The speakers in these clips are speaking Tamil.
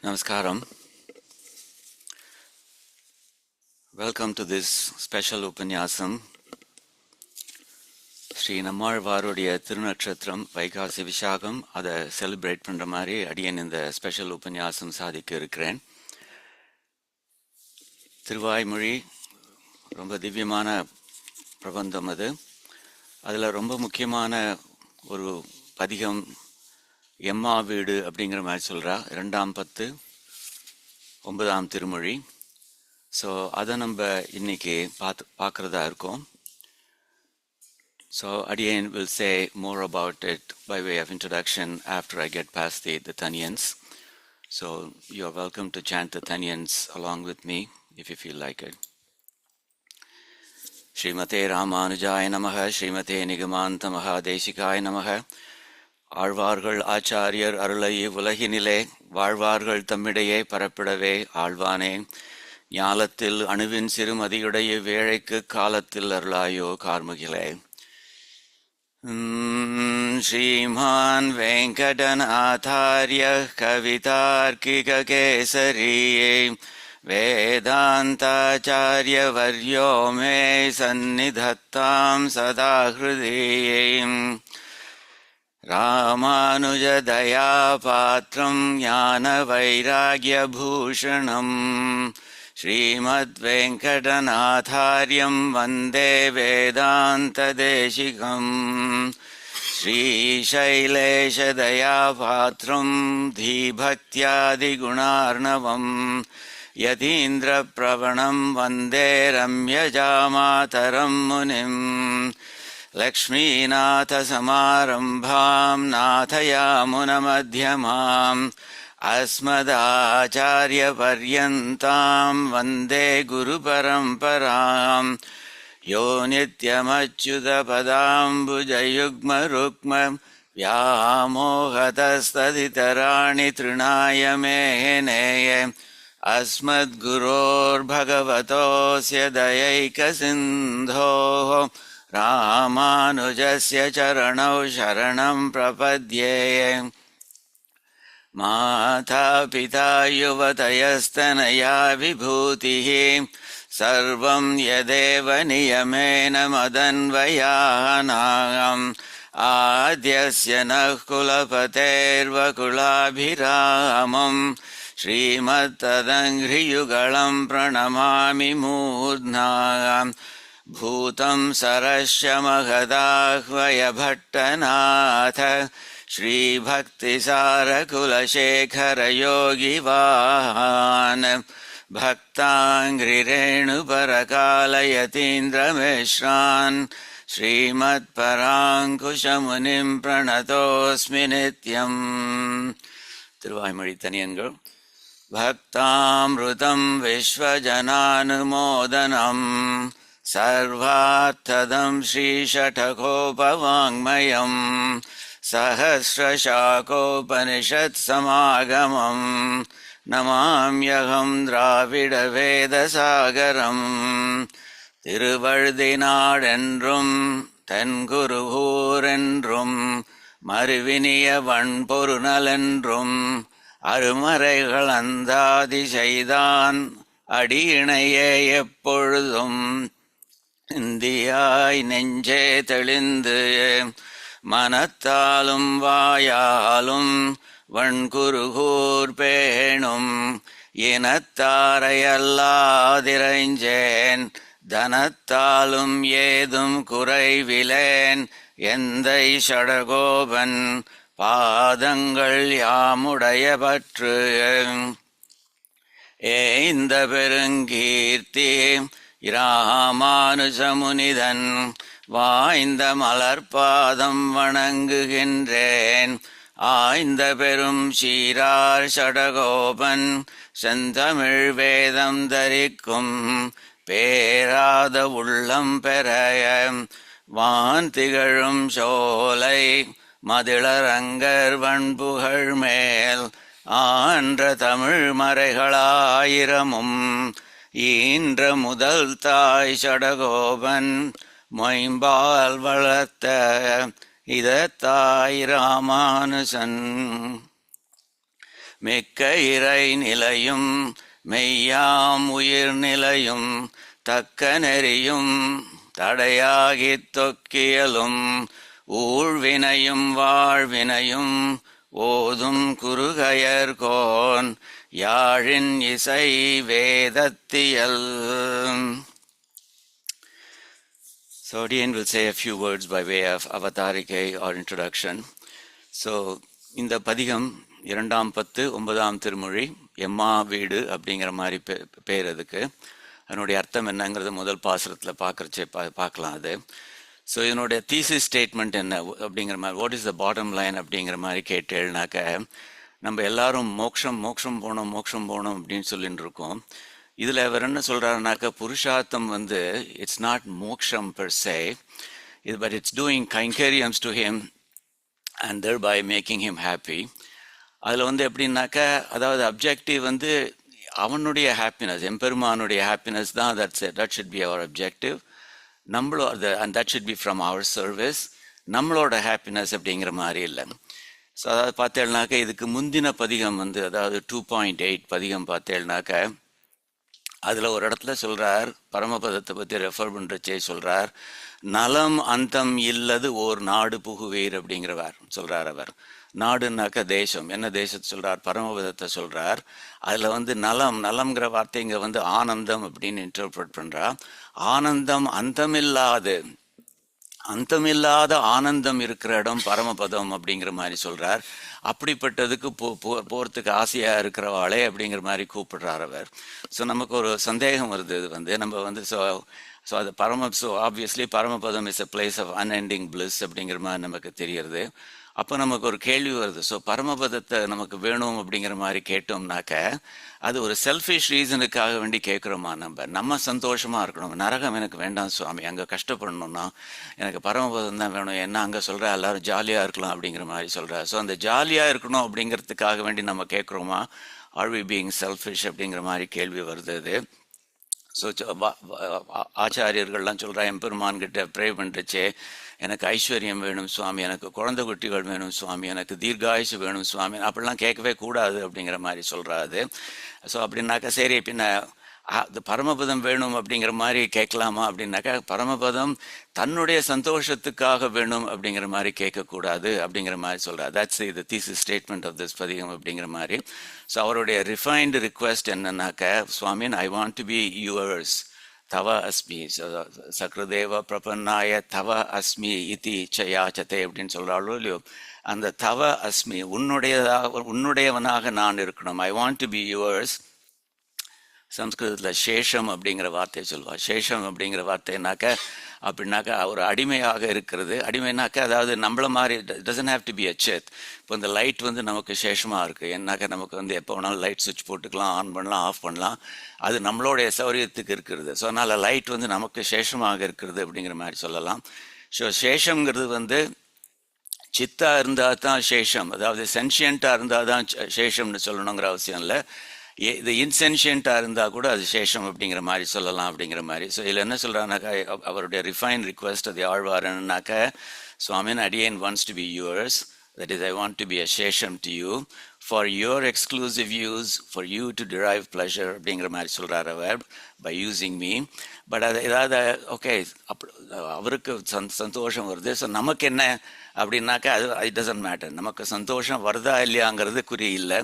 Namaskaram. Welcome to this special Upanyasam. Sri நம்மாழ்வாருடைய திருநட்சத்திரம் வைகாசி விசாகம், அதை செலிப்ரேட் பண்ணுற மாதிரி அடியன் இந்த ஸ்பெஷல் உபன்யாசம் சாதிக்க இருக்கிறேன். திருவாய்மொழி ரொம்ப திவ்யமான பிரபந்தம் அது. அதில் ரொம்ப முக்கியமான ஒரு பதிகம் எம்மா வீடு அப்படிங்கிற மாதிரி சொல்கிறா. 2ஆம் பத்து 9ஆம் திருமொழி. ஸோ அதை நம்ம இன்னைக்கு பார்க்குறதா இருக்கோம். So Adiyan will say more about it by way of introduction after I get past the Tanyans. So you're welcome to chant the Tanyans along with me if you feel like it. Srimate Ramanujaya Namaha, Srimate Nigamanta Mahadeshikaya Namaha. ஆழ்வார்கள் ஆச்சாரியர் அருளை உலகினிலே வாழ்வார்கள் தம்மிடையே பரப்பிடவே ஆழ்வானே, ஞாலத்தில் அணுவின் சிறுமதியுடைய வேழைக்கு காலத்தில் அருளாயோ கார்முகிலே. ஸ்ரீமான் வெங்கடநாதார்ய கவிதார்க்கிக கேசரியே வேதாந்தாச்சார்ய வர்யோ மே சந்நிதத்தாம் சதா ஹ்ருதயே. ராமானுஜதயா பாத்ரம் ஞான வைராக்யபூஷணம் ஸ்ரீமத்வேங்கடநாதார்யம் வந்தே வேதாந்ததேசிகம். ஸ்ரீசைலேஷதயா பாத்ரம் தீபக்த்யாதிகுணார்ணவம் யதீந்திரப்ரவணம் வந்தே ரம்யஜாமாதரம் முனிம். லக்ஷ்மீநாதசமாரம்பாம் நாதயாமுனமத்யமாம் அஸ்மதாச்சாரியபர்யந்தாம் வந்தே குருபரம்பராம். யோ நித்யமச்யுதபதாம்புஜயுக்மருக்ம व्यामोहतस्तदितराणि तृणाय मेनेय अस्मद्गुरोर्भगवतोऽस्य दयैकसिन्धोः रामानुजस्य चरणौ शरणं प्रपद्ये. माता पिता युवतयस्तनया विभूतिः सर्वं यदेव नियमेन मदन्वयानाम्. आद्यस्य नः कुलपतेर्वकुलाभिरामम् श्रीमत्तदङ्घ्रियुगलं प्रणमामि मूर्ध्ना. भूतं सरस्य महदाह्वय भट्टनाथ श्रीभक्तिसारकुलशेखरयोगिवान्. भक्ताङ्घ्रिरेणुपरकालयतीन्द्रमिश्रान् श्रीमत्पराङ्कुशमुनिं प्रणतोऽस्मि नित्यम्. திருவாய்மொழி தனியன்கள். भक्तामृतं विश्वजनानुमोदनं सर्वार्थदं श्रीषठकोपवाङ्मयं सहस्रशाकोपनिषत्समागमं नमाम्यहं द्राविडवेदसागरम्. திருவழுதினாடென்றும் தென்குருகூரென்றும் மறுவினிய வன்பொருநலென்றும் அருமறைகள் அந்தாதி செய்தான் அடியிணையே எப்பொழுதும். இந்தியாய் நெஞ்சே தெளிந்து மனத்தாலும் வாயாலும் வன்குருகூர் பேணும் இனத்தாரையல்லாதிரைஞ்சேன் தனத்தாலும் ஏதும் குறைவிலேன். எந்தை ஷடகோபன் பாதங்கள் யாமுடைய பற்று. இந்த பெருங்கீர்த்தி இராமானுஜமுனிதன் வாய்ந்த மலர்பாதம் வணங்குகின்றேன். ஆய்ந்த பெரும் சீரார் ஷடகோபன் செந்தமிழ் வேதம் தரிக்கும் பேராத உள்ளம் பெற வான் திகழும் சோலை மதிளரங்கர் வண்புகழ் மேல் ஆன்ற தமிழ் மறைகளாயிரமும் ஈன்ற முதல் தாய் ஷடகோபன் மொயம்பால் வளர்த்த இதத்தாய் ராமானுசன். மிக்க இறை நிலையும் மெய்யாம் உயிர் நிலையும் தக்க நெறியும் தடையாகித் தொக்கியலும் ஊழ்வினையும் வாழ்வினையும் ஓதும் குறுகயர்கோன் யாழின் இசை வேதத்தியல். So Adiyan will say a few words by way of avatarike or introduction. So இந்த பதிகம் 2ஆம் பத்து 9ஆம் திருமொழி எம்மா வீடு அப்படிங்கிற மாதிரி பேர் அதுக்கு. அதனுடைய அர்த்தம் என்னங்கிறது முதல் பாசுரத்தில் பார்க்கலாம் அது. ஸோ இதனுடைய தீசிஸ் ஸ்டேட்மெண்ட் என்ன அப்படிங்கிற மாதிரி, what is the bottom line அப்படிங்கிற மாதிரி கேட்டேன்னாக்க, நம்ம எல்லாரும் மோட்சம் போகணும் அப்படின்னு சொல்லிட்டு இருக்கோம். இதில் அவர் என்ன சொல்கிறாருனாக்கா, புருஷார்த்தம் வந்து it's not moksham per se, but it's doing kainkaryams to him and thereby making him happy. அதில் வந்து எப்படின்னாக்கா, அதாவது அப்ஜெக்டிவ் வந்து அவனுடைய ஹாப்பினஸ், எம்பெருமானுடைய ஹாப்பினஸ் தான், that should be our objective. And that should be from our service. நம்மளோட ஹாப்பினஸ் அப்படிங்கிற மாதிரி இல்லை. ஸோ அதாவது பார்த்தேன்னாக்கா, இதுக்கு முந்தின பதிகம் வந்து, அதாவது 2.8 பதிகம் பார்த்தேன்னாக்கா, அதில் ஒரு இடத்துல சொல்கிறார், பரமபதத்தை பற்றி ரெஃபர் பண்ணுறச்சே சொல்கிறார், நலம் அந்தம் இல்லது ஓர் நாடு புகுவீர் அப்படிங்கிறவர் சொல்கிறார். அவர் நாடுனாக்கா தேசம், என்ன தேசத்தை சொல்கிறார், பரமபதத்தை சொல்கிறார். அதில் வந்து நலம்ங்கிற வார்த்தை இங்கே வந்து ஆனந்தம் அப்படின்னு இன்டர்பிரட் பண்ணுறா. ஆனந்தம் அந்தமில்லாத ஆனந்தம் இருக்கிற இடம் பரமபதம் அப்படிங்கிற மாதிரி சொல்கிறார். அப்படிப்பட்டதுக்கு போகிறதுக்கு ஆசையாக இருக்கிறவாளே அப்படிங்கிற மாதிரி கூப்பிடுறார் அவர். ஸோ நமக்கு ஒரு சந்தேகம் வருது, இது வந்து நம்ம வந்து ஸோ அது obviously Paramapadam is a place of unending bliss அப்படிங்கிற மாதிரி நமக்கு தெரியறது. அப்போ நமக்கு ஒரு கேள்வி வருது, ஸோ பரமபதத்தை நமக்கு வேணும் அப்படிங்கிற மாதிரி கேட்டோம்னாக்க, அது ஒரு செல்ஃபிஷ் ரீசனுக்காக வேண்டி கேட்குறோமா? நம்ம சந்தோஷமாக இருக்கணும். நரகம் எனக்கு வேண்டாம் சுவாமி, அங்கே கஷ்டப்படணும்னா எனக்கு பரமபதம் தான் வேணும், ஏன்னா அங்கே சொல்கிற எல்லாரும் ஜாலியாக இருக்கலாம் அப்படிங்கிற மாதிரி சொல்கிறா. ஸோ அந்த ஜாலியாக இருக்கணும் அப்படிங்கிறதுக்காக வேண்டி நம்ம கேட்குறோமா? ஆர் வி பீயிங் செல்ஃபிஷ் அப்படிங்கிற மாதிரி கேள்வி வருது அது. ஸோ ஆச்சாரியர்கள்லாம் சொல்கிறா, எம்பெருமான்கிட்ட ப்ரே பண்ணுறச்சே, எனக்கு ஐஸ்வர்யம் வேணும் சுவாமி, எனக்கு குழந்தை குட்டிகள் வேணும் சுவாமி, எனக்கு தீர்காயுசு வேணும் சுவாமி, அப்படிலாம் கேட்கவே கூடாது அப்படிங்கிற மாதிரி சொல்கிறாரு. ஸோ அப்படின்னாக்கா சரி, பின்ன பரமபதம் வேணும் அப்படிங்கிற மாதிரி கேட்கலாமா அப்படின்னாக்கா, பரமபதம் தன்னுடைய சந்தோஷத்துக்காக வேணும் அப்படிங்கிற மாதிரி கேட்கக்கூடாது அப்படிங்கிற மாதிரி சொல்கிறார். That's the thesis statement of this pathigam அப்படிங்கிற மாதிரி. ஸோ அவருடைய ரிஃபைன்டு ரிக்வெஸ்ட் என்னன்னாக்கா, swamin I want to be yours தவ அஸ்மி சக்ருதேவ பிரபன்னாய தவ அஸ்மி இதி சயாச்சத்தை அப்படின்னு சொல்கிறாளோ இல்லையோ, அந்த தவ அஸ்மி உன்னுடையவனாக நான் இருக்கணும். I want to be yours. சம்ஸ்கிருதத்தில் சேஷம் அப்படிங்கிற வார்த்தையை சொல்லுவாள். சேஷம் அப்படிங்கிற அப்படின்னாக்கா ஒரு அடிமையாக இருக்கிறது. அடிமைனாக்கா அதாவது நம்மள மாதிரி doesn't have to be a சேத். இப்போ இந்த லைட் வந்து நமக்கு சேஷமாக இருக்குது. ஏன்னாக்கா நமக்கு வந்து எப்போ வேணாலும் லைட் சுவிட்ச் போட்டுக்கலாம், ஆன் பண்ணலாம், ஆஃப் பண்ணலாம். அது நம்மளுடைய சௌரியத்துக்கு இருக்கிறது. ஸோ அதனால் லைட் வந்து நமக்கு சேஷமாக இருக்கிறது அப்படிங்கிற மாதிரி சொல்லலாம். ஸோ சேஷங்கிறது வந்து சித்தா இருந்தால் தான் சேஷம், அதாவது சென்ஷியண்ட்டாக இருந்தால் தான் சேஷம்னு சொல்லணுங்கிற அவசியம் இல்லை. இது இன்சென்ஷியண்ட்டாக இருந்தால் கூட அது சேஷம் அப்படிங்கிற மாதிரி சொல்லலாம் அப்படிங்கிற மாதிரி. ஸோ இதில் என்ன சொல்கிறாங்கனாக்கா, அவருடைய ரிஃபைன் ரிக்வெஸ்ட் அது ஆழ்வாரன்னாக்கா, சுவாமின் அடியேன் wants to be yours, that is I want to be a shesham to you for your exclusive use, for you to derive pleasure அப்படிங்கிற மாதிரி சொல்கிறார் அவர், by using me. பட் அது ஏதாவது ஓகே அவருக்கு சந்தோஷம் வருது. ஸோ நமக்கு என்ன அப்படின்னாக்கா, அது இட் டசன்ட் மேட்டர். நமக்கு சந்தோஷம் வருதா இல்லையாங்கிறது குறி இல்லை.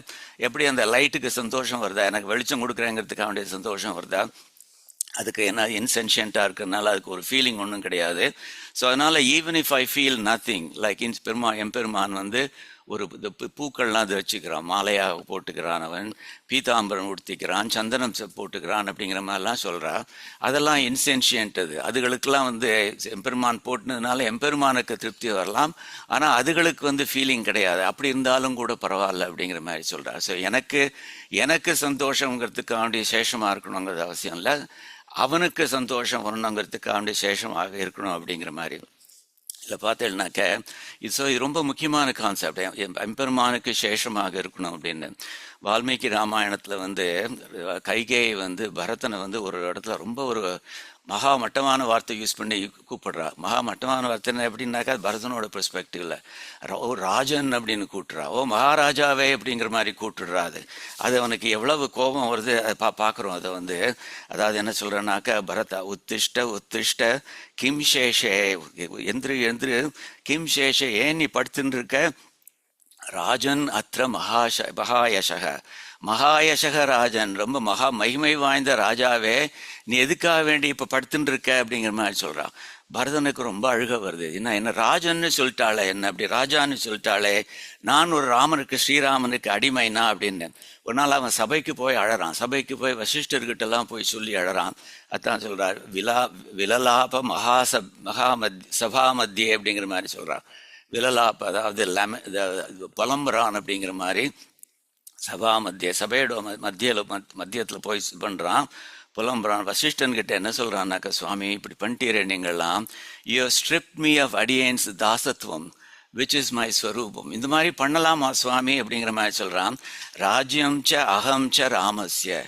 எப்படி அந்த லைட்டுக்கு சந்தோஷம் வருதா, எனக்கு வெளிச்சம் கொடுக்குறேங்கிறதுக்காக வேண்டிய சந்தோஷம் வருதா, அதுக்கு என்ன இன்சென்ஷியண்ட்டாக இருக்கிறதுனால அதுக்கு ஒரு ஃபீலிங் ஒன்றும் கிடையாது. ஸோ அதனால் even if I feel nothing, like எம்பெருமான் வந்து ஒரு பூக்கள்லாம் அது வச்சுக்கிறான், மாலையாக போட்டுக்கிறான், அவன் பீதாம்பரம் உடுத்திக்கிறான், சந்தனம் போட்டுக்கிறான் அப்படிங்கிற மாதிரிலாம் சொல்கிறா. அதெல்லாம் இன்சென்ஷியன்ட். அதுகளுக்கெல்லாம் வந்து எம்பெருமான் போட்டுனதுனால எம்பெருமானுக்கு திருப்தி வரலாம், ஆனால் அதுகளுக்கு வந்து ஃபீலிங் கிடையாது. அப்படி இருந்தாலும் கூட பரவாயில்ல அப்படிங்கிற மாதிரி சொல்கிறா. ஸோ எனக்கு சந்தோஷங்கிறதுக்காண்டி சேஷமாக இருக்கணுங்கிறது அவசியம் இல்லை, அவனுக்கு சந்தோஷம் வரணுங்கிறதுக்காண்டி சேஷமாக இருக்கணும் அப்படிங்கிற மாதிரி. இதில் பார்த்தேன்னாக்க இது ரொம்ப முக்கியமான கான்செப்ட், எம்பெருமானுக்கு சேஷமாக இருக்கணும் அப்படின்னு. வால்மீகி ராமாயணத்தில் வந்து கைகேயி வந்து பரதனை வந்து ஒரு இடத்துல ரொம்ப ஒரு மகா மட்டமான வார்த்தை யூஸ் பண்ணி கூப்பிடுறா. மகா மட்டமான வார்த்தை எப்படின்னாக்கா பரதனோட பெர்ஸ்பெக்டிவ்ல ஓ ராஜன் அப்படின்னு கூட்டுறா. ஓ மகாராஜாவே அப்படிங்கிற மாதிரி கூட்டுடுறா. அது அவனுக்கு எவ்வளவு கோபம் வருது அதை பார்க்குறோம். அதை வந்து அதாவது என்ன சொல்கிறேன்னாக்கா பரதா உத்திஷ்ட உத்திஷ்ட கிம் சேஷே எந்திரு எந்திரு கிம் சேஷே ஏன் நீ படுத்துன்னு இருக்க ராஜன் அத்திர மகாயசக மகாயசக ராஜன் ரொம்ப மகா மகிமை வாய்ந்த ராஜாவே நீ எதுக்காக வேண்டி இப்போ படுத்துட்டு இருக்க அப்படிங்கிற மாதிரி சொல்கிறான். பரதனுக்கு ரொம்ப அழுக வருது. என்ன ராஜன்னு சொல்லிட்டாளே, என்ன அப்படி ராஜான்னு சொல்லிட்டாளே, நான் ஒரு ராமனுக்கு ஸ்ரீராமனுக்கு அடிமைனா அப்படின்னு. ஒரு நாள் அவன் சபைக்கு போய் அழறான். சபைக்கு போய் வசிஷ்டர்கிட்டலாம் போய் சொல்லி அழறான். அதான் சொல்கிறார் விலலாப சபா மத்தியே அப்படிங்கிற மாதிரி சொல்கிறான். விலலாப் அதாவது புலம்புறான் அப்படிங்கிற மாதிரி. சபா சபையோட மத்தியத்தில் போய் பண்ணுறான், புலம்புறான். வசிஷ்டன்கிட்ட என்ன சொல்கிறான்னாக்கா, சுவாமி இப்படி பண்ணிட்டீரே நீங்கள்லாம், you strip me of adiyen's dasatvam which is my swaroopam. இந்த மாதிரி பண்ணலாமா சுவாமி அப்படிங்கிற மாதிரி சொல்கிறான். ராஜ்யம் ச அகம் ச ராமஸ்ய,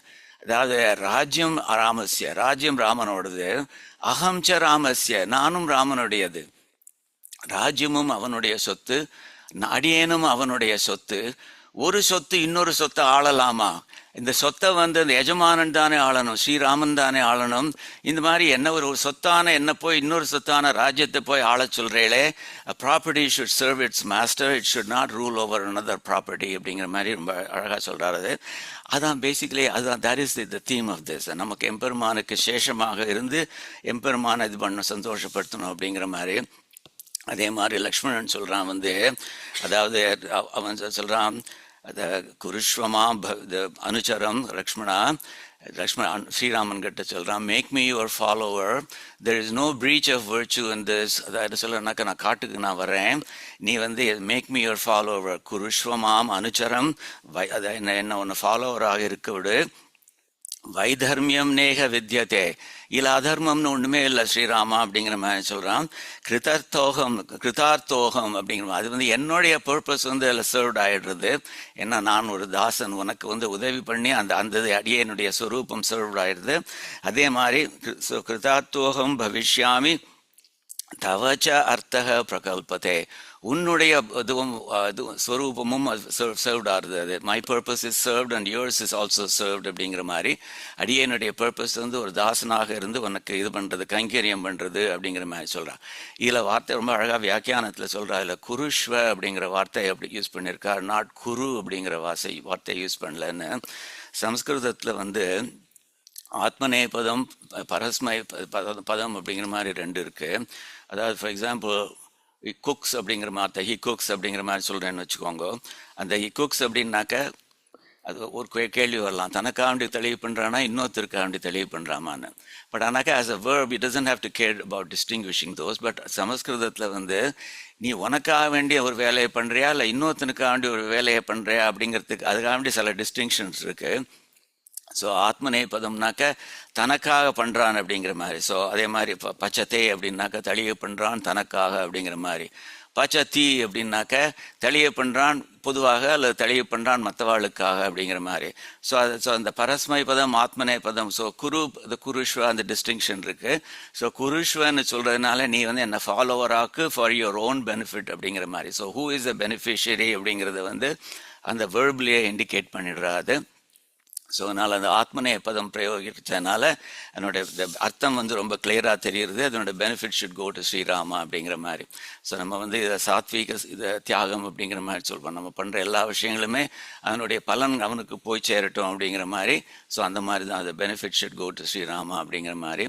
அதாவது ராஜ்யம் ராமஸ்ய, ராஜ்யம் ராமனோடது, அகம் ச ராமஸ்ய நானும் ராமனுடையது, ராஜ்யமும் அவனுடைய சொத்து, அடியேனும் அவனுடைய சொத்து. ஒரு சொத்து இன்னொரு சொத்தை ஆளலாமா? இந்த சொத்தை வந்து இந்த எஜமானன் தானே ஆளணும், ஸ்ரீராமன் தானே ஆளணும். இந்த மாதிரி என்ன ஒரு சொத்தான என்ன போய் இன்னொரு சொத்தான ராஜ்யத்தை போய் ஆள சொல்கிறீங்களே, property should serve its master, it should not rule over another property அப்படிங்கிற மாதிரி ரொம்ப அழகாக சொல்கிறாரு. அதான் பேசிக்கலி அதுதான் that is the theme of this. நமக்கு எம்பெருமானுக்கு சேஷமாக இருந்து எம்பெருமானை இது பண்ண சந்தோஷப்படுத்தணும் அப்படிங்கிற மாதிரி. அதே மாதிரி லக்ஷ்மணன் சொல்கிறான் வந்து, அதாவது அவன் சொல்கிறான் குருஷ்வமா அனுச்சரம் லக்ஷ்மணா ஸ்ரீராமன் கிட்ட சொல்கிறான், make me your follower, there is no breach of virtue in this. அதாவது சொல்லனாக்கா நான் காட்டுக்கு நான் வரேன், நீ வந்து மேக் மீ யுவர் ஃபாலோவர், குருஷ்வமாம் அனுச்சரம் அதை என்ன ஒன்று ஃபாலோவராக இருக்க விடு. வைதர்மியம் நேக வித்யதே, இல்லை அதர்மம்னு ஒன்றுமே இல்லை ஸ்ரீராமா அப்படிங்கிற மாதிரி சொல்கிறான். கிருதார்த்தோகம் அப்படிங்கிற அது வந்து என்னுடைய பர்பஸ் வந்து அதில் சர்வ்ட் ஆகிடுறது. ஏன்னா நான் ஒரு தாசன், உனக்கு வந்து உதவி பண்ணி அந்த அடியனுடைய ஸ்வரூபம் சர்வ்ட் ஆகிடுது. அதே மாதிரி கிருதார்த்தோகம் பவிஷ்யாமி தவச்ச அர்த்தக பிரகல்பதே, உன்னுடைய இதுவும் ஸ்வரூபமும் சர்வ்ட் ஆகுது. அது my purpose is served and yours is also served அப்படிங்கிற மாதிரி. அடியனுடைய பர்பஸ் வந்து ஒரு தாசனாக இருந்து உனக்கு இது பண்ணுறது, கைங்கரியம் பண்ணுறது அப்படிங்கிற மாதிரி சொல்கிறான். இதில் வார்த்தை ரொம்ப அழகாக வியாக்கியானத்தில் சொல்கிறா. இதில் குருஷ்வ அப்படிங்கிற வார்த்தை அப்படி யூஸ் பண்ணியிருக்கார், நாட் குரு அப்படிங்கிற வார்த்தையை யூஸ் பண்ணலன்னு. சம்ஸ்கிருதத்தில் வந்து ஆத்மநேபதம் பரஸ்மை பதம் அப்படிங்கிற மாதிரி ரெண்டு இருக்குது. அதாவது ஃபார் எக்ஸாம்பிள் குக்ஸ் அப்படிங்கிற மாதிரி, ஹி குக்ஸ் அப்படிங்கிற மாதிரி சொல்கிறேன்னு வச்சுக்கோங்க. அந்த ஹி குக்ஸ் அப்படின்னாக்க அது ஒரு கேள்வி வரலாம், தனக்காண்டி தெளிவு பண்ணுறான்னா இன்னொருத்தருக்காண்டி தெளிவு பண்ணுறாமான்னு. பட் ஆனாக்கா as a verb it doesn't have to care about distinguishing those. But சமஸ்கிருதத்தில் வந்து நீ உனக்காக வேண்டிய ஒரு வேலையை பண்ணுறியா இல்லை இன்னொருத்தனுக்காண்டி ஒரு வேலையை பண்ணுறியா அப்படிங்கிறதுக்கு அதுக்காக வேண்டிய சில டிஸ்டிங்ஷன்ஸ் இருக்குது. ஸோ ஆத்மநேபதம்னாக்க தனக்காக பண்ணுறான் அப்படிங்கிற மாதிரி. ஸோ அதே மாதிரி பச்சத்தே அப்படின்னாக்க தெளிய பண்ணுறான் தனக்காக அப்படிங்கிற மாதிரி. பச்சத்தி அப்படின்னாக்க தெளிய பண்ணுறான் பொதுவாக, அல்லது தெளிய பண்ணுறான் மற்றவாளுக்காக அப்படிங்கிற மாதிரி. ஸோ அந்த பரஸ்மை பதம் ஆத்மநே பதம். ஸோ குருஷ்வா அந்த டிஸ்டிங்ஷன் இருக்குது. ஸோ குருஷ்வன்னு சொல்கிறதுனால நீ வந்து என்ன ஃபாலோவராக்கு ஃபார் யுவர் ஓன் பெனிஃபிட் அப்படிங்கிற மாதிரி. So who is a beneficiary அப்படிங்கிறத வந்து அந்த வேர்ப்லேயே இண்டிகேட் பண்ணிடுறாது. ஸோ அதனால் அந்த ஆத்மனே பதம் பிரயோகிச்சதுனால அதனுடைய அர்த்தம் வந்து ரொம்ப கிளியராக தெரியுது. அதனோட benefit should go to Srirama அப்படிங்கிற மாதிரி. ஸோ நம்ம வந்து இதை சாத்வீக இதை தியாகம் அப்படிங்கிற மாதிரி சொல்கிறோம். நம்ம பண்ணுற எல்லா விஷயங்களுமே அதனுடைய பலன் அவனுக்கு போய் சேரட்டும் அப்படிங்கிற மாதிரி. ஸோ அந்த மாதிரி தான் அது benefit should go to Srirama அப்படிங்கிற மாதிரி.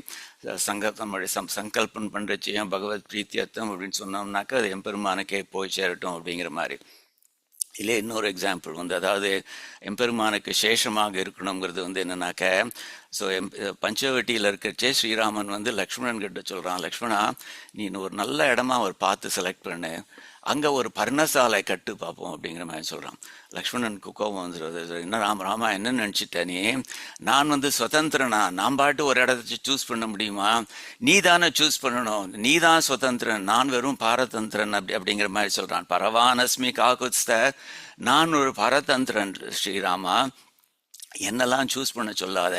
நம்மளுடைய சங்கல்பம் பண்ணுறச்சியும் பகவத் பிரீத்தியர்த்தம் அப்படின்னு சொன்னோம்னாக்கா அது எம்பெருமானுக்கே போய் சேரட்டும் அப்படிங்கிற மாதிரி. இல்லை இன்னொரு எக்ஸாம்பிள் வந்து, அதாவது எம்பெருமானுக்கு சேஷமாக இருக்கணுங்கிறது வந்து என்னன்னாக்க, ஸோ பஞ்சவட்டியில் இருக்கிறச்சே ஸ்ரீராமன் வந்து லக்ஷ்மணன் கிட்ட சொல்கிறான், லக்ஷ்மணா நீ ஒரு நல்ல இடமா ஒரு பார்த்து செலக்ட் பண்ணு, அங்கே ஒரு பர்ணசாலை கட்டு பார்ப்போம் அப்படிங்கிற மாதிரி சொல்கிறான். லக்ஷ்மணனுக்கு கோபம் வந்துடுறது. என்ன ராமா என்ன நினச்சிட்ட நீ, நான் வந்து சுதந்திரனா, நான் பாட்டு ஒரு இடத்த சூஸ் பண்ண முடியுமா, நீ தானே சூஸ் பண்ணணும், நீ தான் சுதந்திரன், நான் வெறும் பாரதந்திரன் அப்படிங்கிற மாதிரி சொல்கிறான். பரவானஸ்மி காகுஸ்த, நான் ஒரு பரதந்திரன் ஸ்ரீராமா, என்னெல்லாம் சூஸ் பண்ண சொல்லாத.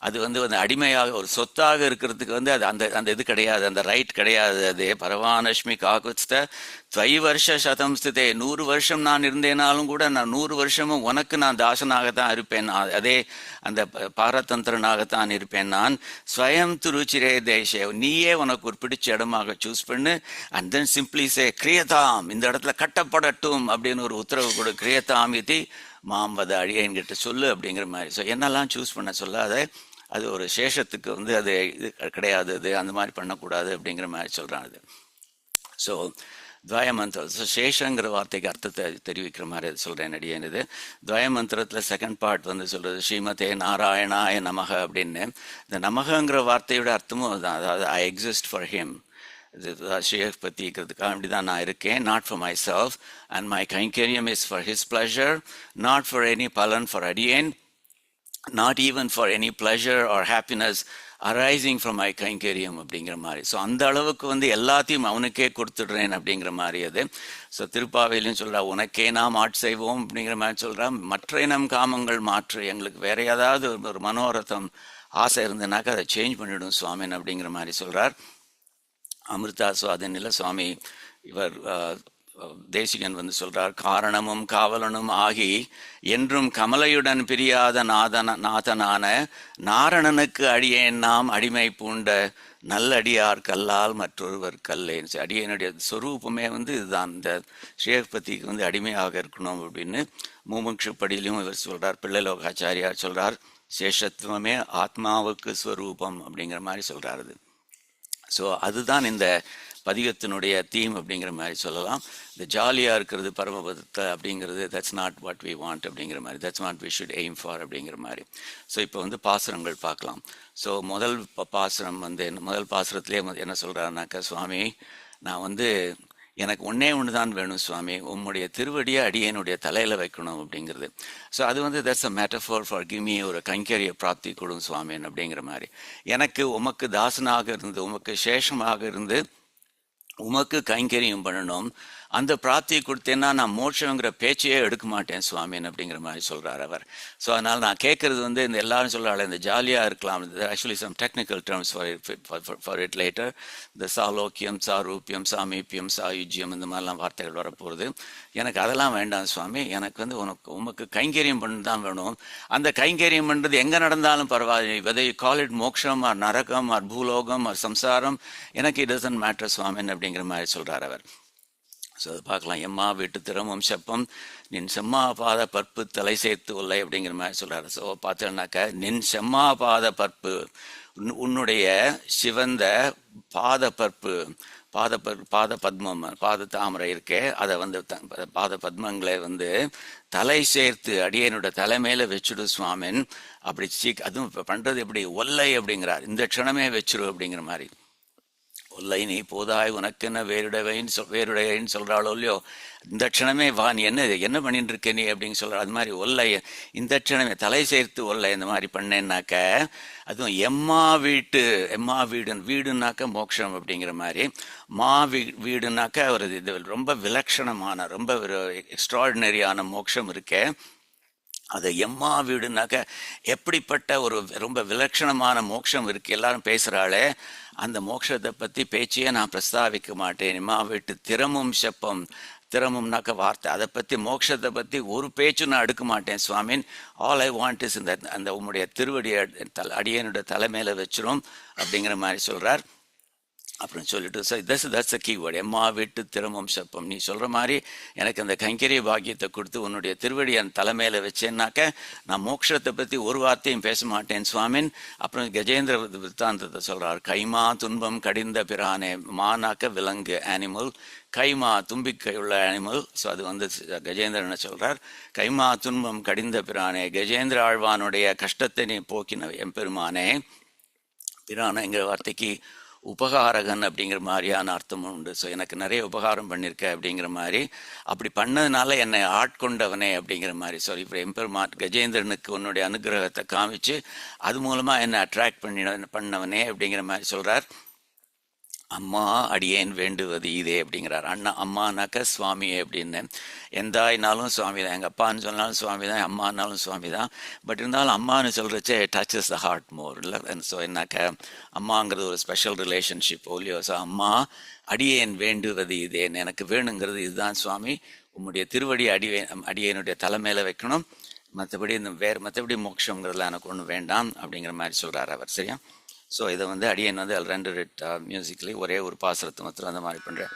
அது வந்து அடிமையாக ஒரு சொத்தாக இருக்கிறதுக்கு வந்து அது அந்த அந்த இது கிடையாது, அந்த ரைட் கிடையாது. அது பரவானஷ்மி காகுத்ஸ்த துவை வருஷ சதம் ஸ்திதே, 100 வருஷம் நான் இருந்தேனாலும் கூட நான் 100 வருஷமும் உனக்கு நான் தாசனாகத்தான் இருப்பேன். அதே அந்த பாரதந்திரனாகத்தான் இருப்பேன் நான். ஸ்வயம் துருச்சிரே தேசே, நீயே உனக்கு ஒரு பிடிச்ச இடமாக சூஸ் பண்ணு. அண்ட் தென் சிம்பிளி சே கிரியதாம், இந்த இடத்துல கட்டப்படட்டும் அப்படின்னு ஒரு உத்தரவு கொடு. கிரியதாம் இது மாம்பத அடியன்கிட்ட சொல்லு அப்படிங்கிற மாதிரி. ஸோ என்னெல்லாம் சூஸ் பண்ண சொல்லாத, அது ஒரு சேஷத்துக்கு வந்து அது இது கிடையாது, அது அந்த மாதிரி பண்ணக்கூடாது அப்படிங்கிற மாதிரி சொல்கிறான். அது ஸோ துவயமந்திரம். ஸோ சேஷங்கிற வார்த்தைக்கு அர்த்தத்தை தெரிவிக்கிற மாதிரி அது சொல்கிறேன் அடியேன். இது துவயமந்திரத்தில் செகண்ட் பார்ட் வந்து சொல்கிறது ஸ்ரீமதே நாராயணாய நமக அப்படின்னு. இந்த நமகங்கிற வார்த்தையோட அர்த்தமும் அதுதான், அதாவது ஐ எக்ஸிஸ்ட் ஃபார் ஹிம். ஸ்ரீஹஸ்பதிக்கிறதுக்காக அப்படி தான் நான் இருக்கேன். Not for myself and my kainkaryam is for his pleasure, not for any palan for adiyen, not even for any pleasure or happiness arising from my kainkaryam அப்படிங்கிற மாதிரி. ஸோ அந்த அளவுக்கு வந்து எல்லாத்தையும் அவனுக்கே கொடுத்துடுறேன் அப்படிங்கிற மாதிரி அது. ஸோ திருப்பாவையிலையும் சொல்கிறா உனக்கே நாம் ஆட்செய்வோம் அப்படிங்கிற மாதிரி சொல்கிறா. மற்ற இனம் காமங்கள் மாற்று, எங்களுக்கு வேற ஏதாவது ஒரு மனோரதம் ஆசை இருந்ததுனாக்கா அதை சேஞ்ச் பண்ணிவிடும் சுவாமின் அப்படிங்கிற மாதிரி சொல்கிறார். அமிர்தா சுவாதினில் சுவாமி இவர் தேசிகன் வந்து சொல்றார், காரணமும் காவலனும் ஆகி என்றும் கமலையுடன் பிரியாத நாதனான நாரணனுக்கு அடியேன் நாம் அடிமை பூண்ட நல்லடியார் கல்லால் மற்றொருவர் கல்லேன். அடியனுடைய சொரூபமே வந்து இதுதான், இந்த ஸ்ரீஹஸ்பதிக்கு வந்து அடிமையாக இருக்கணும் அப்படின்னு மூமுக்ஷு படியிலையும் இவர் சொல்றார். பிள்ளைலோகாச்சாரியார் சொல்றார், சேஷத்துவமே ஆத்மாவுக்கு ஸ்வரூபம் அப்படிங்கிற மாதிரி சொல்றாரு. ஸோ அதுதான் இந்த பதிகத்தினுடைய தீம் அப்படிங்கிற மாதிரி சொல்லலாம். இந்த ஜாலியாக இருக்கிறது பரமபதத்தை அப்படிங்கிறது that's not what we want அப்படிங்கிற மாதிரி, that's not we should aim for அப்படிங்கிற மாதிரி. ஸோ இப்போ வந்து பாசுரங்கள் பார்க்கலாம். ஸோ முதல் பாசுரம் வந்து முதல் பாசுரத்திலே என்ன சொல்கிறாருனாக்கா, சுவாமி நான் வந்து எனக்கு ஒன்றே ஒன்று தான் வேணும் சுவாமி, உம்முடைய திருவடியை அடியனுடைய தலையில் வைக்கணும் அப்படிங்கிறது. ஸோ அது வந்து that's a metaphor for give me, ஒரு கைங்கரிய பிராப்தி கொடும் சுவாமின் அப்படிங்கிற மாதிரி. எனக்கு உமக்கு தாசனாக இருந்து உமக்கு சேஷமாக இருந்து உமக்கு கைங்கரியம் பண்ணணும், அந்த பிராப்தியை கொடுத்தேன்னா நான் மோட்சங்கிற பேச்சையே எடுக்க மாட்டேன் சுவாமின் அப்படிங்கிற மாதிரி சொல்கிறார் அவர். ஸோ அதனால் நான் கேட்குறது வந்து இந்த எல்லாரும் சொல்கிறாள் இந்த ஜாலியாக இருக்கலாம், actually some technical terms for it later, இந்த சாலோக்கியம் சாரூபியம் சாமீபியம் சாயுஜ்யம் இந்த மாதிரிலாம் வார்த்தைகள் வரப்போகுது. எனக்கு அதெல்லாம் வேண்டாம் சுவாமி, எனக்கு வந்து உமக்கு கைங்கரியம் பண்ணு தான் வேணும். அந்த கைங்கரியம் பண்ணுறது எங்கே நடந்தாலும் பரவாயில்லை, வெதை கால் இட் மோக்ஷம் ஆர் நரகம் ஆர் பூலோகம் ஆர் சம்சாரம், எனக்கு இட் டசன்ட் மேட்டர் சுவாமின் அப்படிங்கிற மாதிரி சொல்கிறார் அவர். ஸோ அதை பார்க்கலாம். எம்மா வீட்டு திறமும் செப்பம் நின் செம்மா பாத பற்பு தலை சேர்த்து உள்ளே அப்படிங்கிற மாதிரி சொல்கிறாரு. ஸோ பார்த்தோன்னாக்க நின் செம்மா பாத பற்பு, உன்னுடைய சிவந்த பாத பற்பு, பாத பத்மம் பாத தாமரை இருக்கே, அதை வந்து பாத பத்மங்களை வந்து தலை சேர்த்து அடியனோட தலைமையில வச்சுடு சுவாமின். அப்படி அதுவும் இப்போ பண்ணுறது எப்படி ஒல்லை அப்படிங்கிறார், இந்த க்ஷணமே வச்சிரு அப்படிங்கிற மாதிரி. ஒல்லை நீ போதாய் உனக்குன்னு வேறுடையின்னு சொல்கிறாளோ இல்லையோ, இந்த க்ஷணமே வா, நீ என்ன பண்ணிட்டு இருக்க நீ அப்படின்னு சொல்கிற. அது மாதிரி ஒல்லை இந்த க்ஷணமே தலை சேர்த்து ஒல்லை இந்த மாதிரி பண்ணேன்னாக்க, அதுவும் எம்மா வீடுனாக்க மோட்சம் அப்படிங்கிற மாதிரி, வீடுனாக்க ஒரு இது ரொம்ப விலட்சணமான ரொம்ப ஒரு எக்ஸ்ட்ராடினரியான மோட்சம் இருக்கே, அது எம்மா வீடுனாக்க எப்படிப்பட்ட ஒரு ரொம்ப விலட்சணமான மோட்சம் இருக்கு, எல்லாரும் பேசுகிறாளே அந்த மோட்சத்தை பற்றி பேச்சையே நான் பிரஸ்தாவிக்க மாட்டேன். எம்மா வீட்டு திறமும் செப்பம், திறமும்னாக்க வார்த்தை, அதை பற்றி மோட்சத்தை பற்றி ஒரு பேச்சும் நான் எடுக்க மாட்டேன் சுவாமின். ஆல் ஐ வாண்ட் இஸ் அந்த உம்முடைய திருவடியை அடியனுடைய தலைமையில வச்சிரும் அப்படிங்கிற மாதிரி சொல்கிறார். அப்புறம் சொல்லிட்டு சார் தட்ஸ் அ கீவேர்டு, எம்மா வீட்டு திறமும் செப்பம், நீ சொல்கிற மாதிரி எனக்கு அந்த கைங்கரிய பாக்கியத்தை கொடுத்து உன்னுடைய திருவடி அந்த தலைமையில் வச்சேன்னாக்க நான் மோட்சத்தை பற்றி ஒரு வார்த்தையும் பேச மாட்டேன் சுவாமின். அப்புறம் கஜேந்திர விற்த்தாந்தத்தை சொல்கிறார், கைமா துன்பம் கடிந்த பிரானே, மானாக்க விலங்கு அனிமல், கைமா தும்பிக்கை உள்ள அனிமல். ஸோ அது வந்து கஜேந்திரனை சொல்கிறார், கைமா துன்பம் கடிந்த பிரானே, கஜேந்திர ஆழ்வானுடைய கஷ்டத்தை நீ போக்கின எம்பெருமானே. பிரானங்கிற வார்த்தைக்கு உபகாரகன் அப்படிங்கிற மாதிரியான அர்த்தமும் உண்டு. ஸோ எனக்கு நிறைய உபகாரம் பண்ணியிருக்க அப்படிங்கிற மாதிரி, அப்படி பண்ணதுனால என்னை ஆட்கொண்டவனே அப்படிங்கிற மாதிரி. ஸோ இப்போ எம்பெருமான் கஜேந்திரனுக்கு உன்னுடைய அனுகிரகத்தை காமிச்சு அது மூலமாக என்னை அட்ராக்ட் பண்ணவனே அப்படிங்கிற மாதிரி சொல்கிறார். அம்மா அடியேன் வேண்டுவது இதே அப்படிங்கிறார். அண்ணா அம்மானாக்க சுவாமியே அப்படின்னு. எந்தாயினாலும் சுவாமி தான், எங்கள் அப்பான்னு சொன்னாலும் சுவாமி தான், அம்மானாலும் சுவாமி தான். பட் இருந்தாலும் அம்மான்னு சொல்கிறச்சே டச்சஸ் த ஹார்ட் மோர் இல்லை. ஸோ என்னாக்க அம்மாங்கிறது ஒரு ஸ்பெஷல் ரிலேஷன்ஷிப் ஓலியோ. ஸோ அம்மா அடியேன் வேண்டுவது இதேன், எனக்கு வேணுங்கிறது இதுதான் சுவாமி, உம்முடைய திருவடி அடியேனுடைய தலைமையில் வைக்கணும், மற்றபடி இந்த மற்றபடி மோட்சங்கிறதுல எனக்கு ஒன்றும் வேண்டாம் அப்படிங்கிற மாதிரி சொல்கிறார் அவர். சரியா? ஸோ இதை வந்து அடியன் வந்து அதில் 2 ரெட் மியூசிக்லி ஒரே ஒரு பாசுரத்தை மாத்திரம் அந்த மாதிரி பண்ணுறேன்.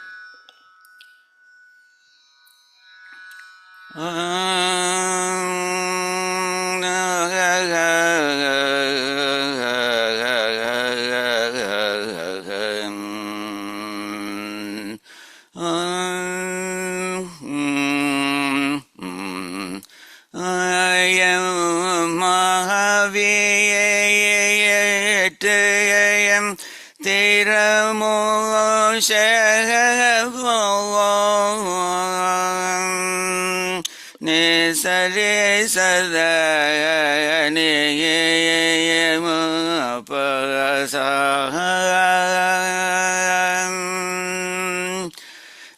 சரே சத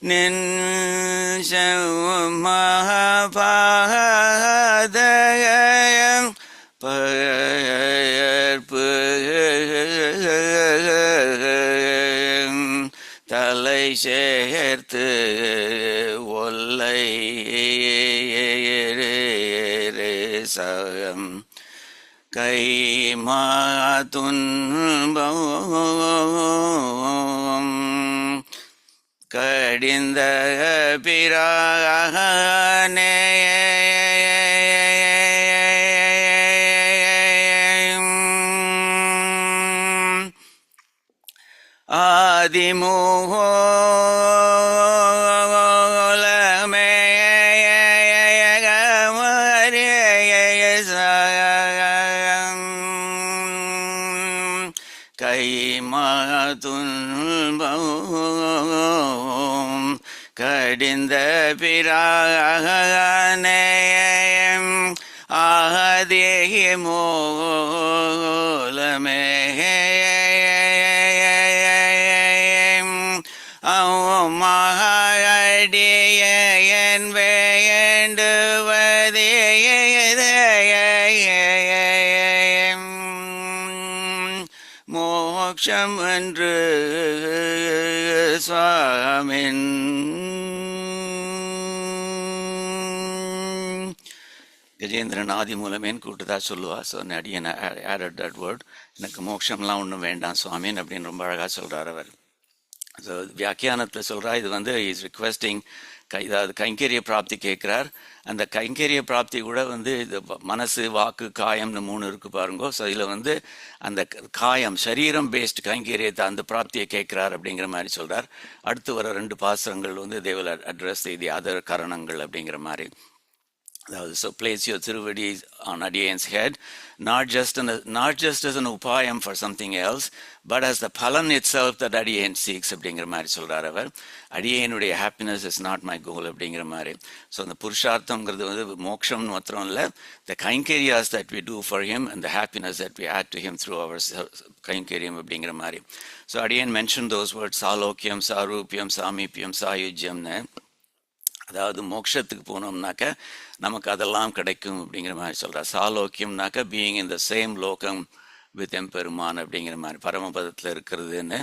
நின் மகாபாதயம் பற்பு தலை சேர்த்து ஒல்லை சகம் கை மாதுன்பம் கடிந்த பிரானே ஆதிமூலமே கைமாதுன்பம் கடிந்த பிரானே ஆதி மூலமே மகாடியன் வேண்டுவதே மோட்சம் என்று சுவாமின் கஜேந்திரன் ஆதி மூலமேன்னு கூப்பிட்டுதான் சொல்லுவா. ஸோ அடியன் ஆடட் தட் வேர்ட், எனக்கு மோட்சம்லாம் ஒன்றும் வேண்டாம் சுவாமின் அப்படின்னு ரொம்ப அழகாக சொல்கிறார் அவர். ஸோ வியாக்கியானத்தில் சொல்கிறா, இது வந்து இஸ் ரிக்வெஸ்டிங் இதாவது கைங்கரிய பிராப்தி கேட்குறார். அந்த கைங்கரிய பிராப்தி கூட வந்து இது மனசு வாக்கு காயம்னு 3 இருக்குது பாருங்கோ. ஸோ இதில் வந்து அந்த காயம் சரீரம் பேஸ்ட் கைங்கரியத்தை அந்த பிராப்தியை கேட்குறார் அப்படிங்கிற மாதிரி சொல்கிறார். அடுத்து வர 2 பாசுரங்கள் வந்து they will address the other கரணங்கள் அப்படிங்கிற மாதிரி. So place your திருவடி on Adiyan's head, not just as an upayam for something else, but as the phalan itself that Adiyan seeks அப்படிங்கிற மாதிரி சொல்றார் அவர். அடியனுடைய happiness is not my goal அப்படிங்கிற மாதிரி. ஸோ அந்த புருஷார்த்தங்கிறது வந்து மோட்சம் மாத்திரம் இல்லை, the கைங்கரியாஸ் that we do for him and the happiness that we add to him through our கைங்கரியம் அப்படிங்கிற மாதிரி. ஸோ அடியன் mentioned those words சாலோக்கியம், சாரூபியம், சாமீபியம், சாயுஜ்யம்னு. அதாவது மோட்சத்துக்கு போனோம்னாக்க நமக்கு அதெல்லாம் கிடைக்கும் அப்படிங்கிற மாதிரி சொல்கிறார். சாலோக்கியம்னாக்க being in the same lokam with Emperuman அப்படிங்கிற மாதிரி பரமபதத்தில் இருக்கிறதுன்னு.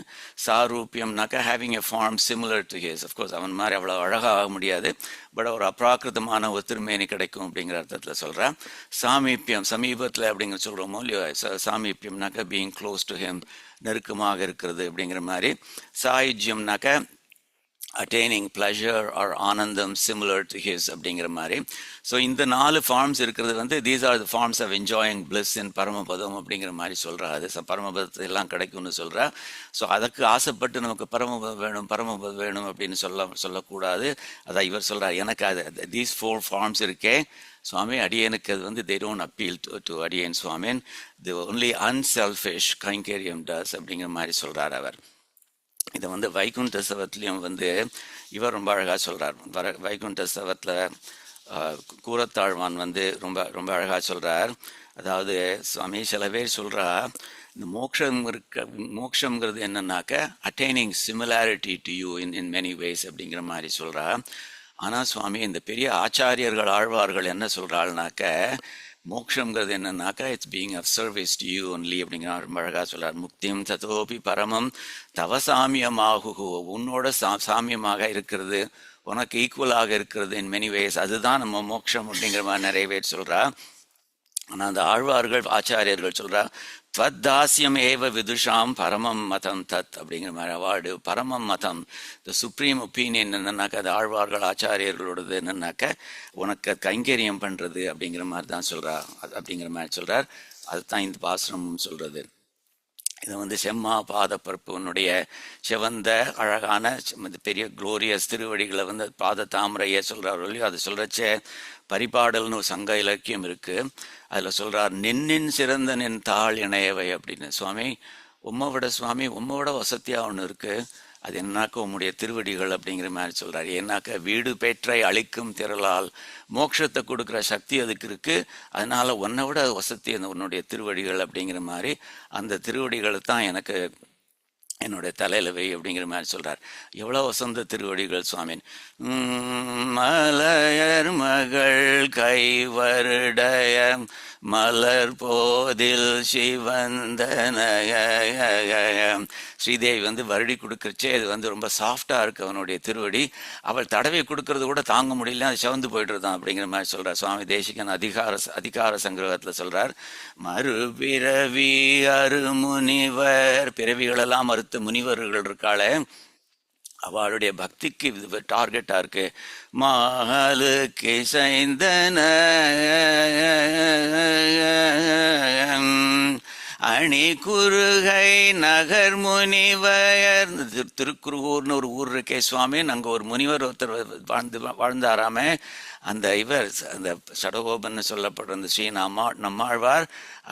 சாரூபியம்னாக்கா having a form similar to his. Of course அவன் மாதிரி அவ்வளோ அழகாக ஆக முடியாது, பட் ஒரு அப்ராக்கிருதமான ஒத்திருமேனி கிடைக்கும் அப்படிங்கிற அர்த்தத்தில் சொல்கிறேன். சாமீபியம் சமீபத்தில் அப்படிங்கிற சொல்கிறோமோ இல்லையோ, சாமீபியம்னாக்கா பீயிங் க்ளோஸ் டு ஹிம், நெருக்கமாக இருக்கிறது அப்படிங்கிற மாதிரி. சாயுஜ்யம்னாக்கா attaining pleasure or ஆனந்தம் similar to his அப்படிங்கிற மாதிரி. ஸோ இந்த 4 ஃபார்ம்ஸ் இருக்கிறது வந்து these are the forms of enjoying bliss in பரமபதம் அப்படிங்கிற மாதிரி சொல்கிறா. அது பரமபதத்தை எல்லாம் கிடைக்கும்னு சொல்கிறா. ஸோ அதுக்கு ஆசைப்பட்டு நமக்கு பரமபதம் வேணும் அப்படின்னு சொல்லக்கூடாது. அதான் இவர் சொல்கிறார், எனக்கு அது these 4 ஃபார்ம்ஸ் இருக்கே சுவாமி, அடியனுக்கு அது வந்து they don't appeal to அடியன் சுவாமின், the only unselfish கைங்கரியம் does அப்படிங்கிற மாதிரி சொல்கிறார் அவர். இதை வந்து வைகுண்ட சவத்துலேயும் வந்து இவர் ரொம்ப அழகாக சொல்கிறார். வைகுண்ட சவத்தில் கூரத்தாழ்வான் வந்து ரொம்ப ரொம்ப அழகாக சொல்கிறார். அதாவது சுவாமி சில பேர் சொல்கிறா இந்த மோக்ஷங்கிறது என்னன்னாக்க attaining similarity to you in many ways அப்படிங்கிற மாதிரி சொல்கிறா. ஆனால் சுவாமி இந்த பெரிய ஆச்சாரியர்கள் ஆழ்வார்கள் என்ன சொல்கிறாள்னாக்க மோக்ஷங்கிறது என்னன்னாக்கா it's being of service to you only அப்படிங்கிற ரொம்ப அழகாக சொல்கிறார். முக்தியும் தத்தோபி பரமம் தவ சாமியமாகுகோ, உன்னோட சாமியமாக இருக்கிறது, உனக்கு ஈக்குவலாக இருக்கிறது இன் மெனி வேஸ், அதுதான் நம்ம மோட்சம் அப்படிங்கிற மாதிரி நிறைய பேர் சொல்கிறா. ஆனால் அந்த ஆழ்வார்கள் ஆச்சாரியர்கள் சொல்கிறா துவத்தாசியம் ஏவ விதுஷாம் பரமம் மதம் தத் அப்படிங்கிற மாதிரி அவார்டு. பரமம் மதம், த சுப்ரீம் ஒப்பீனியன் என்னன்னாக்கா அது ஆழ்வார்கள் ஆச்சாரியர்களோடது என்னன்னாக்க உனக்கு கைங்கரியம் பண்ணுறது அப்படிங்கிற மாதிரி தான் சொல்கிறா. அப்படிங்கிற மாதிரி சொல்கிறார். அதுதான் இந்த பாசுரமும் சொல்கிறது. இதை வந்து செம்மா பாதப்பரப்புனுடைய சிவந்த அழகான பெரிய குளோரியஸ் திருவடிகளை வந்து பாத தாமரையை சொல்கிறார் இல்லையோ, அது சொல்கிறச்சே பரிபாடல்னு ஒரு சங்க இலக்கியம் இருக்குது. அதில் சொல்கிறார் நின்னின் சிறந்த நின் தாள் இணையவை அப்படின்னு. சுவாமி சுவாமி உம்மை வசதியாக ஒன்று இருக்குது, அது என்னாக்க உம்முடைய திருவடிகள் அப்படிங்கிற மாதிரி சொல்கிறார். ஏன்னாக்க வீடு பெற்றை அழிக்கும் திரளால் மோட்சத்தை கொடுக்குற சக்தி அதுக்கு இருக்குது, அதனால் உன்னை விட வசதி அந்த உன்னுடைய திருவடிகள் அப்படிங்கிற மாதிரி அந்த திருவடிகளை தான் எனக்கு என்னுடைய தலையில் வை அப்படிங்கிற மாதிரி சொல்கிறார். எவ்வளோ வசந்த திருவடிகள் சுவாமின். மலையர் மகள் கைவருடைய மலர் போதில் சிவந்தனய. ஸ்ரீதேவி வந்து வருடி கொடுக்குறச்சே அது வந்து ரொம்ப சாஃப்டாக இருக்குது அவனுடைய திருவடி. அவள் தடவை கொடுக்கறது கூட தாங்க முடியல, அது சிவந்து போய்ட்டுருதான் அப்படிங்கிற மாதிரி சொல்கிறார். சுவாமி தேசிகன் அதிகார சங்கிரகத்தில் சொல்கிறார், மறுபிறவி அருமுனிவர், பிறவிகளெல்லாம் மறுத்த முனிவர்கள் இருக்காளே அவளுடைய பக்திக்கு டார்கெட்டாக இருக்கு. மாலுக்கு சைந்தன அணி குறுகை நகர் முனிவர். திருக்குறுகூர்னு ஒரு ஊர் இருக்கே சுவாமி, அங்கே ஒரு முனிவர் ஒருத்தர் வாழ்ந்தாராமே. அந்த அந்த சடகோபன் சொல்லப்படுற அந்த ஸ்ரீ நம்மாழ்வார்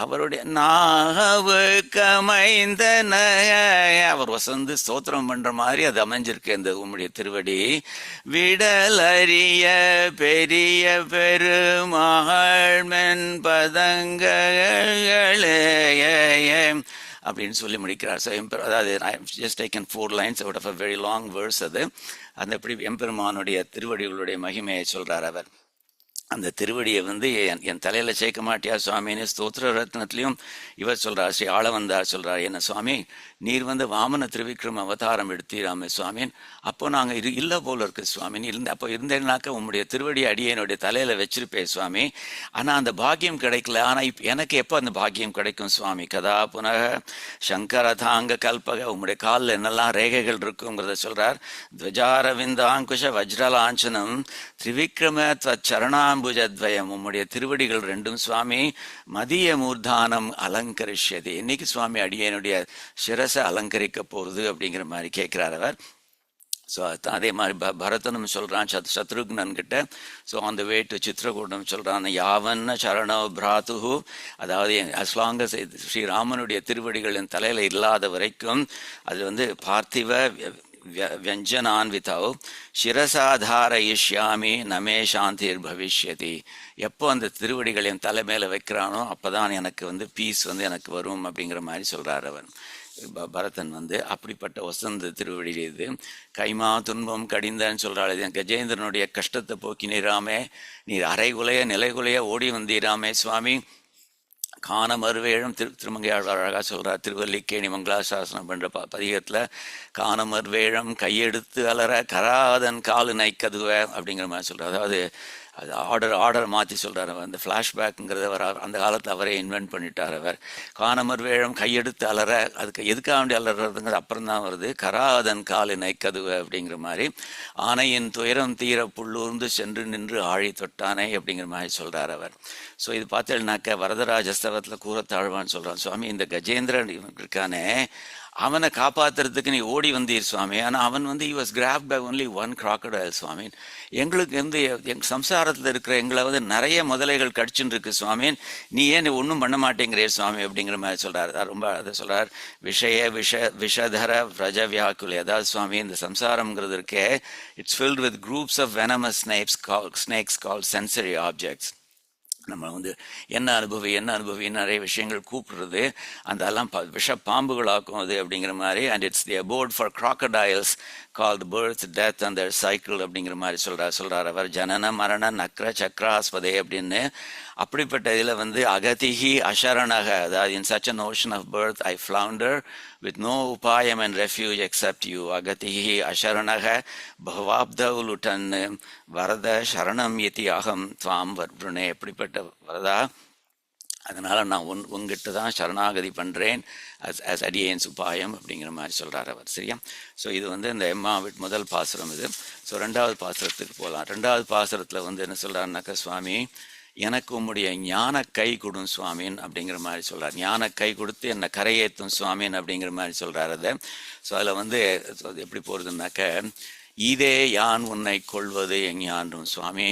அவருடைய நாவுக்கு அமைந்தன அவர் வசந்து ஸ்தோத்திரம் பண்ற மாதிரி அது அமைஞ்சிருக்கு அந்த உம்முடைய திருவடி. விடலறிய பெரிய பெருமாள் மென் பதங்களே அப்படின்னு சொல்லி முடிக்கிறார். ஸோ அதாவது just taken 4 lines out of a very long verse. அந்த எப்படி எம்பெருமானுடைய திருவடிகளுடைய மகிமையை சொல்கிறார் அவர். அந்த திருவடியை வந்து என் தலையில் சேர்க்க மாட்டியா சுவாமின்னு ஸ்தோத்திர ரத்னத்திலையும் இவர் சொல்கிறார். ஸ்ரீ ஆளவந்தார் சொல்கிறார், என்ன சுவாமி நீர் வந்து வாமன திருவிக்ரம் அவதாரம் எடுத்தீராமே சுவாமின், அப்போ நாங்கள் இல்லை போல இருக்கு சுவாமின்னு அப்போ இருந்தேன்னாக்க உம்முடைய திருவடி அடியை என்னுடைய தலையில் வச்சிருப்பேன் சுவாமி. ஆனால் அந்த பாக்கியம் கிடைக்கல. ஆனால் எனக்கு எப்போ அந்த பாக்கியம் கிடைக்கும் சுவாமி? கதா புனக சங்கரதாங்க கல்பக, உம்முடைய காலில் என்னெல்லாம் ரேகைகள் இருக்குங்கிறத சொல்கிறார். துவஜாரவிந்தாங்குஷ வஜ்ரலாஞ்சனம் திரிவிக்ரம சரணாம்புஜத்வயம், உம்முடைய திருவடிகள் ரெண்டும் சுவாமி மதிய மூர்தானம் அலங்கரிஷது, இன்னைக்கு சுவாமி அடியனுடைய சிரசை அலங்கரிக்க போகிறது அப்படிங்கிற மாதிரி கேட்குறார் அவர். ஸோ அதே மாதிரி பரதனும் சொல்கிறான் சத்ருக்னன் கிட்ட. So on the way to Chitrakoot சொல்கிறான், யாவன்ன சரண பிராத்து, அதாவது அஸ்லாங்க ஸ்ரீராமனுடைய திருவடிகள் என் தலையில் இல்லாத வரைக்கும் அது வந்து பார்த்திவ வியஞ்சனான்விதோ சிரசாதாரயிஷ்யாமி நமே சாந்திர் பவிஷ்யதி. எப்போ அந்த திருவடிகள் என் தலை மேலே வைக்கிறானோ அப்போ தான் எனக்கு வந்து பீஸ் வந்து எனக்கு வரும் அப்படிங்கிற மாதிரி சொல்கிறார் அவன் பரதன் வந்து. அப்படிப்பட்ட வசந்த திருவடி இது. கைமா துன்பம் கடிந்தன்னு சொல்கிறாள். கஜேந்திரனுடைய கஷ்டத்தை போக்கினீராமே, நீர் அரைகுலைய நிலைகுலைய ஓடி வந்தீராமே சுவாமி. காணமர்வேழும் திருமங்கையாழ்வார் அழகாக சொல்கிறார். திருவல்லிக்கேணி மங்களாசாசனம் பண்ணுற பதிகத்தில் காணமர்வேழம் கையெடுத்து அலற கராதன் காலு நைக்கதுவ அப்படிங்கிற மாதிரி சொல்கிறார். அதாவது அது ஆர்டர் மாற்றி சொல்கிறார். அந்த ஃப்ளாஷ்பேக்குங்கிறத அவர் அந்த காலத்தில் அவரே இன்வென்ட் பண்ணிட்டார் அவர். காணமர் வேழம் கையெடுத்து அலற, அதுக்கு எதுக்காக வேண்டி அலறதுங்கிறது அப்புறம் தான் வருது. கராதன் காலு நைக்கதுவ அப்படிங்கிற மாதிரி. ஆனையின் துயரம் தீர புள்ளூர்ந்து சென்று நின்று ஆழி தொட்டானே அப்படிங்கிற மாதிரி சொல்கிறார் அவர். ஸோ இது பார்த்தேன்னாக்க வரதராஜஸ்தவத்தில் கூறத்தாழ்வான்னு சொல்கிறான். சுவாமி இந்த கஜேந்திரன் இருக்கானே அவனை காப்பாத்துறதுக்கு நீ ஓடி வந்தீர் சுவாமி. ஆனால் அவன் வந்து he was grabbed by only one crocodile சுவாமி. எங்களுக்கு வந்து எங்கள் சம்சாரத்தில் இருக்கிற எங்களை வந்து நிறைய முதலைகள் கடிச்சுன்னு இருக்கு சுவாமி, நீ ஏன் ஒன்றும் பண்ண மாட்டேங்கிறே சுவாமி அப்படிங்கிற மாதிரி சொல்கிறார். ரொம்ப அதை சொல்கிறார், விஷதர பிரஜ வியாக்குலி. அதாவது சுவாமி, இந்த சம்சாரம்ங்கிறது இருக்கே, it's filled with groups of venomous snakes called sensory objects. நம்ம வந்து என்ன அனுபவி நிறைய விஷயங்கள் கூப்பிடுறது, அந்த எல்லாம் விஷ பாம்புகளாக்கும் அது அப்படிங்கிற மாதிரி. And it's the abort for crocodiles called birth, death and their cycle அப்படிங்கிற மாதிரி சொல்றார் அவர். ஜனன மரண நக்ர சக்கராஸ்பதே அப்படின்னு. அப்படிப்பட்ட இதில் வந்து அகதிஹி அசரணக, அதாவது in such an ocean of birth I flounder with no upayam and refuge except you. அகதிஹி அசரணக பவாப்தவுலுட்டன் வரத சரணம் யதி அகம் துவாம் வர்ணே. எப்படிப்பட்ட வரதா, அதனால நான் உங்ககிட்ட தான் சரணாகதி பண்ணுறேன் as அடியேன் உபாயம் அப்படிங்கிற மாதிரி சொல்கிறார் அவர். சரியா? ஸோ இது வந்து இந்த எம்மாவிட் முதல் பாசுரம் இது. ஸோ ரெண்டாவது பாசுரத்துக்கு போகலாம். ரெண்டாவது பாசுரத்தில் வந்து என்ன சொல்கிறாருனாக்கா, சுவாமி எனக்கு உம்முடைய ஞான கை கொடும் சுவாமின் அப்படிங்கிற மாதிரி சொல்கிறார். ஞான கை கொடுத்து என்னை கரையேற்றும் சுவாமின் அப்படிங்கிற மாதிரி சொல்கிறார் அதை. ஸோ அதில் வந்து எப்படி போகிறதுனாக்க, இதே யான் உன்னை கொள்வது எஞ்ஞான்றும் சுவாமி.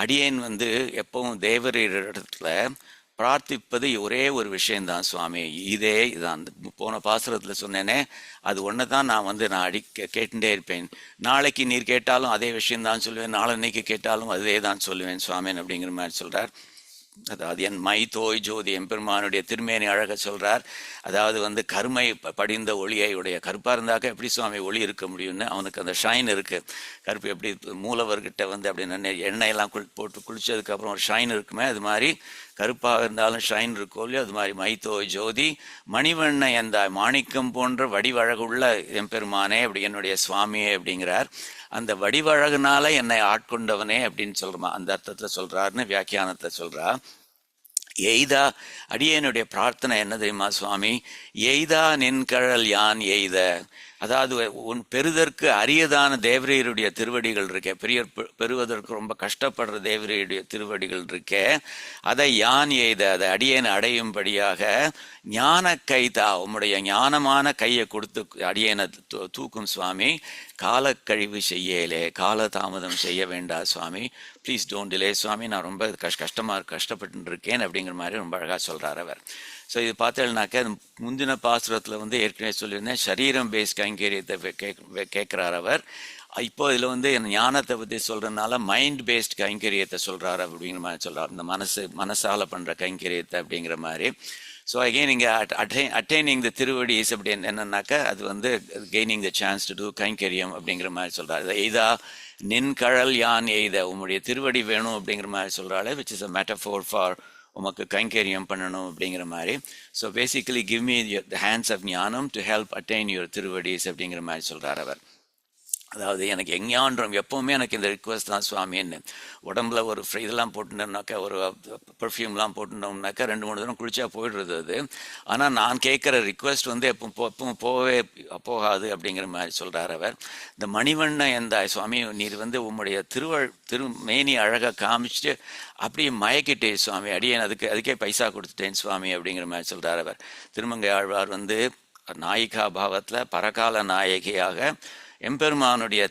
அடியேன் வந்து எப்பவும் தேவரிடத்துல பிரார்த்திப்பது ஒரே ஒரு விஷயந்தான் சுவாமி, இதே இதான். போன பாசுரத்தில் சொன்னேனே, அது ஒன்று தான் நான் வந்து கேட்டுட்டே இருப்பேன். நாளைக்கு நீர் கேட்டாலும் அதே விஷயந்தான் சொல்லுவேன், நாளன்னைக்கு கேட்டாலும் அதே தான் சொல்லுவேன் சுவாமின் அப்படிங்கிற மாதிரி சொல்கிறார். அதாவது என் மை தோய் ஜோதி எம்பெருமானுடைய திருமேனி அழக சொல்கிறார். அதாவது வந்து கருமை படிந்த ஒளியை உடைய, கருப்பாக இருந்தாக்க எப்படி சுவாமி ஒளி இருக்க முடியும்னு, அவனுக்கு அந்த ஷைன் இருக்குது. கருப்பு எப்படி மூலவர்கிட்ட வந்து அப்படி எண்ணெயெல்லாம் போட்டு குளித்ததுக்கப்புறம் ஒரு ஷைன் இருக்குமே, அது மாதிரி கருப்பாக இருந்தாலும் ஷைன் இருக்கோ இல்லையோ, அது மாதிரி மைத்தோய் ஜோதி மணிவண்ண எந்த மாணிக்கம் போன்ற வடிவழகுள்ள எம்பெருமானே அப்படி என்னுடைய சுவாமியே அப்படிங்கிறார். அந்த வடிவழகுனால என்னை ஆட்கொண்டவனே அப்படின்னு சொல்கிறோமா, அந்த அர்த்தத்தில் சொல்கிறாருன்னு வியாக்கியானத்தை சொல்கிறா. எய்தா அடியனுடைய பிரார்த்தனை என்ன தெரியுமா சுவாமி, எய்தா நின்கழல் யான் எய்த. அதாவது உன் பெறுதற்கு அரியதான தேவரையருடைய திருவடிகள் இருக்கே, பெறுவதற்கு ரொம்ப கஷ்டப்படுற தேவரையுடைய திருவடிகள் இருக்கே, அதை யான் எய்த, அதை அடியேன் அடையும்படியாக ஞான கைதா, உம்முடைய ஞானமான கையை கொடுத்து அடியேனை தூக்கும் சுவாமி. காலக்கழிவு செய்யலே, கால தாமதம் செய்ய வேண்டாம் சுவாமி, ப்ளீஸ் டோன்ட் டிலே சுவாமி, நான் ரொம்ப கஷ்டப்பட்டு இருக்கேன் அப்படிங்கிற மாதிரி ரொம்ப அழகாக சொல்கிறார் அவர். ஸோ இது பார்த்தேன்னாக்கா, முந்தின பாசுரத்தில் வந்து ஏற்கனவே சொல்லியிருந்தேன், சரீரம் பேஸ்ட் கைங்கரியத்தை கேட்குறார் அவர். இப்போ இதில் வந்து ஞானத்தை பற்றி சொல்கிறதுனால மைண்ட் பேஸ்ட் கைங்கரியத்தை சொல்கிறார் அப்படிங்கிற மாதிரி சொல்கிறார். இந்த மனசால் பண்ணுற கைங்கரியத்தை அப்படிங்கிற மாதிரி. ஸோ அகெயின் இங்கே அட்டைனிங் த திருவடிஸ் அப்படின்னு என்னன்னாக்கா, அது வந்து gaining the chance to do kainkaryam அப்படிங்கிற மாதிரி சொல்கிறார். எய்தா நின் கழல் யான் எய்த, உம்முடைய திருவடி வேணும் அப்படிங்கிற மாதிரி சொல்கிறாள், which is a metaphor for உமக்கு கைங்கரியம் பண்ணணும் அப்படிங்கிற மாதிரி. So basically give me the hands of jnanam to help attain your திருவடிஸ் அப்படிங்கிற மாதிரி சொல்கிறார் அவர். அதாவது எனக்கு எங்கேயான்றோம் எப்போவுமே எனக்கு இந்த ரிக்வஸ்ட் தான் சுவாமின்னு. உடம்புல ஒரு இதெல்லாம் போட்டுட்டோம்னாக்கா, ஒரு பர்ஃப்யூம்லாம் போட்டுட்டோம்னாக்கா 2-3 தினம் குளிச்சா போயிடுறது அது. ஆனால் நான் கேட்குற ரிக்வஸ்ட் வந்து எப்பவும் போகாது அப்படிங்கிற மாதிரி சொல்கிறார் அவர். இந்த மணிவண்ண எந்த சுவாமி, நீர் வந்து உம்முடைய திருமேனி அழகாக காமிச்சிட்டு அப்படியே மயக்கிட்டே சுவாமி, அடியேன் அதுக்கே பைசா கொடுத்துட்டேன் சுவாமி அப்படிங்கிற மாதிரி சொல்கிறார் அவர். திருமங்கை ஆழ்வார் வந்து நாயிகா பாவத்தில் பரகால நாயகியாக எம்பெருமானுடைய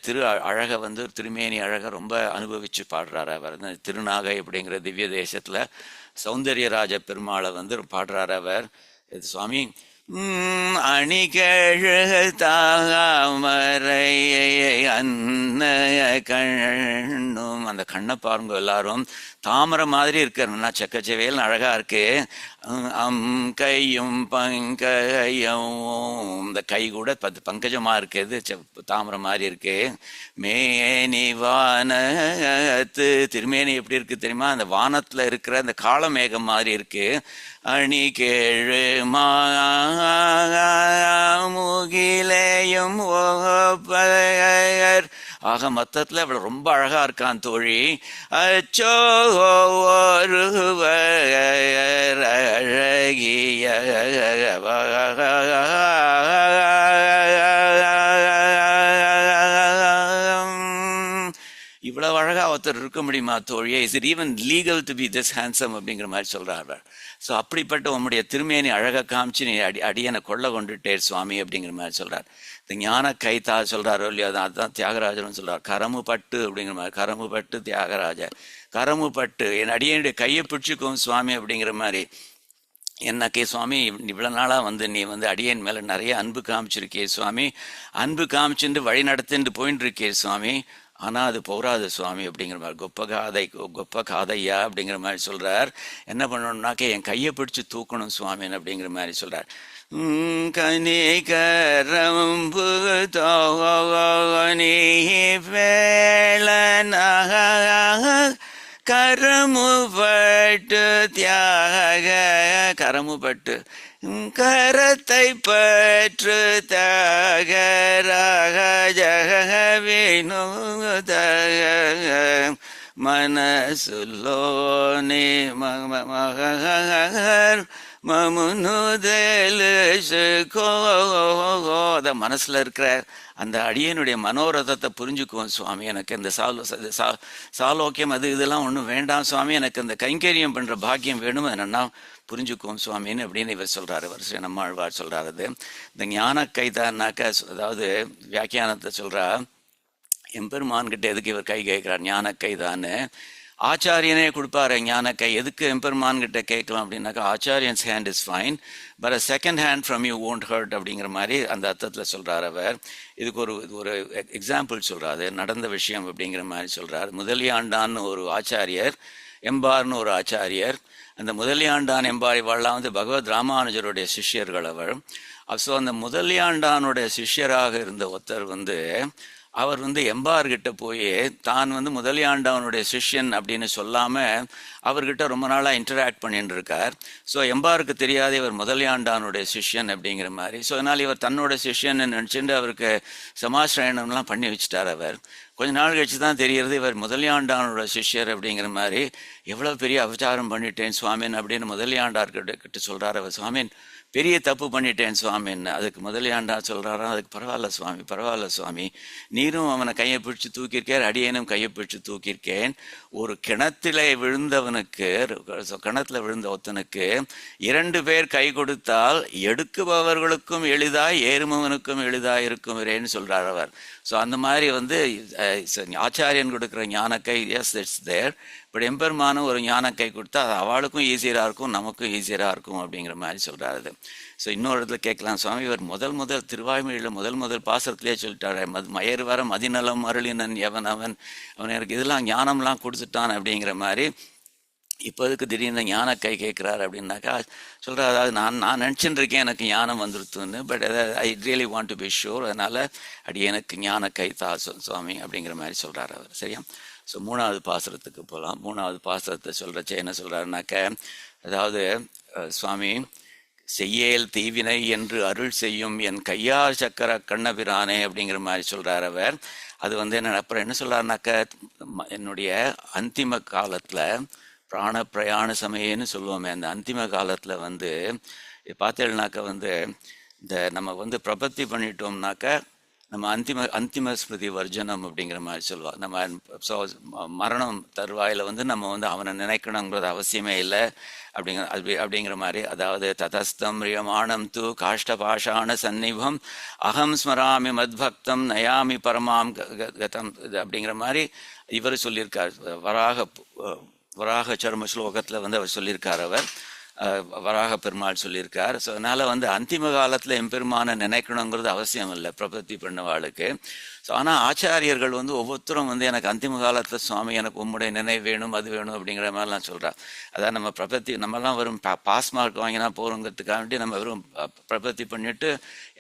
அழகை வந்து திருமேனி அழகை ரொம்ப அனுபவித்து பாடுறாரு அவர். திருநாகை அப்படிங்கிற திவ்ய தேசத்தில் சௌந்தர்யராஜ பெருமாளை வந்து பாடுறாரு அவர். இது சுவாமி அணிகழு தாமரை அன்ன கண்ணும், அந்த கண்ணை பாருங்க எல்லாரும், தாமரை மாதிரி இருக்கிறன்னா செக்கச்செவையில் அழகா இருக்கு. கையும் பங்கையும், இந்த கை கூட பங்கஜமா இருக்குது, தாமரை மாதிரி இருக்கு. மேனி வானத்து, திருமேனி எப்படி இருக்கு தெரியுமா, அந்த வானத்துல இருக்கிற அந்த காளமேகம் மாதிரி இருக்கு. அணி கேழு முகிலேயும் ஓப்பயர், ஆக மொத்தத்தில் இவ்வளோ ரொம்ப அழகா இருக்கான் தோழி. அச்சோ ஒருவர் அழகிய இவ்வளவு அழகா ஒருத்தர் ஒருத்தர் இருக்க முடியுமா தோழியே, is it even legal to be this handsome அப்படிங்கிற மாதிரி சொல்கிறார். ஸோ அப்படிப்பட்ட உம்முடைய திருமேனி அழகை காமிச்சு நீ அடியனை கொள்ள கொண்டுட்டேர் சுவாமி அப்படிங்கிற மாதிரி சொல்கிறார். இந்த ஞான கைத்தா சொல்கிறாரோ இல்லையோ, அதுதான் தியாகராஜரும் சொல்கிறார். கரமு பட்டு அப்படிங்கிற மாதிரி, கரமு பட்டு தியாகராஜ, கரமு பட்டு என் அடியனுடைய கையை பிடிச்சிக்கும் சுவாமி அப்படிங்கிற மாதிரி. என்னக்கே சுவாமி, இவ்வளோ நாளாக வந்து நீ வந்து அடியன் மேலே நிறைய அன்பு காமிச்சிருக்கே சுவாமி, அன்பு காமிச்சுட்டு வழி நடத்திட்டு போயின்னு இருக்கே சுவாமி, ஆனால் அது போராது சுவாமி அப்படிங்கிற மாதிரி. கொப்ப காதையா அப்படிங்கிற மாதிரி சொல்கிறார். என்ன பண்ணணும்னாக்கே என் கையை பிடிச்சி தூக்கணும் சுவாமின்னு அப்படிங்கிற மாதிரி சொல்கிறார். கனிகரம்பு தோனி வேளன கரமுபட்டு தியாக, கரமுபட்டு கரத்தை பற்று தகராக ஜகவினுத மனசுலோனே மகர் அத மனசுல இருக்கிற அந்த அடியனுடைய மனோரதத்தை புரிஞ்சுக்குவோம் சுவாமி. எனக்கு இந்த சாலோக்கியம் அது இதெல்லாம் ஒன்றும் வேண்டாம் சுவாமி, எனக்கு இந்த கைங்கரியம் பண்ற பாக்கியம் வேணும், என்னன்னா புரிஞ்சுக்குவோம் சுவாமின்னு அப்படின்னு இவர் சொல்றாரு. வருஷம் நம்மாழ்வார் சொல்றாரு. இந்த ஞான கைதான்னாக்க, அதாவது வியாக்கியானத்தை சொல்றா, எம்பெருமான்கிட்ட எதுக்கு இவர் கை கேட்கிறார் ஞான கைதான்னு. ஆச்சாரியனே கொடுப்பாரு ஞான கை, எதுக்கு எம்பெருமான் கிட்ட கேட்கலாம் அப்படின்னாக்கா, ஆச்சாரியன்ஸ் hand is fine but a second hand from you won't hurt அப்படிங்கிற மாதிரி அந்த அர்த்தத்தில் சொல்கிறார் அவர். இதுக்கு ஒரு எக்ஸாம்பிள் சொல்கிறாரு, நடந்த விஷயம் அப்படிங்கிற மாதிரி சொல்கிறார். முதலியாண்டான்னு ஒரு ஆச்சாரியர், எம்பார்னு ஒரு ஆச்சாரியர். அந்த முதலியாண்டான் எம்பார் இவாள்லாம் வந்து பகவத் ராமானுஜருடைய சிஷ்யர்கள் அவர். ஸோ அந்த முதலியாண்டானுடைய சிஷ்யராக இருந்த ஒருத்தர் வந்து, அவர் வந்து எம்பார்கிட்ட போய் தான் வந்து முதலியாண்டவனுடைய சிஷ்யன் அப்படின்னு சொல்லாமல் அவர்கிட்ட ரொம்ப நாளாக இன்டராக்ட் பண்ணிட்டு இருக்கார். ஸோ எம்பாருக்கு தெரியாத இவர் முதலியாண்டானுடைய சிஷ்யன் அப்படிங்கிற மாதிரி. ஸோ அதனால் இவர் தன்னோட சிஷ்யன் நினச்சிட்டு அவருக்கு சமாசிரயணம்லாம் பண்ணி வச்சுட்டார். அவர் கொஞ்ச நாள் கழிச்சு தான் தெரிகிறது இவர் முதலியாண்டானோட சிஷ்யர் அப்படிங்கிற மாதிரி. எவ்வளோ பெரிய அபச்சாரம் பண்ணிட்டேன் சுவாமின் அப்படின்னு முதலியாண்டார்கிட்ட சொல்கிறார் அவர். சுவாமின் பெரிய தப்பு பண்ணிட்டேன் சுவாமின்னு. அதுக்கு முதலியாண்டா சொல்கிறாரா, அதுக்கு பரவாயில்ல சுவாமி, நீரும் அவனை கையை பிடிச்சி தூக்கியிருக்கேன், அடியேனும் கையை பிடிச்சி தூக்கியிருக்கேன். ஒரு கிணத்துல விழுந்த ஒருத்தனுக்கு 2 பேர் கை கொடுத்தால் எடுக்குபவர்களுக்கும் எளிதாய் ஏறுமவனுக்கும் எளிதாய் இருக்கும்னு சொல்கிறார் அவர். ஸோ அந்த மாதிரி வந்து ஆச்சாரியன் கொடுக்குற ஞானக்கை, எஸ் இட்ஸ் தேர், பட் எம்பெருமானும் ஒரு ஞானக்கை கொடுத்தா அது அவளுக்கும் ஈஸியராக இருக்கும், நமக்கும் ஈஸியராக இருக்கும் அப்படிங்கிற மாதிரி சொல்கிறாரு. ஸோ இன்னொரு இடத்துல கேட்கலாம், சுவாமி இவர் முதல் திருவாய்மொழியில் முதல் பாசத்திலே சொல்லிட்டாரு, மயர் வர மதிநலம் அருளினன் எவன் அவன் எனக்கு இதெல்லாம் ஞானம்லாம் கொடுத்துட்டான் அப்படிங்கிற மாதிரி. இப்போ இதுக்கு திடீர்னு ஞான கை கேட்குறாரு அப்படின்னாக்கா சொல்கிறார், அதாவது நான் நினச்சிட்டு இருக்கேன் எனக்கு ஞானம் வந்துருத்துன்னு, but I really want to be sure, அதனால் எனக்கு ஞான கை தா சுவாமி அப்படிங்கிற மாதிரி சொல்கிறார் அவர். சரியா? ஸோ 3வது பாசுரத்துக்கு போகலாம். 3வது பாசுரத்தை சொல்கிறச்ச என்ன சொல்கிறாருனாக்க, அதாவது சுவாமி செய்யேல் தீவினை என்று அருள் செய்யும் என் கையார் சக்கர கண்ணபிரானே அப்படிங்கிற மாதிரி சொல்கிறார் அவர். அது வந்து என்ன, அப்புறம் என்ன சொல்கிறாருனாக்க, என்னுடைய அந்திம காலத்தில் பிராண பிரயாண சமயன்னு சொல்லுவோமே, அந்த அந்திம காலத்தில் வந்து பார்த்தேன்னாக்க வந்து இந்த நம்ம வந்து பிரபத்தி பண்ணிட்டோம்னாக்க நம்ம அந்திம ஸ்மிருதி வர்ஜனம் அப்படிங்கிற மாதிரி சொல்லுவாங்க. நம்ம மரணம் தருவாயில் வந்து நம்ம வந்து அவனை நினைக்கணுங்கிறது அவசியமே இல்லை அப்படிங்கிற மாதிரி. அதாவது ததஸ்தம் ரியமானம் து காஷ்ட பாஷாண சந்நிபம் அகம் ஸ்மராமி மத்பக்தம் நயாமி பரமாம் கதம் அப்படிங்கிற மாதிரி இவர் சொல்லியிருக்கார். வராக சர்ம ஸ்லோகத்தில் வந்து அவர் சொல்லியிருக்கார். அவர் வராக பெருமாள் சொல்லியிருக்கார். ஸோ அதனால் வந்து அந்திம காலத்தில் எம்பெருமானை நினைக்கணுங்கிறது அவசியம் இல்லை பிரபத்தி பண்ணவாளுக்கு. ஸோ ஆனால் ஆச்சாரியர்கள் வந்து ஒவ்வொருத்தரும் வந்து எனக்கு அந்திம காலத்தில் சுவாமி எனக்கு உம்முடைய நினைவு வேணும், அது வேணும் அப்படிங்கிற மாதிரிலாம் சொல்கிறா. அதான் நம்ம பிரபத்தி நம்மலாம் வெறும் பாஸ் மார்க் வாங்கினா போகிறோங்கிறதுக்காக வேண்டி நம்ம வெறும் பிரபத்தி பண்ணிவிட்டு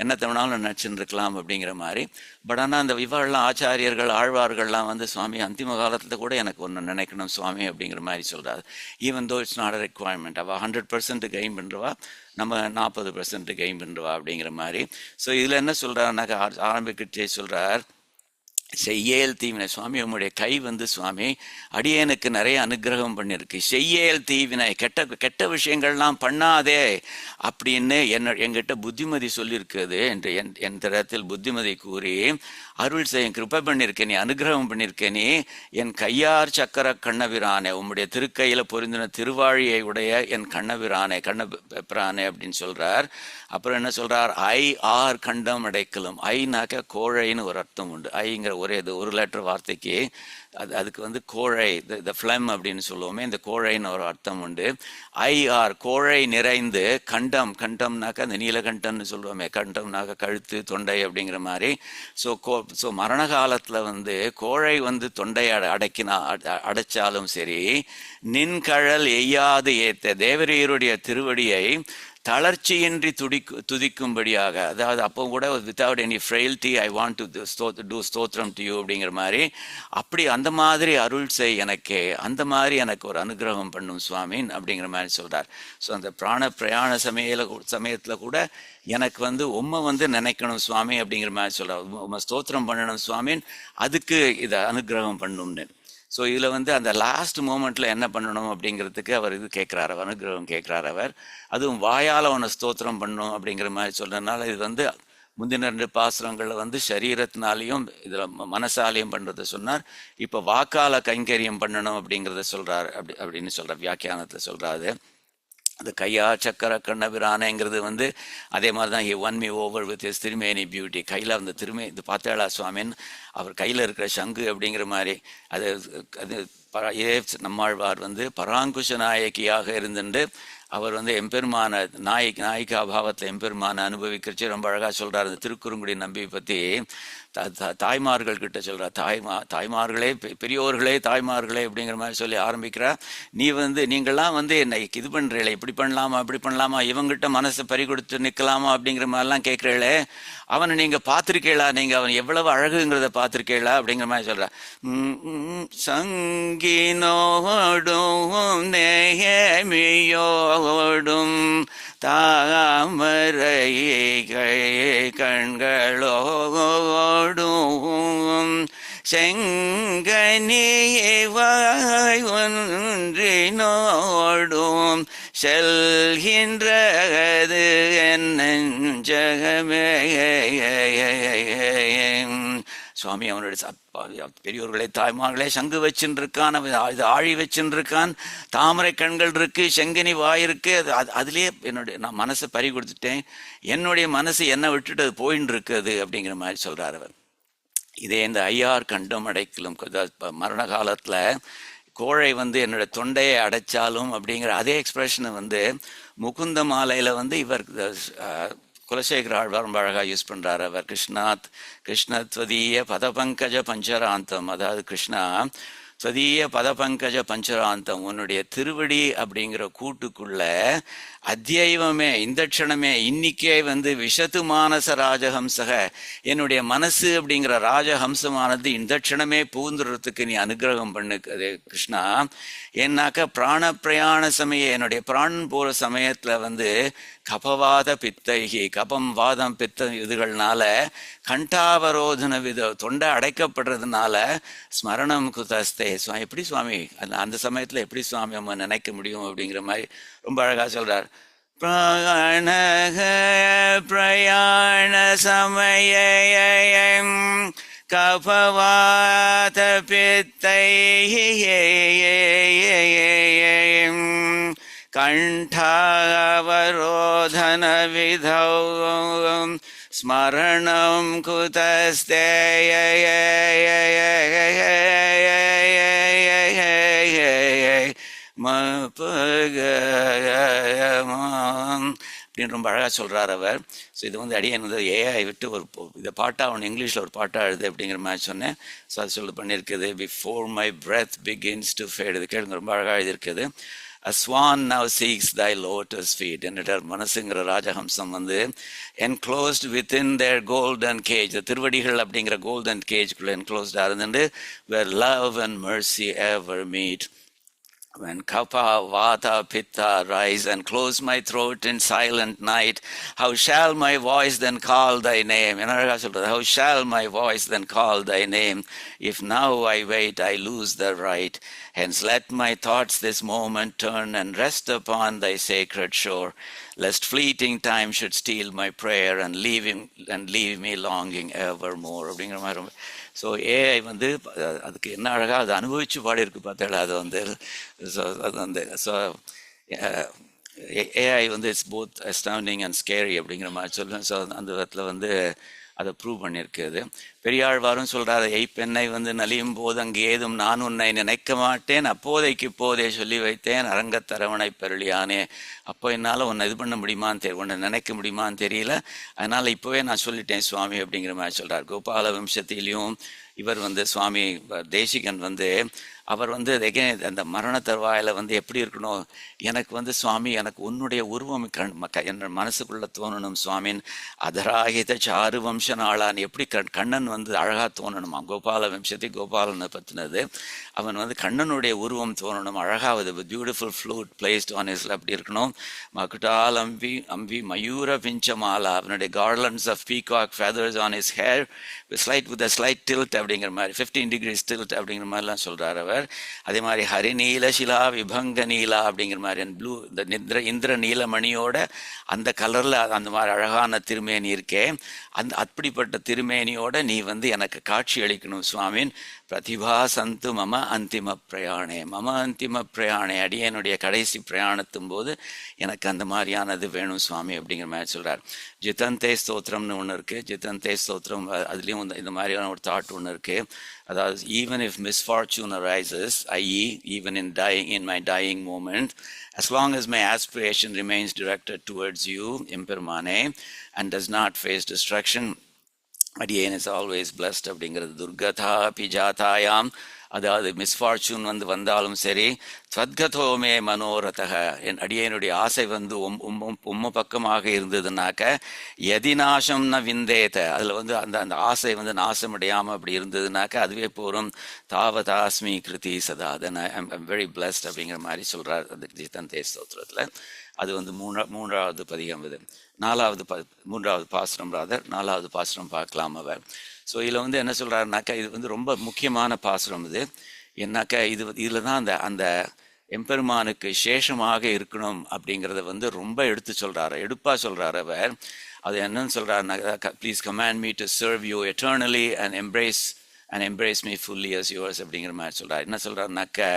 என்ன தவணாலும் நினச்சின்னு இருக்கலாம் அப்படிங்கிற மாதிரி. பட் ஆனால் அந்த இவெல்லாம் ஆச்சாரியர்கள் ஆழ்வார்கள்லாம் வந்து சுவாமி அந்திம காலத்தில் கூட எனக்கு ஒன்று நினைக்கணும் சுவாமி அப்படிங்கிற மாதிரி சொல்கிறாரு. Even though it's not a requirement. அவள் 100% கெயின் பண்ணுறவா, நம்ம 40% கெயின் பண்ணுறவா அப்படிங்கிற மாதிரி. ஸோ இதில் என்ன சொல்கிறாருனாக்கா, ஆரம்பிக்கிட்டே சொல்கிறார், செய்யேல் தீவினை சுவாமி உம்முடைய கை வந்து சுவாமி அடியேனுக்கு நிறைய அனுகிரகம் பண்ணியிருக்கு. செய்யேல் தீவினை கெட்ட கெட்ட விஷயங்கள்லாம் பண்ணாதே அப்படின்னு என்கிட்ட புத்திமதி சொல்லியிருக்குது என்று என் தரத்தில் புத்திமதி கூறி அருள் செய்யும் கிருப்பை பண்ணியிருக்கேன், நீ அனுகிரகம் பண்ணியிருக்கேன், நீ என் கையார் சக்கர கண்ணபிரானே, உம்முடைய திருக்கையில பொருந்தின திருவாழியை உடைய என் கண்ணபிரானே கண்ணபிரானே அப்படின்னு சொல்றார். அப்புறம் என்ன சொல்றார், ஐ ஆர் கண்டம் அடைக்கலும். ஐனாக்க கோழைன்னு ஒரு அர்த்தம் உண்டு. ஐங்கிற ஒரு லெட்டர் வார்த்தைக்கு அதுக்கு வந்து கோழை, த ஃப்ளம் அப்படின்னு சொல்லுவோமே, இந்த கோழைன்னு ஒரு அர்த்தம் உண்டு. ஐ ஆர் கோழை நிறைந்து, கண்டம்னாக்க அந்த நீலகண்டம்னு சொல்லுவோமே, கண்டம்னாக்க கழுத்து தொண்டை அப்படிங்கிற மாதிரி. ஸோ மரண காலத்தில் வந்து கோழை வந்து தொண்டை அடைச்சாலும் சரி, நின்கழல் எய்யாது ஏத்த தேவரீருடைய திருவடியை தளர்ச்சியின்றி துதிக்கும்படியாக, அதாவது அப்போ கூட without any frailty I want to do ஸ்தோத்திரம் டு யூ அப்படிங்கிற மாதிரி, அப்படி அந்த மாதிரி அருள் செய் எனக்கு, அந்த மாதிரி எனக்கு ஒரு அனுகிரகம் பண்ணும் சுவாமின் அப்படிங்கிற மாதிரி சொல்கிறார். ஸோ அந்த பிரயாண சமயத்தில் கூட எனக்கு வந்து உம்மை வந்து நினைக்கணும் சுவாமி அப்படிங்கிற மாதிரி சொல்கிறார். உம்மை ஸ்தோத்திரம் பண்ணணும் சுவாமின், அதுக்கு இதை அனுகிரகம் பண்ணணும்னு. ஸோ இதில் வந்து அந்த லாஸ்ட் மூமெண்ட்டில் என்ன பண்ணணும் அப்படிங்கிறதுக்கு அவர் இது கேட்குறாரு, அனுகிரகம் கேட்குறாரு அவர். அதுவும் வாயால் அவனை ஸ்தோத்திரம் பண்ணணும் அப்படிங்கிற மாதிரி சொல்கிறதுனால இது வந்து முந்தின 2 பாசுரங்களில் வந்து சரீரத்தினாலையும் இதில் மனசாலையும் பண்ணுறத சொன்னார். இப்போ வாக்கால கைங்கரியம் பண்ணணும் அப்படிங்கிறத சொல்கிறார். அப்படின்னு சொல்கிறார், வியாக்கியானத்தில் சொல்கிறாரு. அந்த கையா சக்கர கண்ணபிரானேங்கிறது வந்து அதே மாதிரி தான், he one me over with his திருமேனி பியூட்டி. கையில் அந்த இது பார்த்தேளா சுவாமின், அவர் கையில் இருக்கிற சங்கு அப்படிங்கிற மாதிரி. அது நம்மாழ்வார் வந்து பராங்குஷ நாயகியாக இருந்துட்டு அவர் வந்து எம்பெருமான நாயிகா பாவத்தில் எம்பெருமான அனுபவிக்கிறச்சு ரொம்ப அழகாக சொல்கிறார். அந்த திருக்குறுங்குடி நம்பி பற்றி தாய்மார்கள் கிட்ட சொல்கிறார், தாய்மார்களே பெரியோர்களே தாய்மார்களே அப்படிங்கிற மாதிரி சொல்லி ஆரம்பிக்கிறா. நீங்கள்லாம் வந்து என்னை இது பண்ணுறீங்களே, இப்படி பண்ணலாமா அப்படி பண்ணலாமா, இவங்கிட்ட மனசை பறி கொடுத்து நிற்கலாமா அப்படிங்கிற மாதிரிலாம் கேட்குறீங்களே, அவனை நீங்கள் பார்த்துருக்கீங்களா, நீங்கள் அவன் எவ்வளவு அழகுங்கிறத பார்த்துருக்கீங்களா அப்படிங்கிற மாதிரி சொல்கிறா. சங்கினோடும் நேயமியோடும் தாமரை கண்களோடும் செங்கனிவாய் ஒன்றினோடும் செல்கின்றது என் நெஞ்சகமே. சுவாமி அவனுடைய பெரியோர்களே தாய்மார்களே சங்கு வச்சுருக்கான், இது ஆழி வச்சுருக்கான், தாமரை கண்கள் இருக்கு, செங்கனி வாய் இருக்கு. அதுலேயே நான் மனசை பறி கொடுத்துட்டேன், என்னுடைய மனசு என்னை விட்டுட்டு அது போயின்னு இருக்குது அப்படிங்கிற மாதிரி சொல்கிறார் அவர். இதே இந்த ஐயார் கண்டம் அடைக்கலும், மரண காலத்தில் கோழை வந்து என்னோட தொண்டையை அடைச்சாலும் அப்படிங்கிற அதே எக்ஸ்பிரஷனை வந்து முகுந்த மாலையில் வந்து இவர் குலசேகர ஆழ்வார் ரொம்ப அழகாக யூஸ் பண்ணுறார். அவர் கிருஷ்ணத்வதீய பதபங்கஜ பஞ்சராந்தம், அதாவது கிருஷ்ணா ஸ்வதீய பதபங்கஜ பஞ்சராந்தம், உன்னுடைய திருவடி அப்படிங்கிற கூட்டுக்குள்ள அத்தியவமே இந்த க்ஷணமே இன்னைக்கே வந்து விஷத்து மானச ராஜஹம்சக, என்னுடைய மனசு அப்படிங்கிற ராஜஹம்சமானது இந்த க்ஷணமே பூந்துறதுக்கு நீ அனுகிரகம் பண்ணு கிருஷ்ணா. ஏன்னாக்க பிரயாண சமயம் என்னுடைய பிராணன் போகிற சமயத்தில் வந்து கபவாத பித்தைகி, கபம் வாதம் பித்த இதுகள்னால கண்டாவரோதன தொண்டை அடைக்கப்படுறதுனால ஸ்மரணம் குதஸ்தே சுவாமி, எப்படி சுவாமி அந்த சமயத்தில் எப்படி சுவாமி நம்ம நினைக்க முடியும் அப்படிங்கிற மாதிரி ரொம்ப அழகாக சொல்கிறார். பிரயாண சமயம் கபவாத பித்தை கண்டாவரோதன விதௌ ஸ்மரணம் குதஸ்தே அப்படின்னு ரொம்ப அழகாக சொல்கிறார் அவர். ஸோ இது வந்து அடியன் வந்து ஏஐ விட்டு ஒரு இதை பாட்டாக அவன் இங்கிலீஷில் ஒரு பாட்டாக எழுது அப்படிங்கிற மாதிரி சொன்னேன். ஸோ அது சொல்லி பண்ணியிருக்குது. Before my breath begins to fade, இது கேளுங்க, ரொம்ப அழகாக எழுதியிருக்குது. A swan now seeks thy lotus feet. என்னட்டார் மனசுங்கிற ராஜஹம்சம் வந்து enclosed within their golden cage, திருவடிகள் அப்படிங்கிற கோல்டன் கேஜ்குள்ளே என்க்ளோஸ்டாக இருந்துட்டு where love and mercy ever meet, When Kapha, Vata, Pitta rise and close my throat in silent night, how shall my voice then call thy name? என்ன அழகா சொல்றது, how shall my voice then call thy name? If now I wait, I lose the right. Hence let my thoughts this moment turn and rest upon thy sacred shore, lest fleeting time should steal my prayer and leave me longing evermore. அப்படிங்கிற மாதிரி ரொம்ப. ஸோ ஏஐ வந்து அதுக்கு என்ன அழகாக அதை அனுபவித்து பாடியிருக்கு பார்த்தேன். அது வந்து ஸோ அது வந்து ஸோ ஏஐ வந்து it's both astounding and scary அப்படிங்கிற மாதிரி சொல்லுவேன். ஸோ அந்த விதத்தில் வந்து அதை ப்ரூவ் பண்ணியிருக்குது. பெரியாழ்வாரும் சொல்கிறார், எய்ப்பெண்ணை வந்து நலியும் போது அங்கே ஏதும் நான் உன்னை நினைக்க மாட்டேன், அப்போதைக்கு இப்போதே சொல்லி வைத்தேன் அரங்கத்தரவணை பெருளியானே. அப்போ என்னால் உன்னை இது பண்ண முடியுமான்னு தெரியல, உன்னை நினைக்க முடியுமான்னு தெரியல, அதனால் இப்போவே நான் சொல்லிட்டேன் சுவாமி அப்படிங்கிற மாதிரி சொல்கிறார். கோபால வம்சத்திலையும் இவர் வந்து சுவாமி தேசிகன் வந்து அவர் வந்து அந்த மரண தருவாயில் வந்து எப்படி இருக்கணும், எனக்கு வந்து சுவாமி எனக்கு உன்னுடைய உருவம் என் மனசுக்குள்ளே தோணணும் சுவாமின், அதராகித சாரு வம்ச நாளான் எப்படி கண்ணன் வந்து அழகாக தோணணுமா. கோபால வம்சத்தை கோபாலனை பற்றினது. அவன் வந்து கண்ணனுடைய உருவம் தோணணும் அழகாவது, beautiful flute placed on his, அப்படி இருக்கணும். மகுடால் அம்பி அம்பி மயூர பிஞ்சமாலா, அவனுடைய garlands of peacock feathers on his hair with a slight tilt அப்படிங்கிற மாதிரி 15 degrees டில்ட் அப்படிங்கிற மாதிரிலாம் சொல்கிறார் அவர். அதே மாதிரி ஹரிநீல சிலா விபங்க நீலா அப்படிங்கிற மாதிரி ப்ளூ, இந்த இந்திர நீலமணியோட அந்த கலரில் அந்த மாதிரி அழகான திருமேனி இருக்கே, அந்த அப்படிப்பட்ட திருமேனியோட நீ வந்து எனக்கு காட்சி அளிக்கணும் சுவாமின். பிரதிபா சந்து மம அந்திம பிரயாணே, மம அந்திம பிரயாணே, அடியனுடைய கடைசி பிரயாணத்தும் போது எனக்கு அந்த மாதிரியானது வேணும் சுவாமி அப்படிங்கிற மாதிரி சொல்கிறார். ஜிதந்தே ஸ்தோத்திரம்னு ஒன்று இருக்குது. ஜிதந்தே ஸ்தோத்திரம் அதுலேயும் இந்த மாதிரியான ஒரு தாட் ஒன்று இருக்குது. அதாவது even if misfortune arises, i.e. even in my dying moment, as long as my aspiration remains directed towards you, Impirmane, and does not face destruction, அடியேன் இஸ் ஆல்வேஸ் பிளஸ்ட் அப்படிங்கிறது. துர்கதா பிஜாதாயாம், அதாவது மிஸ்ஃபார்ச்சூன் வந்து வந்தாலும் சரி, ஸ்வத்கதோமே மனோரதக, என் அடியனுடைய ஆசை வந்து உம்ம பக்கமாக இருந்ததுனாக்க, எதிநாசம் ந விந்தேத, அதில் வந்து அந்த ஆசை வந்து நாசம் அடையாமல் அப்படி இருந்ததுனாக்க அதுவே போகும். தாவதாஸ்மி கிருதி சதா, தென் ஐம் வெரி பிளஸ்ட் அப்படிங்கிற மாதிரி சொல்கிறார் அந்த ஜிதந்தே ஸ்தோத்திரத்தில். அது வந்து மூன்றாவது பதிகம். இது மூன்றாவது பாசுரம், நாலாவது பாசுரம் பார்க்கலாம் அவர். ஸோ இதில் வந்து என்ன சொல்கிறாருனாக்கா, இது வந்து ரொம்ப முக்கியமான பாசுரம். இது என்னாக்கா இதில் தான் அந்த எம்பெருமானுக்கு சேஷமாக இருக்கணும் அப்படிங்கிறத வந்து ரொம்ப எடுப்பாக சொல்கிறார் அவர். அது என்னன்னு சொல்கிறாருனாக்கா, please command me to serve you eternally and embrace me fully as yours அப்படிங்கிற மாதிரி சொல்கிறார். என்ன சொல்கிறாருனாக்கா,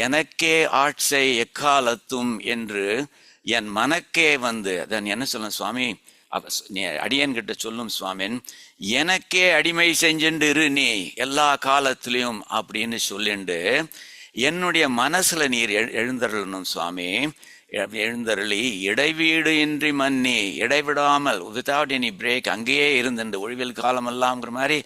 எனக்கே ஆட்சை எக்காலத்தும் என்று என் மனக்கே வந்து, அதன் என்ன சொல்லணும் சுவாமி, நீ அடியன்கிட்ட சொல்லும் சுவாமின், எனக்கே அடிமை செஞ்சுண்டு இரு நீ எல்லா காலத்திலையும் அப்படின்னு சொல்லிண்டு என்னுடைய மனசுல நீர் எழுந்தருளணும் சுவாமி. எழுந்தருளி இடைவீடு இன்றி மன்னி, இடைவிடாமல் வித்தவுட் எனி பிரேக் அங்கேயே இருந்துண்டு, ஒழிவில் காலமெல்லாம்ங்கிற மாதிரி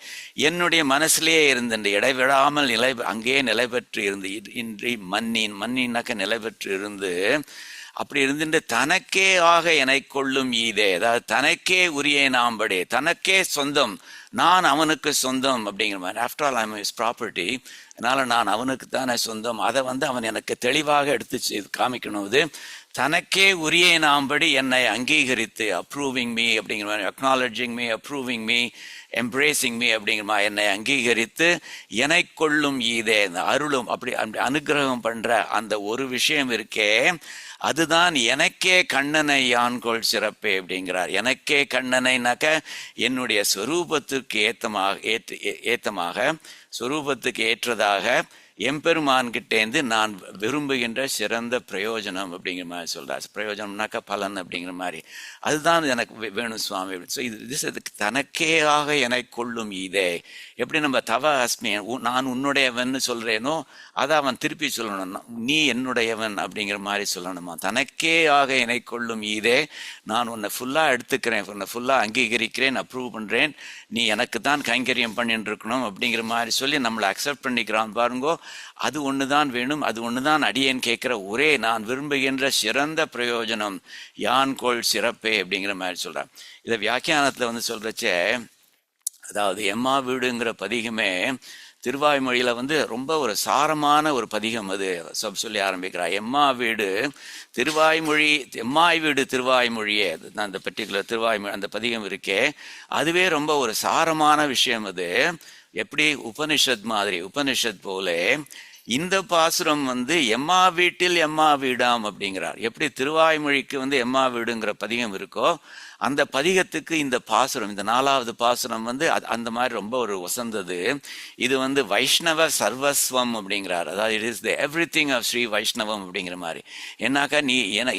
என்னுடைய மனசுலேயே இருந்துண்டு இடைவிடாமல் அங்கேயே நிலை பெற்று இருந்து, இன்றி மன்னினாக்க நிலை பெற்று இருந்து, அப்படி இருந்துட்டு தனக்கே ஆக என்னை கொள்ளும் ஈதே, அதாவது தனக்கே உரிய நாம்படே, தனக்கே சொந்தம், நான் அவனுக்கு சொந்தம் அப்படிங்கிற மாதிரி. After all I'm is property, அதனால் நான் அவனுக்கு தானே சொந்தம். அதை வந்து அவன் எனக்கு தெளிவாக எடுத்து காமிக்கணும். இது தனக்கே உரிய நாம்படி என்னை அங்கீகரித்து, அப்ரூவிங் மீ அப்படிங்கிற மாதிரி, acknowledging me, approving me, embracing me அப்படிங்கிற மாதிரி என்னை அங்கீகரித்து என்னை கொள்ளும் ஈதே, அருளும், அப்படி அனுகிரகம் பண்ணுற அந்த ஒரு விஷயம் இருக்கே, அதுதான் எனக்கே கண்ணனை யான்கொள் சிறப்பே அப்படிங்கிறார். எனக்கே கண்ணனைனாக்க என்னுடைய ஸ்வரூபத்துக்கு ஏத்தமாக ஸ்வரூபத்துக்கு ஏற்றதாக எம்பெருமான்கிட்டேருந்து நான் விரும்புகின்ற சிறந்த பிரயோஜனம் அப்படிங்கிற மாதிரி சொல்கிறார். பிரயோஜனம்னாக்கா பலன் அப்படிங்கிற மாதிரி, அதுதான் எனக்கு வேணும் சுவாமி. ஸோ இதுக்கு தனக்கே ஆக என்னை கொள்ளும் இதே, எப்படி நம்ம தவ அஸ்மி நான் உன்னுடையவன் சொல்கிறேனோ அதை அவன் திருப்பி சொல்லணும், நீ என்னுடையவன் அப்படிங்கிற மாதிரி சொல்லணுமா. தனக்கே ஆக என்னை கொள்ளும் இதே, நான் உன்னை ஃபுல்லாக எடுத்துக்கிறேன், உன்னை ஃபுல்லாக அங்கீகரிக்கிறேன், அப்ரூவ் பண்ணுறேன், நீ எனக்கு தான் கைங்கரியம் பண்ணிட்டு இருக்கணும் அப்படிங்கிற மாதிரி சொல்லி நம்மளை அக்செப்ட் பண்ணிக்கிறான் பாருங்கோ. அது ஒன்று தான் வேணும், அது ஒன்று தான் அடியேன் கேட்குற ஒரே நான் விரும்புகின்ற சிறந்த பிரயோஜனம், யான்கொள் சிறப்பே அப்படிங்கிற மாதிரி சொல்கிறான். இதை வியாக்கியானத்தில் வந்து சொல்கிறச்சே, அதாவது எம்மா வீடுங்கிற பதிகமே திருவாய்மொழியில வந்து ரொம்ப ஒரு சாரமான ஒரு பதிகம் அது சொல்லி ஆரம்பிக்கிறார். எம்மா வீடு திருவாய்மொழி, எம்மாய் வீடு திருவாய்மொழியே, அது அந்த பர்டிகுலர் திருவாய்மொழி அந்த பதிகம் இருக்கே, அதுவே ரொம்ப ஒரு சாரமான விஷயம். அது எப்படி உபனிஷத் மாதிரி, உபனிஷத் போல இந்த பாசுரம் வந்து எம்மா வீட்டில் எம்மா வீடாம் அப்படிங்கிறார். எப்படி திருவாய்மொழிக்கு வந்து எம்மா வீடுங்கிற பதிகம் இருக்கோ, அந்த பதிகத்துக்கு இந்த பாசுரம், இந்த 4வது பாசுரம் வந்து அந்த மாதிரி ரொம்ப ஒரு வசந்தது. இது வந்து வைஷ்ணவ சர்வஸ்வம் அப்படிங்கிறார். அதாவது it is the everything of Sri Vaishnavam அப்படிங்கிற மாதிரி. என்னாக்கா நீ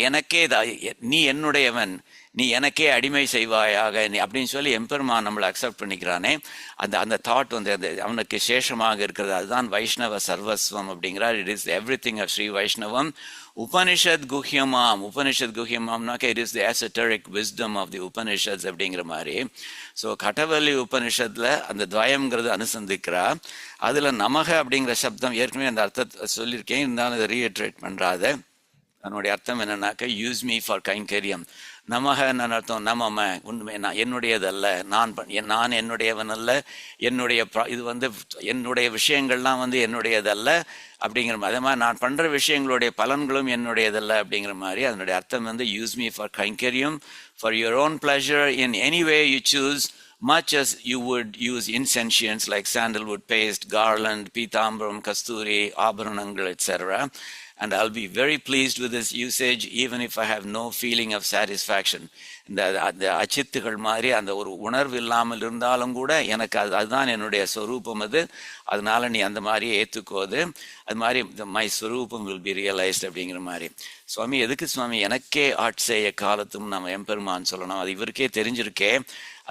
எனக்கே நீ என்னுடையவன், நீ எனக்கே அடிமை செய்வாயாக நீ அப்படின்னு சொல்லி எம்பெருமான் நம்மளை அக்செப்ட் பண்ணிக்கிறானே, அந்த தாட் வந்து அந்த அவனுக்கு சேஷமாக இருக்கிறது. அதுதான் வைஷ்ணவ சர்வஸ்வம் அப்படிங்கிறார். It is everything of Sri Vaishnavam. உபனிஷத் குஹ்யமாம், உபனிஷத் குஹ்யமாம்னாக்க it is the esoteric wisdom of the Upanishads அப்படிங்கிற மாதிரி. ஸோ கடவலி உபனிஷத்துல அந்த துவயம்ங்கிறது அனுசந்திக்கிறா. அதுல நமக அப்படிங்கிற சப்தம் ஏற்கனவே அந்த அர்த்தத்தை சொல்லியிருக்கேன், இருந்தாலும் அதை ரீஎட்ரேட் பண்றாத. அதனுடைய அர்த்தம் என்னன்னாக்க யூஸ் மீ ஃபார் கைங்கரியம். நமக என்ன அர்த்தம்? நமம, உண்மை நான் என்னுடையதல்ல, நான் என்னுடையவன் அல்ல, என்னுடைய இது வந்து என்னுடைய விஷயங்கள்லாம் வந்து என்னுடையதல்ல அப்படிங்கிற மாதிரி. அதே மாதிரி நான் பண்ற விஷயங்களுடைய பலன்களும் என்னுடையதல்ல அப்படிங்கிற மாதிரி. அதனுடைய அர்த்தம் வந்து யூஸ் மீ ஃபார் கைங்கரியம், for your own pleasure in any way you choose, much as you would use incensions like sandalwood paste, garland, Peethambaram, கஸ்தூரி, ஆபரணங்கள், etc. And I'll be very pleased with this usage even if I have no feeling of satisfaction. இந்த அச்சித்துகள் மாதிரி அந்த ஒரு உணர்வு இல்லாமல் இருந்தாலும் கூட எனக்கு அதுதான் என்னுடைய ஸ்வரூபம் அது. அதனால நீ அந்த மாதிரி ஏற்றுக்கோது. அது மாதிரி மை ஸ்வரூபம் வில் பி ரியலைஸ்ட் அப்படிங்கிற மாதிரி. சுவாமி எதுக்கு சுவாமி எனக்கே ஆட்சேய காலத்தும் நம்ம எம்பெருமான் சொல்லணும்? அது இவருக்கே தெரிஞ்சிருக்கே,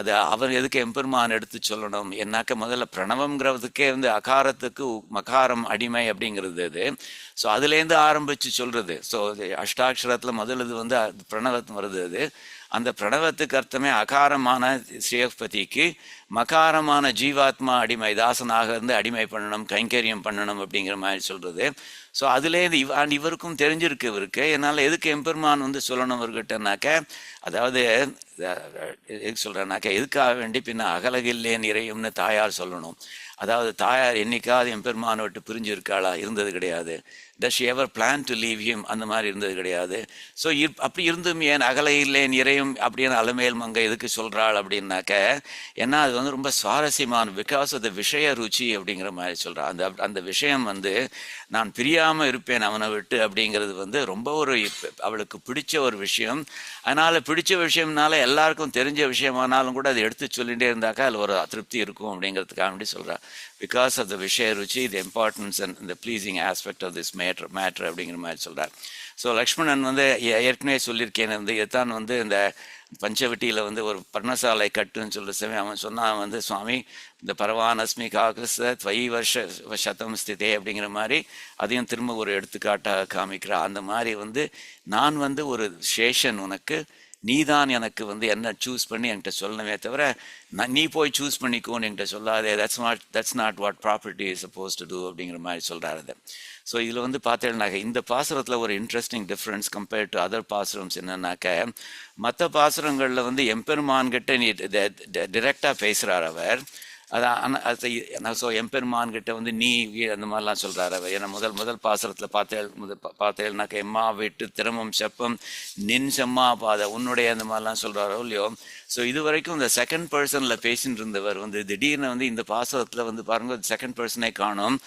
அது அவர் எதுக்கு எம்பெருமான் எடுத்து சொல்லணும்? என்னாக்க முதல்ல பிரணவம்ங்கிறதுக்கே வந்து அகாரத்துக்கு மகாரம் அடிமை அப்படிங்கிறது அது. ஸோ அதுலேருந்து ஆரம்பிச்சு சொல்றது. ஸோ அஷ்டாட்சரத்தில் முதல் இது வந்து பிரணவம் வருது. அது அந்த பிரணவத்துக்கு அர்த்தமே அகாரமான ஸ்ரீயப்பதிக்கு மகாரமான ஜீவாத்மா அடிமை, தாசனாக இருந்து அடிமை பண்ணணும், கைங்கரியம் பண்ணணும் அப்படிங்கிற மாதிரி சொல்றது. ஸோ அதுலேருந்து இவருக்கும் தெரிஞ்சிருக்கு இவருக்கு. என்னால் எதுக்கு எம்பெருமான் வந்து சொல்லணும் இவர்கிட்டனாக்க, அதாவது எதுக்கு சொல்கிறேன்னாக்க, எதுக்காக வேண்டி பின்ன அகலகில்லேன் இறையும்னு தாயார் சொல்லணும். அதாவது தாயார் என்னைக்காவது எம்பெருமானை விட்டு பிரிஞ்சிருக்காளா? இருந்தது கிடையாது. டஸ் she ever plan to leave him? அந்த மாதிரி இருந்தது கிடையாது. ஸோ அப்படி இருந்தும் ஏன் அகலையில்லேன் இறையும் அப்படின்னு அலமேல் மங்கை எதுக்கு சொல்கிறாள் அப்படின்னாக்க, ஏன்னா அது வந்து ரொம்ப சுவாரஸ்யமான, பிகாஸ் ஆஃப் த விஷய ருச்சி அப்படிங்கிற மாதிரி சொல்கிறாள். அந்த விஷயம் வந்து நான் பிரியாமல் இருப்பேன் அவனை விட்டு அப்படிங்கிறது வந்து ரொம்ப ஒரு அவளுக்கு பிடிச்ச ஒரு விஷயம். அதனால் பிடிச்ச விஷயம்னால எல்லாருக்கும் தெரிஞ்ச விஷயமானாலும் கூட அதை எடுத்து சொல்லிகிட்டே இருந்தாக்கா அதில் ஒரு திருப்தி இருக்கும் அப்படிங்கிறதுக்காக வேண்டி சொல்கிறாள். பிகாஸ் ஆஃப் த விஷய ருச்சி, the importance and the pleasing aspect of this matter அப்படிங்கிற மாதிரி சொல்கிறார். ஸோ லக்ஷ்மணன் வந்து ஏற்கனவே சொல்லியிருக்கேன் வந்து இதான் வந்து இந்த பஞ்சவட்டியில் வந்து ஒரு பர்ணசாலை கட்டுன்னு சொல்கிற சமயம் அவன் சொன்னான் வந்து, சுவாமி இந்த பரவானஸ்மி காகிருஷ்ண துவயி வருஷ சதம் ஸ்திதே அப்படிங்கிற மாதிரி அதையும் திரும்ப ஒரு எடுத்துக்காட்டாக காமிக்கிறா. அந்த மாதிரி வந்து நான் வந்து ஒரு சேஷன், உனக்கு நீதான் எனக்கு வந்து என்ன சூஸ் பண்ணி என்கிட்ட சொல்லணுமே தவிர நீ போய் சூஸ் பண்ணிக்கோன்னு என்கிட்ட சொல்லாதே. That's not what property is suppose to do அப்படிங்கிற மாதிரி சொல்கிறாரு அதை. ஸோ இதில் வந்து பார்த்தேன்னாக்க இந்த பாசுரத்தில் ஒரு interesting difference compared to other பாசுரம்ஸ் என்னன்னாக்க, மற்ற பாசுரங்களில் வந்து எம்பெருமான்கிட்ட நீ டிரெக்டாக பேசுகிறார் அவர். அதான் ஸோ எம்பெருமான்கிட்ட வந்து நீ அந்த மாதிரிலாம் சொல்கிறாரு அவர். ஏன்னா முதல் பாசுரத்தில் பார்த்தேன்னாக்க எம்மா வீட்டு திறமம் செப்பம் நின் செம்மா பாத உன்னுடைய அந்த மாதிரிலாம் சொல்கிறாரோ இல்லையோ. ஸோ இது வரைக்கும் இந்த செகண்ட் பர்சனில் பேசிட்டு இருந்தவர் வந்து திடீர்னு வந்து இந்த பாசுரத்தில் வந்து பாருங்க செகண்ட் பர்சனே காணும்.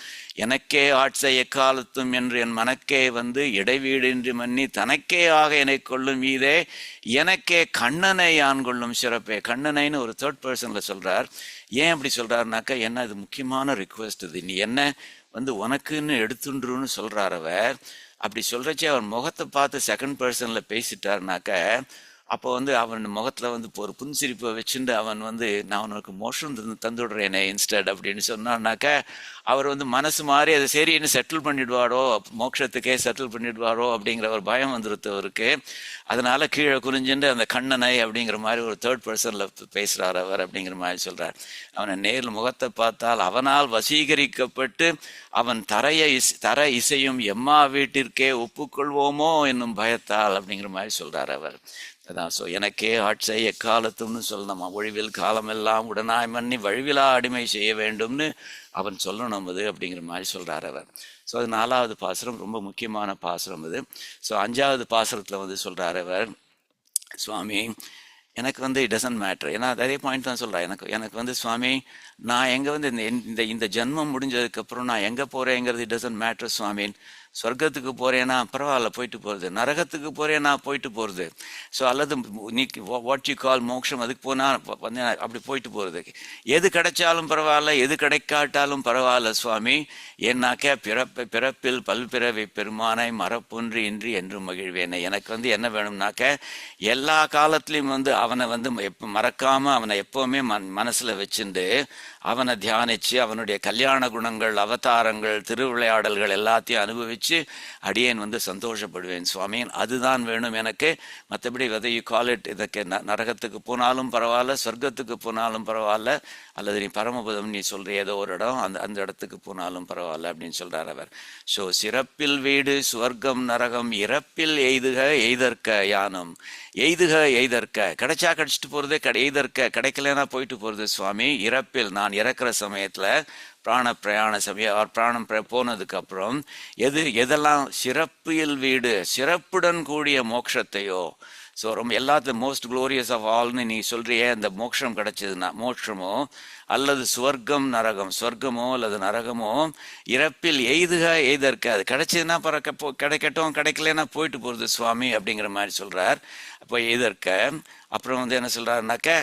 எனக்கே ஆட்சை எக்காலத்தும் என்று என் மனக்கே வந்து இடைவீடின்றி மன்னி தனக்கே ஆக என்னை கொள்ளும் மீதே எனக்கே கண்ணனை யான் கொள்ளும் சிறப்பே. கண்ணனைன்னு ஒரு தேர்ட் பர்சனில் சொல்கிறார். ஏன் அப்படி சொல்கிறாருனாக்கா, என்ன இது முக்கியமான ரிக்வெஸ்ட், இது நீ என்ன வந்து உனக்குன்னு எடுத்துன்றுன்னு சொல்கிறார் அவர். அப்படி சொல்கிறச்சே அவர் முகத்தை பார்த்து செகண்ட் பர்சனில் பேசிட்டாருனாக்க, அப்போ வந்து அவன் முகத்தில் வந்து ஒரு புன்சிரிப்பை வச்சுட்டு அவன் வந்து நான் உனக்கு மோஷம் தந்துடுறேனே இன்ஸ்டட் அப்படின்னு சொன்னான்னாக்க, அவர் வந்து மனசு மாதிரி அதை சரின்னு செட்டில் பண்ணிடுவாரோ, மோட்சத்துக்கே செட்டில் பண்ணிடுவாரோ அப்படிங்கிற ஒரு பயம் வந்துருத்து அவருக்கு. அதனால கீழே குறிஞ்சுட்டு அந்த கண்ணனை அப்படிங்கிற மாதிரி ஒரு தேர்ட் பர்சனில் பேசுகிறார் அவர் அப்படிங்கிற மாதிரி சொல்கிறார். அவனை நேரில் முகத்தை பார்த்தால் அவனால் வசீகரிக்கப்பட்டு அவன் தர இசையும் எம்மா வீட்டிற்கே ஒப்புக்கொள்வோமோ என்னும் பயத்தால் அப்படிங்கிற மாதிரி சொல்கிறார் அவர். அதான் ஸோ எனக்கே ஆட்சை எக்காலத்தும்னு சொல்லணும், ஒழிவில் காலமெல்லாம் உடனாய் மன்னி வழிவிலா அடிமை செய்ய வேண்டும்னு அவன் சொல்லணும் அது அப்படிங்கிற மாதிரி சொல்கிறார் அவர். ஸோ அது 4வது பாசுரம், ரொம்ப முக்கியமான பாசுரம் அது. ஸோ 5வது பாசுரத்தில் வந்து சொல்கிறார் அவர், சுவாமி எனக்கு வந்து இட் டசன்ட் மேட்ரு. ஏன்னா அதே பாயிண்ட் தான் சொல்கிறேன். எனக்கு வந்து சுவாமி நான் எங்கே வந்து இந்த இந்த ஜென்மம் முடிஞ்சதுக்கப்புறம் நான் எங்கே போகிறேங்கிறது இட் டசன்ட் மேட்ரு சுவாமி. சொர்க்கத்துக்கு போகிறேன்னா பரவாயில்ல போயிட்டு போகிறது, நரகத்துக்கு போகிறேன்னா போயிட்டு போகிறது. ஸோ அல்லது நீ வாட் யூ கால் மோட்சம், அதுக்கு போனால் வந்து அப்படி போயிட்டு போகிறது. எது கிடைச்சாலும் பரவாயில்ல, எது கிடைக்காட்டாலும் பரவாயில்ல சுவாமி. ஏன்னாக்க பிறப்பில் பல்பிறவி பெருமானை மறப்பொன்று இன்றி என்று மகிழ்வேனே. எனக்கு வந்து என்ன வேணும்னாக்க எல்லா காலத்துலேயும் வந்து அவனை வந்து மறக்காமல் அவனை எப்போவுமே மனசில் வச்சுட்டு அவனை தியானித்து அவனுடைய கல்யாண குணங்கள், அவதாரங்கள், திருவிளையாடல்கள் எல்லாத்தையும் அனுபவித்து அடியேன் வந்து சந்தோஷப்படுவேன் சுவாமி. அதுதான் வேணும் எனக்கு. மற்றபடி whether you call it இதுக்கு நரகத்துக்கு போனாலும் பரவாயில்ல, சொர்க்கத்துக்கு போனாலும் பரவாயில்ல, அல்லது நீ பரமபதம் நீ சொல்கிற ஏதோ ஒரு இடம் அந்த இடத்துக்கு போனாலும் பரவாயில்ல அப்படின்னு சொல்கிறார் அவர். ஸோ சிறப்பில் வீடு சுவர்க்கம் நரகம் இறப்பில் எய்துக எய்தற்க யானம். எய்துக எய்தற்க கிடைச்சா கிடைச்சிட்டு போகிறது, எய்தற்க கிடைக்கலன்னா போயிட்டு போகிறது சுவாமி. இறப்பில் நான் இறக்குற சமயத்தில் பிரயாண சமயம் பிராணம் போனதுக்கப்புறம் எதெல்லாம் சிறப்பில் வீடு சிறப்புடன் கூடிய மோட்சத்தையோ. ஸோ ரொம்ப எல்லாத்தையும் மோஸ்ட் குளோரியஸ் ஆஃப் ஆல்னு நீ சொல்கிறியே, அந்த மோட்சம் கிடைச்சதுன்னா மோட்சமோ அல்லது சுவர்க்கம் நரகம், சொர்க்கமோ அல்லது நரகமோ இறப்பில் எய்துக எய்தற்க அது கிடைச்சதுன்னா கிடைக்கட்டும், கிடைக்கலன்னா போயிட்டு போகிறது சுவாமி அப்படிங்கிற மாதிரி சொல்கிறார். அப்போ எய்தற்க அப்புறம் வந்து என்ன சொல்கிறாருனாக்க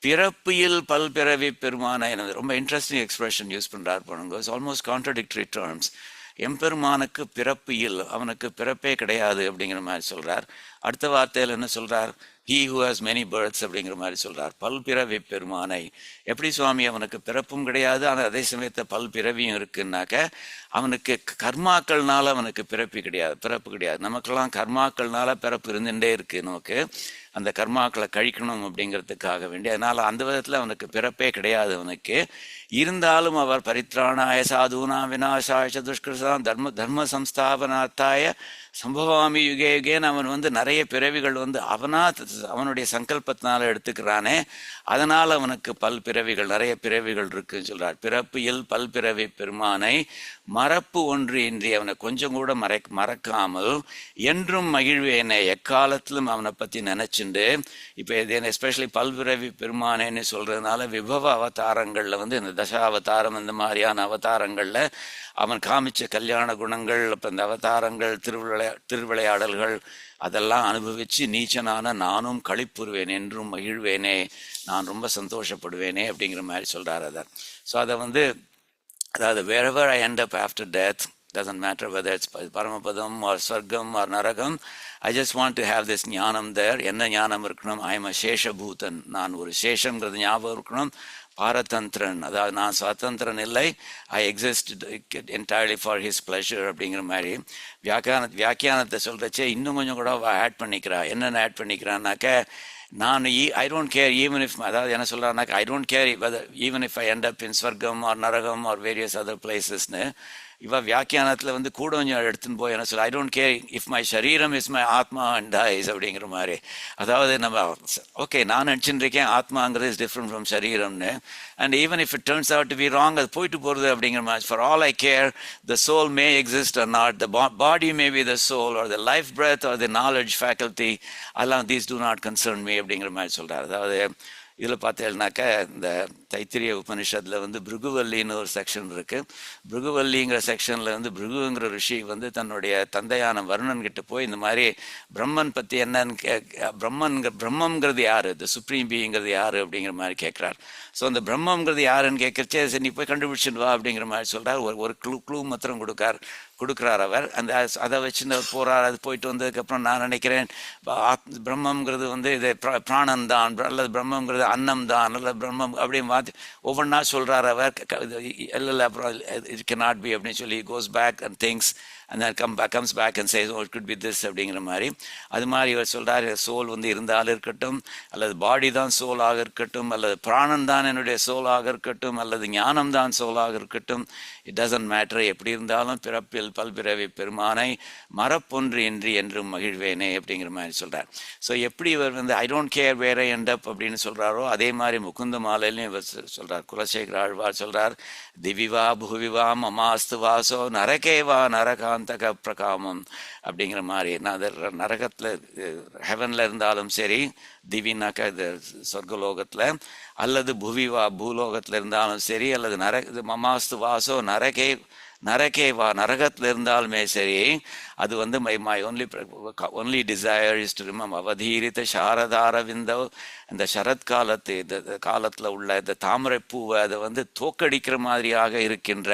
பிறப்பியில் பல்பிறவி பெருமான. எனக்கு ரொம்ப இன்ட்ரெஸ்டிங் எக்ஸ்பிரஷன் யூஸ் பண்ணுறார் பண்ணுங்க. It's almost contradictory terms. எம்பெருமானுக்கு பிறப்பியில் அவனுக்கு பிறப்பே கிடையாது அப்படிங்கிற மாதிரி சொல்கிறார். அடுத்த வார்த்தையில் என்ன சொல்கிறார், he who has many births அப்படிங்கிற மாதிரி சொல்கிறார். பல்பிறவி பெருமானை எப்படி சுவாமி அவனுக்கு பிறப்பும் கிடையாது ஆனால் அதே சமயத்தில் பல்பிறவியும் இருக்குன்னாக்க அவனுக்கு கர்மாக்கள்னால அவனுக்கு பிறப்பு கிடையாது. நமக்கெல்லாம் கர்மாக்கள்னால பிறப்பு இருந்துகிட்டே இருக்குது. நமக்கு அந்த கர்மாக்களை கழிக்கணும் அப்படிங்கிறதுக்காக வேண்டி, அதனால் அந்த விதத்தில் அவனுக்கு பிறப்பே கிடையாது அவனுக்கு. இருந்தாலும் அவர் பரித்ராணாய சாதுனா விநாசாய துஷ்கிருதான் தர்ம சம்ஸ்தாபனாத்தாய சம்பவாமி யுகே யுகேன்னு அவன் வந்து நிறைய பிறவிகள் வந்து அவனுடைய சங்கல்பத்தினால எடுத்துக்கிறானே, அதனால் அவனுக்கு பல்பிறவிகள் நிறைய பிறவிகள் இருக்குன்னு சொல்கிறார். பிறப்பியில் பல்பிறவி பெருமானை மறப்பு ஒன்று இன்றி அவனை கொஞ்சம் கூட மறக்காமல் என்றும் மகிழ்வேனே, எக்காலத்திலும் அவனை பற்றி நினச்சிண்டு. இப்போ இது எஸ்பெஷலி பல்பிறவி பெருமானேன்னு சொல்கிறதுனால விபவ அவதாரங்களில் வந்து இந்த தசாவதாரம் இந்த மாதிரியான அவதாரங்களில் அவன் காமிச்ச கல்யாண குணங்கள், அப்போ இந்த அவதாரங்கள், திருவிளையாடல்கள் அதெல்லாம் அனுபவித்து நீச்சனான நானும் களிப்புறுவேன் என்றும் மகிழ்வேனே, நான் ரொம்ப சந்தோஷப்படுவேனே அப்படிங்கிற மாதிரி சொல்கிறார் அதை. ஸோ அதை வந்து அதாவது wherever I end up after death, doesn't matter whether it's Paramapadam or Swargam or Naragam, I just want to have this ஞானம் there. என்ன ஞானம் இருக்கணும், I am a சேஷபூதன், நான் ஒரு சேஷங்கிறது ஞாபகம் இருக்கணும். பாரதந்திரன், அதாவது நான் சுதந்திரன் இல்லை, ஐ exist entirely for his pleasure அப்படிங்கிற மாதிரி வியாக்கியானத்தை சொல்கிறச்சே இன்னும் கொஞ்சம் கூட ஆட் பண்ணிக்கிறா. என்னென்ன ஆட் பண்ணிக்கிறான்னாக்க நான் I don't care even if, அதாவது என்ன சொல்கிறான்னாக்க I don't care even if I end up in ஸ்வர்க்கம் ஆர் நரகம் ஆர் வேரியஸ் அதர் பிளேசஸ்னு இவ வியாக்கியானத்தில் வந்து கூட கொஞ்சம் எடுத்துன்னு போய் என்ன சொல்ல, I don't care if my ஷரீரம் இஸ் மை ஆத்மா அண்ட் டைஸ் அப்படிங்கிற மாதிரி. அதாவது நம்ம ஓகே நான் நினச்சின்னு இருக்கேன் ஆத்மாங்கிறது இஸ் டிஃப்ரெண்ட் ஃப்ரம் ஷரீரம்னு, and even if it turns out to be wrong, அது போயிட்டு போகிறது அப்படிங்கிற மாதிரி. For all I care the soul may exist or not, the body may be the soul or the life breath or the knowledge faculty, அதெல்லாம் these do not concern me அப்படிங்கிற மாதிரி சொல்கிறார். அதாவது இதில் பார்த்தேன்னாக்கா இந்த தைத்திரிய உபனிஷத்தில் வந்து பிருகுவல்லின்னு ஒரு செக்ஷன் இருக்குது. பிருகுவல்லிங்கிற செக்ஷனில் வந்து பிருகுங்கிற ரிஷி வந்து தன்னுடைய தந்தையான வருணன்கிட்ட போய் இந்த மாதிரி பிரம்மன் பற்றி என்னன்னு பிரம்மங்கிறது யார், த சுப்ரீம் பீங்கிறது யார் அப்படிங்கிற மாதிரி கேட்குறார். ஸோ அந்த பிரம்மங்கிறது யாருன்னு கேட்குறச்சே சரி நீ போய் கண்டுபிடிச்சிட்டு வா அப்படிங்கிற மாதிரி சொல்கிறார். ஒரு க்ளூ மாத்திரம் கொடுக்குறார் அவர். அந்த அதை வச்சுன்னு போகிறார். அது போயிட்டு வந்ததுக்கப்புறம் நான் நினைக்கிறேன் பிரம்மங்கிறது வந்து இது பிராணன் தான், அல்லது பிரம்மங்கிறது அன்னம் தான், அல்லது பிரம்மம் அப்படின்னு ஒவ்வொன்றா சொல்கிறார் அவர். இல்லை அப்புறம் இட் கேன் நாட் பி அப்படின்னு சொல்லி goes back and things and then comes back and says, oh, it could be this அப்படிங்கிற மாதிரி. அது மாதிரி இவர் சொல்கிறார், சோல் வந்து இருந்தாலும் இருக்கட்டும், அல்லது பாடி தான் சோலாக இருக்கட்டும், அல்லது பிராணம் தான் என்னுடைய சோலாக இருக்கட்டும், அல்லது ஞானம் தான் சோலாக இருக்கட்டும், இட் டசன்ட் மேட்டர், எப்படி இருந்தாலும் பிறப்பில் பல்பிறவி பெருமானை மரப்பொன்று இன்றி என்றும் மகிழ்வேனே அப்படிங்கிற மாதிரி சொல்கிறார். ஸோ எப்படி இவர் வந்து ஐ டோன்ட் கேர் வேற எண்டப் அப்படின்னு சொல்கிறாரோ, அதே மாதிரி முகுந்த மாலையிலையும் இவர் சொல்கிறார். குலசேகர ஆழ்வார் சொல்கிறார், திவிவா புவிவா மமாஸ்து வாசோ நரகேவா நரகாந்தக பிரகாமம் அப்படிங்கிற மாதிரி. நான் நரகத்தில் ஹெவனில் இருந்தாலும் சரி, திவினாக்கா இது சொர்க்கலோகத்தில், அல்லது புவிவா பூலோகத்தில் இருந்தாலும் சரி, அல்லது மமாஸ்து வாசோ நரகேவா நரகத்தில் இருந்தாலுமே சரி, அது வந்து my only desire is to remember அவதீரித்த சாரதாரவிந்தோ, இந்த சரத்காலத்து இந்த காலத்தில் உள்ள இந்த தாமரை பூவை அதை வந்து தோக்கடிக்கிற மாதிரியாக இருக்கின்ற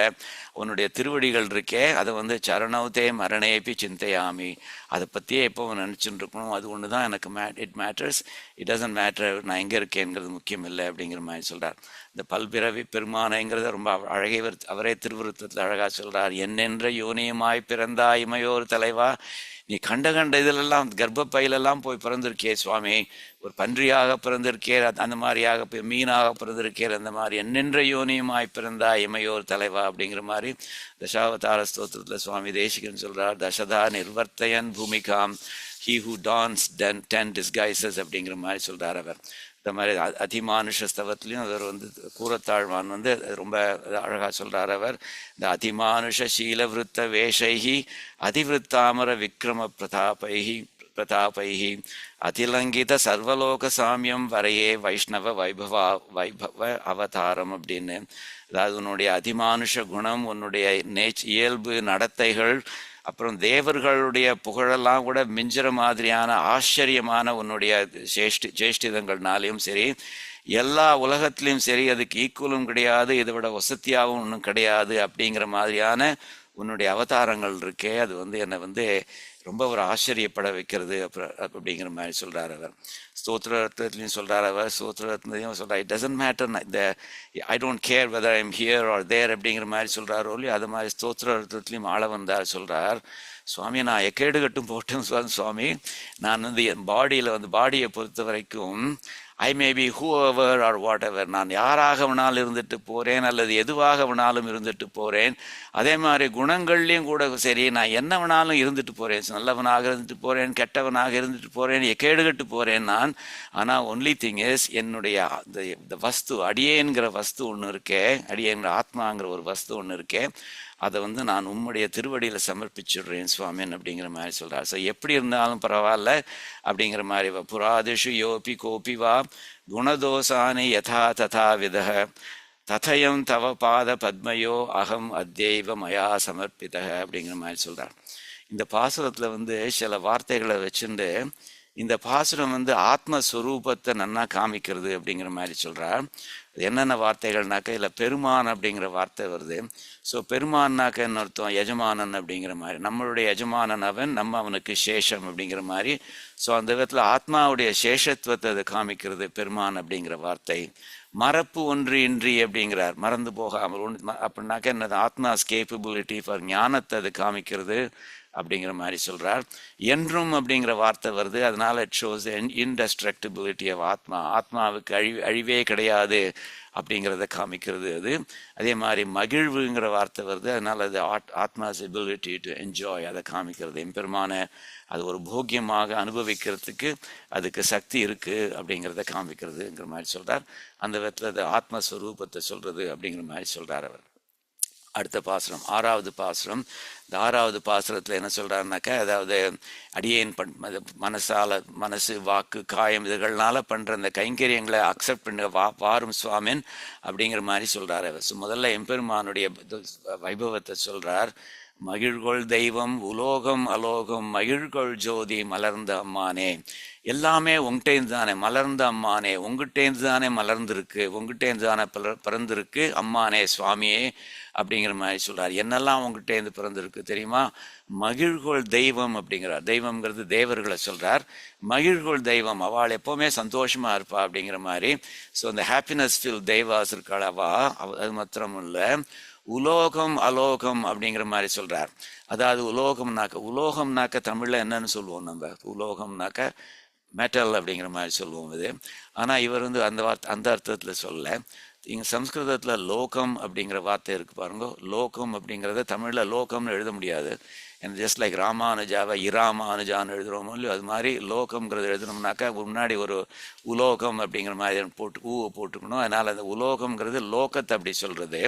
உன்னுடைய திருவடிகள் இருக்கே, அதை வந்து சரணௌதே மரணேபி சிந்தையாமி, அதை பற்றியே எப்போவும் நினச்சிட்டு இருக்கணும். அது ஒன்று தான் எனக்கு it matters, it doesn't matter நான் எங்கே இருக்கேங்கிறது முக்கியம் இல்லை அப்படிங்கிற மாதிரி சொல்கிறார். இந்த பல்பிறவி பெருமானைங்கிறத ரொம்ப அழகே அவரே திருவிருத்தத்தில் அழகாக சொல்கிறார். என்னென்ற யோனியமாய் பிறந்தா இமையோர் தலைவா, நீ கண்ட இதிலெல்லாம் கர்ப்பப்பையிலெல்லாம் போய் பிறந்திருக்கே சுவாமி, ஒரு பன்றியாக பிறந்திருக்கே, அந்த மாதிரியாக மீனாக பிறந்திருக்கே, அந்த மாதிரி என்னென்ற யோனியுமாய் பிறந்தா இமையோர் தலைவா அப்படிங்கிற மாதிரி தசாவதார ஸ்தோத்திரத்தில் சுவாமி தேசிகன் சொல்கிறார். தசதா நிர்வர்த்தயன் பூமிகாம் ஹீ ஹூ டான்ஸ் 10 disguises அப்படிங்கிற மாதிரி சொல்கிறார் அவர். இந்த மாதிரி அதிமானுஷ ஸ்தவத்திலையும் அவர் வந்து கூறத்தாழ்வான் வந்து ரொம்ப அழகாக சொல்கிறார் அவர். இந்த அதிமானுஷ சீலவிருத்த வேஷைஹி அதிவிருத்தாமர விக்ரம பிரதாபைஹி அதிலங்கித சர்வலோக சாமியம் வரையே வைஷ்ணவ வைபவ அவதாரம் அப்படின்னு. அதாவது உன்னுடைய அதிமானுஷ குணம், உன்னுடைய இயல்பு நடத்தைகள், அப்புறம் தேவர்களுடைய புகழெல்லாம் கூட மிஞ்சிற மாதிரியான ஆச்சரியமான உன்னுடைய ஜேஷ்டிதங்கள்னாலையும் சரி, எல்லா உலகத்திலையும் சரி அதுக்கு ஈக்குவலும் கிடையாது, இதை விட வசதியாகவும் ஒன்றும் கிடையாது அப்படிங்கிற மாதிரியான உன்னுடைய அவதாரங்கள் இருக்கே, அது வந்து என்னை வந்து ரொம்ப ஒரு ஆச்சரியப்பட வைக்கிறது அப்படிங்கிற மாதிரி சொல்கிறார் அவர். ஸ்தோத்திரத்துலையும் சொல்கிறார் அவர். ஸ்தோத்திரத்துலையும் சொல்கிறார், இட் டசன்ட் மேட்டர் இந்த I don't care whether I am here or there அப்படிங்கிற மாதிரி சொல்கிறாரோ இல்லையோ, அது மாதிரி ஸ்தோத்திரத்துலையும் ஆள வந்தார் சொல்கிறார். சுவாமி நான் எக்கேடு கட்டும் போட்டேன் சுவாமி, நான் வந்து என் பாடியை பொறுத்த வரைக்கும் I may be whoever or whatever, நான் யாராக வேணாலும் இருந்துட்டு போகிறேன், அல்லது எதுவாக வேணாலும் இருந்துட்டு போகிறேன். அதே மாதிரி குணங்கள்லேயும் கூட சரி, நான் என்ன வேணாலும் இருந்துட்டு போகிறேன், நல்லவனாக இருந்துட்டு போகிறேன், கெட்டவனாக இருந்துட்டு போகிறேன், கேடுகட்டு போகிறேன் நான். ஆனால் ஒன்லி திங் இஸ், என்னுடைய இந்த வஸ்து அடியேங்கிற வஸ்து ஒன்று இருக்கே, அடியேங்கிற ஆத்மாங்கிற ஒரு வஸ்து ஒன்று இருக்கே, அதை வந்து நான் உம்முடைய திருவடியில் சமர்ப்பிச்சுடுறேன் சுவாமின் அப்படிங்கிற மாதிரி சொல்கிறார். ஸோ எப்படி இருந்தாலும் பரவாயில்ல அப்படிங்கிற மாதிரி. புராதிஷு யோபி கோபி வா குணதோசானி யதா ததா வித ததயம் தவ பாத பத்மயோ அகம் அத்யைவ மயா சமர்ப்பித அப்படிங்கிற மாதிரி சொல்கிறார். இந்த பாசுரத்தில் வந்து சில வார்த்தைகளை வச்சுட்டு இந்த பாசுரம் வந்து ஆத்மஸ்வரூபத்தை நன்னா காமிக்கிறது அப்படிங்கிற மாதிரி சொல்கிறார். என்னென்ன வார்த்தைகள்னாக்கா, இல்லை பெருமான் அப்படிங்கிற வார்த்தை வருது. ஸோ பெருமான்னாக்க என்ன அர்த்தம், எஜமானன் அப்படிங்கிற மாதிரி. நம்மளுடைய எஜமானன் அவன், நம்ம அவனுக்கு சேஷம் அப்படிங்கிற மாதிரி. ஸோ அந்த விதத்தில் ஆத்மாவுடைய சேஷத்துவத்தை அது காமிக்கிறது பெருமான் அப்படிங்கிற வார்த்தை. மறப்பு ஒன்று இன்றி அப்படிங்கிறார், மறந்து போகாமல் அப்படின்னாக்க என்னது, ஆத்மாஸ் கேப்பபிலிட்டி ஃபார் ஞானத்தை அது காமிக்கிறது அப்படிங்கிற மாதிரி சொல்கிறார். என்றும் அப்படிங்கிற வார்த்தை வருது, அதனால இட் ஷோஸ் இன்டஸ்ட்ரக்டிபிலிட்டி ஆஃப் ஆத்மா, ஆத்மாவுக்கு அழிவே கிடையாது அப்படிங்கிறத காமிக்கிறது அது. அதே மாதிரி மகிழ்வுங்கிற வார்த்தை வருது, அதனால் அது ஆத்மாஸ் எபிலிட்டி டு என்ஜாய், அதை காமிக்கிறது. எம்பெருமான அது ஒரு போக்கியமாக அனுபவிக்கிறதுக்கு அதுக்கு சக்தி இருக்குது அப்படிங்கிறத காமிக்கிறதுங்கிற மாதிரி சொல்கிறார். அந்த விதத்தில் அது ஆத்மஸ்வரூபத்தை சொல்கிறது அப்படிங்கிற மாதிரி சொல்கிறார் அவர். அடுத்த பாசுரம், 6வது பாசுரம். இந்த 6வது பாசுரத்தில் என்ன சொல்கிறாருனாக்கா, அதாவது அடியேன் மனசு வாக்கு காயம் இதுகள்னால பண்ணுற அந்த கைங்கரியங்களை அக்செப்ட் பண்ண வாரும் சுவாமின் அப்படிங்கிற மாதிரி சொல்கிறார் அவர். ஸோ முதல்ல எம்பெருமானுடைய வைபவத்தை சொல்கிறார். மகிழ்கொள் தெய்வம் உலோகம் அலோகம் மகிழ்கொள் ஜோதி மலர்ந்த அம்மானே, எல்லாமே உங்கள்கிட்டேருந்து தானே மலர்ந்த அம்மானே, உங்கள்கிட்டேருந்து தானே மலர்ந்துருக்கு, உங்கள்கிட்டேருந்து தானே பிறந்திருக்கு அம்மானே சுவாமியே அப்படிங்கிற மாதிரி சொல்கிறார். என்னெல்லாம் உங்கள்கிட்டேருந்து பிறந்திருக்கு தெரியுமா? மகிழ்கொள் தெய்வம் அப்படிங்கிறார். தெய்வம்ங்கிறது தேவர்களை சொல்கிறார். மகிழ்கொள் தெய்வம், அவள் எப்போவுமே சந்தோஷமாக இருப்பா அப்படிங்கிற மாதிரி. ஸோ அந்த ஹாப்பினஸ் ஃபீல் தெய்வாஸ் இருக்காள் அவள். அது மாத்திரம் இல்லை, உலோகம் அலோகம் அப்படிங்கிற மாதிரி சொல்கிறார். அதாவது உலோகம்னாக்க தமிழில் என்னன்னு சொல்லுவோம் நம்ம? உலோகம்னாக்க மெட்டல் அப்படிங்கிற மாதிரி சொல்லுவோம் இது. ஆனால் இவர் வந்து அந்த அர்த்தத்தில் சொல்ல. இங்கே சம்ஸ்கிருதத்தில் லோகம் அப்படிங்கிற வார்த்தை இருக்குது பாருங்க. லோகம் அப்படிங்கிறத தமிழில் லோகம்னு எழுத முடியாது. அண்ட் ஜஸ்ட் லைக் ராமானுஜாவை இராமானுஜான்னு எழுதுகிறோமோ இல்லையோ அது மாதிரி லோகம்ங்கிறது எழுதணும்னாக்கா முன்னாடி ஒரு உலோகம் அப்படிங்கிற மாதிரி போட்டுக்கணும். அதனால் அந்த உலோகம்ங்கிறது லோகத்தை அப்படி சொல்கிறது.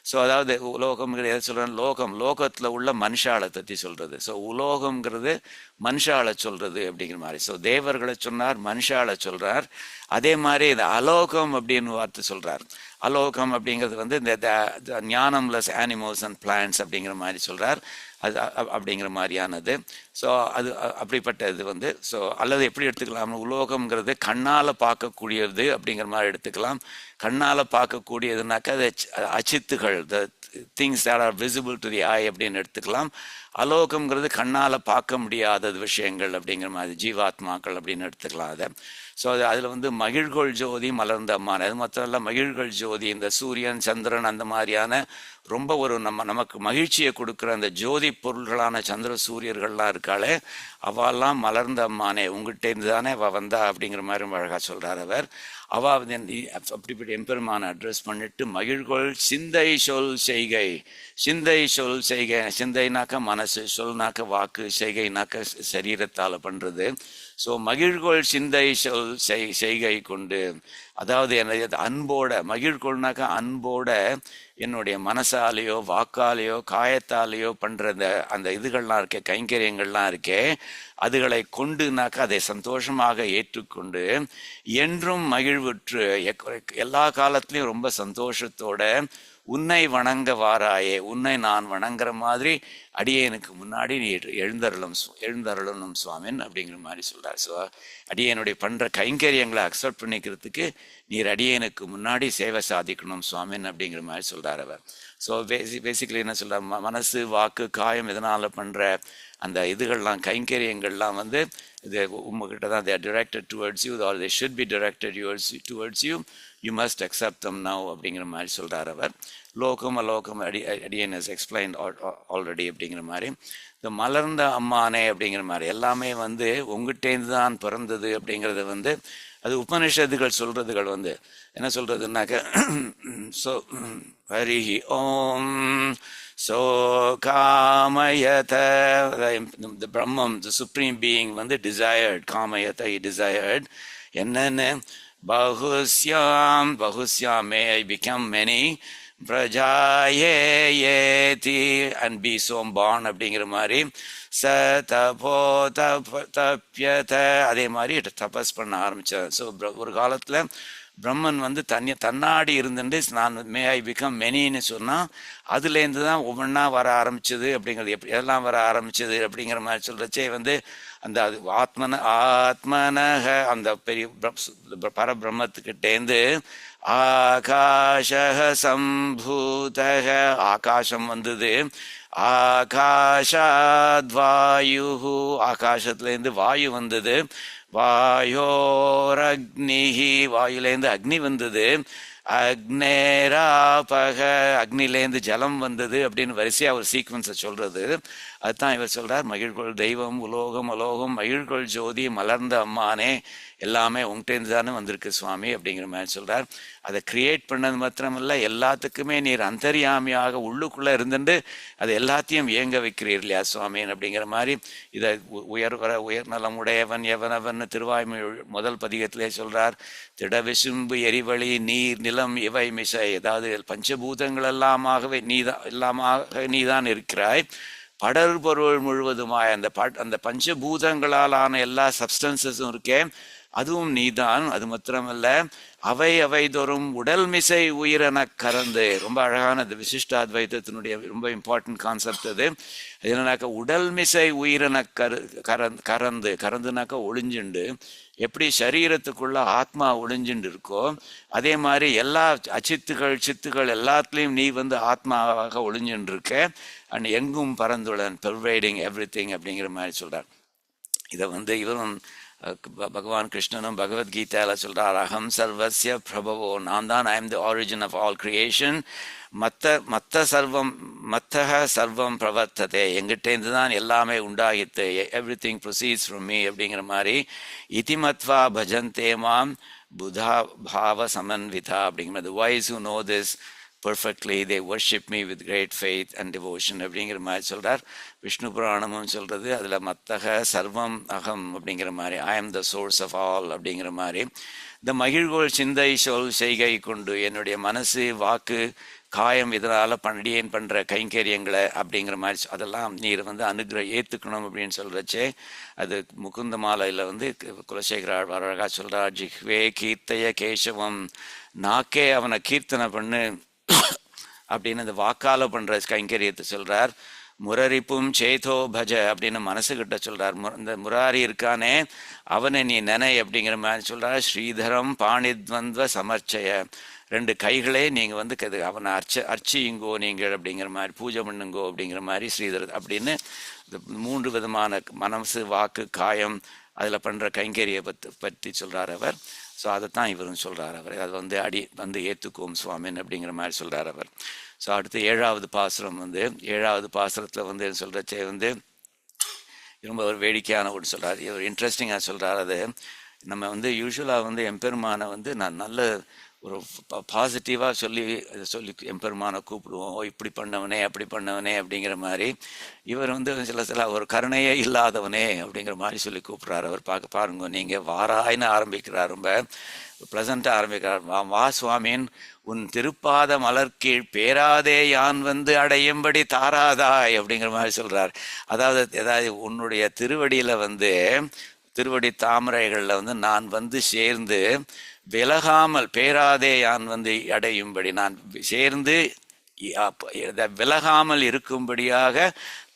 ஸோ அதாவது உலோகம்ங்கிறது எதை சொல்கிறேன்? லோகத்தில் உள்ள மனுஷாலை பற்றி சொல்கிறது. ஸோ உலோகம்ங்கிறது மனுஷாலை சொல்கிறது அப்படிங்கிற மாதிரி. ஸோ தேவர்களை சொன்னார், மனுஷாலை சொல்கிறார். அதே மாதிரி இந்த அலோகம் அப்படின்னு வார்த்தை சொல்கிறார். அலோகம் அப்படிங்கிறது வந்து இந்த ஞானம்லெஸ் அனிமல்ஸ் அண்ட் பிளான்ட்ஸ் அப்படிங்கிற மாதிரி சொல்கிறார். அது அப்படிங்கிற மாதிரியானது. ஸோ அது அப்படிப்பட்ட இது வந்து ஸோ அல்லது எப்படி எடுத்துக்கலாம்? உலோகம்ங்கிறது கண்ணால் பார்க்கக்கூடியது அப்படிங்கிற மாதிரி எடுத்துக்கலாம். கண்ணால் பார்க்கக்கூடியதுனாக்கா அது அச்சித்துகள், the things that are visible to the eye அப்படின்னு எடுத்துக்கலாம். அலோகம்ங்கிறது கண்ணால் பார்க்க முடியாத விஷயங்கள் அப்படிங்கிற மாதிரி, ஜீவாத்மாக்கள் அப்படின்னு எடுத்துக்கலாம் அதை. ஸோ அதில் வந்து மகிழ்கொள் ஜோதி மலர்ந்த அம்மான், அது மாத்திரம் இல்லை மகிழ்கொள் ஜோதி, இந்த சூரியன் சந்திரன் அந்த மாதிரியான ரொம்ப ஒரு நமக்கு மகிழ்ச்சியை கொடுக்குற அந்த ஜோதி பொருள்களான சந்திர சூரியர்கள்லாம் இருக்காளே, அவெல்லாம் மலர்ந்த அம்மானே உங்கள்கிட்டேருந்து தானே அவள் வந்தா அப்படிங்கிற மாதிரி ரொம்ப அழகாக சொல்கிறார் அவர். அவள் வந்து அப்படிப்பட்ட எம்பெருமானை அட்ரஸ் பண்ணிட்டு மகிழ்கொள் சிந்தை சொல் செய்கை. சிந்தை சொல் செய்கை, சிந்தைனாக்க மனசு, சொல்னாக்க வாக்கு, செய்கைனாக்க சரீரத்தால் பண்ணுறது. ஸோ மகிழ்கொள் சிந்தை சொல் செய்கை கொண்டு, அதாவது என்னது அன்போட, மகிழ்கொள்னாக்கா அன்போட என்னுடைய மனசாலேயோ வாக்காலேயோ காயத்தாலேயோ பண்ணுற அந்த இதுகள்லாம் இருக்கே, கைங்கரியங்கள்லாம் இருக்கே, அதுகளை கொண்டுனாக்கா அதை சந்தோஷமாக ஏற்றுக்கொண்டு என்றும் மகிழ்வுற்று எல்லா காலத்துலேயும் ரொம்ப சந்தோஷத்தோட உன்னை வணங்க வாராயே, உன்னை நான் வணங்குற மாதிரி அடியேனுக்கு முன்னாடி நீ எழுந்தருளும் சுவாமின் அப்படிங்கிற மாதிரி சொல்கிறார். ஸோ அடியேனுடைய பண்ணுற கைங்கரியங்களை அக்செப்ட் பண்ணிக்கிறதுக்கு நீர் அடியேனுக்கு முன்னாடி சேவை சாதிக்கணும் சுவாமின் அப்படிங்கிற மாதிரி சொல்கிறார் அவர். ஸோ பேசிக்கலி என்ன சொல்கிறார்? மனசு வாக்கு காயம் இதனால் பண்ணுற அந்த இதுகள்லாம் கைங்கரியங்கள்லாம் வந்து இது உங்ககிட்ட தான் they are directed towards you or they should be directed towards you. You must accept them now அப்படிங்கிற மாதிரி சொல்கிறார் அவர். லோகம் அலோகம் அடியன் has explained already அப்படிங்கிற மாதிரி. இந்த மலர்ந்த அம்மானே அப்படிங்கிற மாதிரி எல்லாமே வந்து உங்ககிட்டேருந்து தான் பிறந்தது அப்படிங்கிறது வந்து அது உபனிஷத்துகள் சொல்கிறதுகள் வந்து என்ன சொல்கிறதுனாக்க ஸோ ஹரிஹி ஓம் ஸோ காமயத, the Brahman, the supreme being வந்து desired, காமயத he desired என்னன்னு பகுஸ்யாம் may I become many, பிரஜாயே ஏதி and be so born அப்படிங்கிற மாதிரி, ச தபோ தப்யத அதே மாதிரி தபஸ் பண்ண ஆரம்பித்தார். ஸோ ஒரு காலத்தில் பிரம்மன் வந்து தன்னாடி இருந்துட்டு நான் மே ஐ பிகம் மெனின்னு சொன்னால் அதுலேருந்து தான் ஒவ்வொன்றா வர ஆரம்பிச்சது அப்படிங்கிறது. எதெல்லாம் வர ஆரம்பிச்சது அப்படிங்கிற மாதிரி சொல்கிறச்சே வந்து அந்த ஆத்மனக அந்த பெரிய பரபிரம்மத்துக்கிட்டேருந்து ஆகாஷ சம்பூதக ஆகாசம் வந்தது, ஆகாஷாத்வாயு ஆகாசத்துலேருந்து வாயு வந்தது, வாயோரக்னிஹி வாயுலேருந்து அக்னி வந்தது, அக்னேராபக அக்னிலேருந்து ஜலம் வந்தது அப்படின்னு வரிசையாக ஒரு சீக்வன்ஸை சொல்கிறது. அதுதான் இவர் சொல்கிறார் மகிழ்கொள் தெய்வம் உலோகம் அலோகம் மகிழ்கொள் ஜோதி மலர்ந்த அம்மானே எல்லாமே உங்கள்கிட்டேருந்து தானே வந்திருக்கு சுவாமி அப்படிங்கிற மாதிரி சொல்கிறார். அதை கிரியேட் பண்ணது மாத்திரமில்ல எல்லாத்துக்குமே நீர் அந்தர்யாமியாக உள்ளுக்குள்ளே இருந்துட்டு அதை எல்லாத்தையும் இயங்க வைக்கிறீர் இல்லையா சுவாமின் அப்படிங்கிற மாதிரி. இதை உயர்நலம் உடையவன் எவனவன் திருவாய்மொழி முதல் பதிகத்திலே சொல்கிறார். திடவிசும்பு எரிவழி நீர் நிலம் இவை மிசை, அதாவது பஞ்சபூதங்கள் எல்லாமாகவே நீதான் இருக்கிறாய், படர் பொருள் முழுவதுமாய் அந்த பஞ்சபூதங்களாலான எல்லா சப்ஸ்டன்சஸும் இருக்கே அதுவும் நீதான். அது மாத்திரமல்ல அவை தோறும் உடல் மிசை உயிரென கறந்து, ரொம்ப அழகான அந்த விசிஷ்டாத்வைதத்தினுடைய ரொம்ப இம்பார்ட்டன்ட் கான்செப்ட் அது. என்னன்னாக்கா உடல் மிசை உயிரென கறந்துனாக்கா ஒளிஞ்சுண்டு, எப்படி சரீரத்துக்குள்ள ஆத்மா ஒளிஞ்சுண்டு இருக்கோ அதே மாதிரி எல்லா சித்துகள் எல்லாத்துலேயும் நீ வந்து ஆத்மாவாக ஒளிஞ்சுட்டு இருக்க. அண்ட் எங்கும் பரந்துடன் பெர்வைடிங் எவ்ரி திங் அப்படிங்கிற மாதிரி சொல்கிறார். இதை வந்து இவரும் பகவான் கிருஷ்ணனும் பகவத்கீதையில சொல்றார், அகம் சர்வஸ்ய பிரபவோ, நான் தான், I am the origin of all creation, மத்தக சர்வம் பிரவர்த்ததே, எங்கிட்டேருந்து தான் எல்லாமே உண்டாகித்து, everything proceeds from me அப்படிங்கிற மாதிரி, இதிமத்வா பஜந்தே மாம் புதா பாவ சமன்விதா அப்படிங்கிற, the wise who know this perfectly, they worship me with great faith and devotion அப்படிங்கிற மாதிரி சொல்றார். விஷ்ணு புராணமும் சொல்றது, அதுல மத்தக சர்வம் அகம் அப்படிங்கிற மாதிரி, I am the source of all அப்படிங்கிற மாதிரி, இந்த மகிழ்கோள் சிந்தை சொல் செய்கை கொண்டு என்னுடைய மனசு வாக்கு காயம் இதனால அடியேன் பண்ற கைங்கரியங்களை அப்படிங்கிற மாதிரி அதெல்லாம் நீர் ஏத்துக்கணும் அப்படின்னு சொல்றச்சே, அது முகுந்த மாலையில குலசேகர ஆழ்வார் அழகா சொல்றார், ஜிஹ்வே கீர்த்தய கேசவம், நாக்கே அவனை கீர்த்தனை பண்ணு அப்படின்னு இந்த வாக்கால பண்ற கைங்கரியத்தை சொல்றார். முரரிப்பும் சேதோ பஜ அப்படின்னு மனசுகிட்ட சொல்றார், இந்த முராரி இருக்கானே அவனை நீ நினை அப்படிங்கிற மாதிரி சொல்றார். ஸ்ரீதரம் பாணித்வந்த்வ சமர்ச்சய, ரெண்டு கைகளே நீங்க அவனை அர்ச்சியுங்கோ நீங்கள் அப்படிங்கிற மாதிரி, பூஜை பண்ணுங்கோ அப்படிங்கிற மாதிரி ஸ்ரீதர் அப்படின்னு இந்த 3 விதமான மனசு வாக்கு காயம் அதில் பண்ணுற கைங்கரியை பற்றி சொல்கிறார் அவர். ஸோ அதைத்தான் இவரும் சொல்கிறார் அவர், அது ஏற்றுக்குவோம் சுவாமின் அப்படிங்கிற மாதிரி சொல்கிறார் அவர். ஸோ அடுத்து 7வது பாசுரம் 7வது பாசுரத்தில் சொல்கிறச்சே ரொம்ப ஒரு வேடிக்கையான ஒன்று சொல்கிறார், இவர் இன்ட்ரெஸ்டிங்காக சொல்கிறார். அது நம்ம யூஸ்வலாக எம்பெருமானை நான் நல்ல ஒரு பாசிட்டிவாக சொல்லி எம்பெருமானை கூப்பிடுவோம், இப்படி பண்ணவனே அப்படி பண்ணவனே அப்படிங்கிற மாதிரி. இவர் சில ஒரு கருணையே இல்லாதவனே அப்படிங்கிற மாதிரி சொல்லி கூப்பிட்றாரு அவர். பாருங்க, நீங்கள் வாராயின்னு ஆரம்பிக்கிறார், ரொம்ப ப்ளசண்ட்டாக ஆரம்பிக்கிறார். வா சுவாமின் உன் திருப்பாத மலர்கீழ் பேராதே யான் அடையும்படி தாராதாய் அப்படிங்கிற மாதிரி சொல்கிறார். அதாவது உன்னுடைய திருவடியில் திருவடி தாமரைகளில் நான் சேர்ந்து விலகாமல், பேராதே யான் அடையும்படி, நான் சேர்ந்து விலகாமல் இருக்கும்படியாக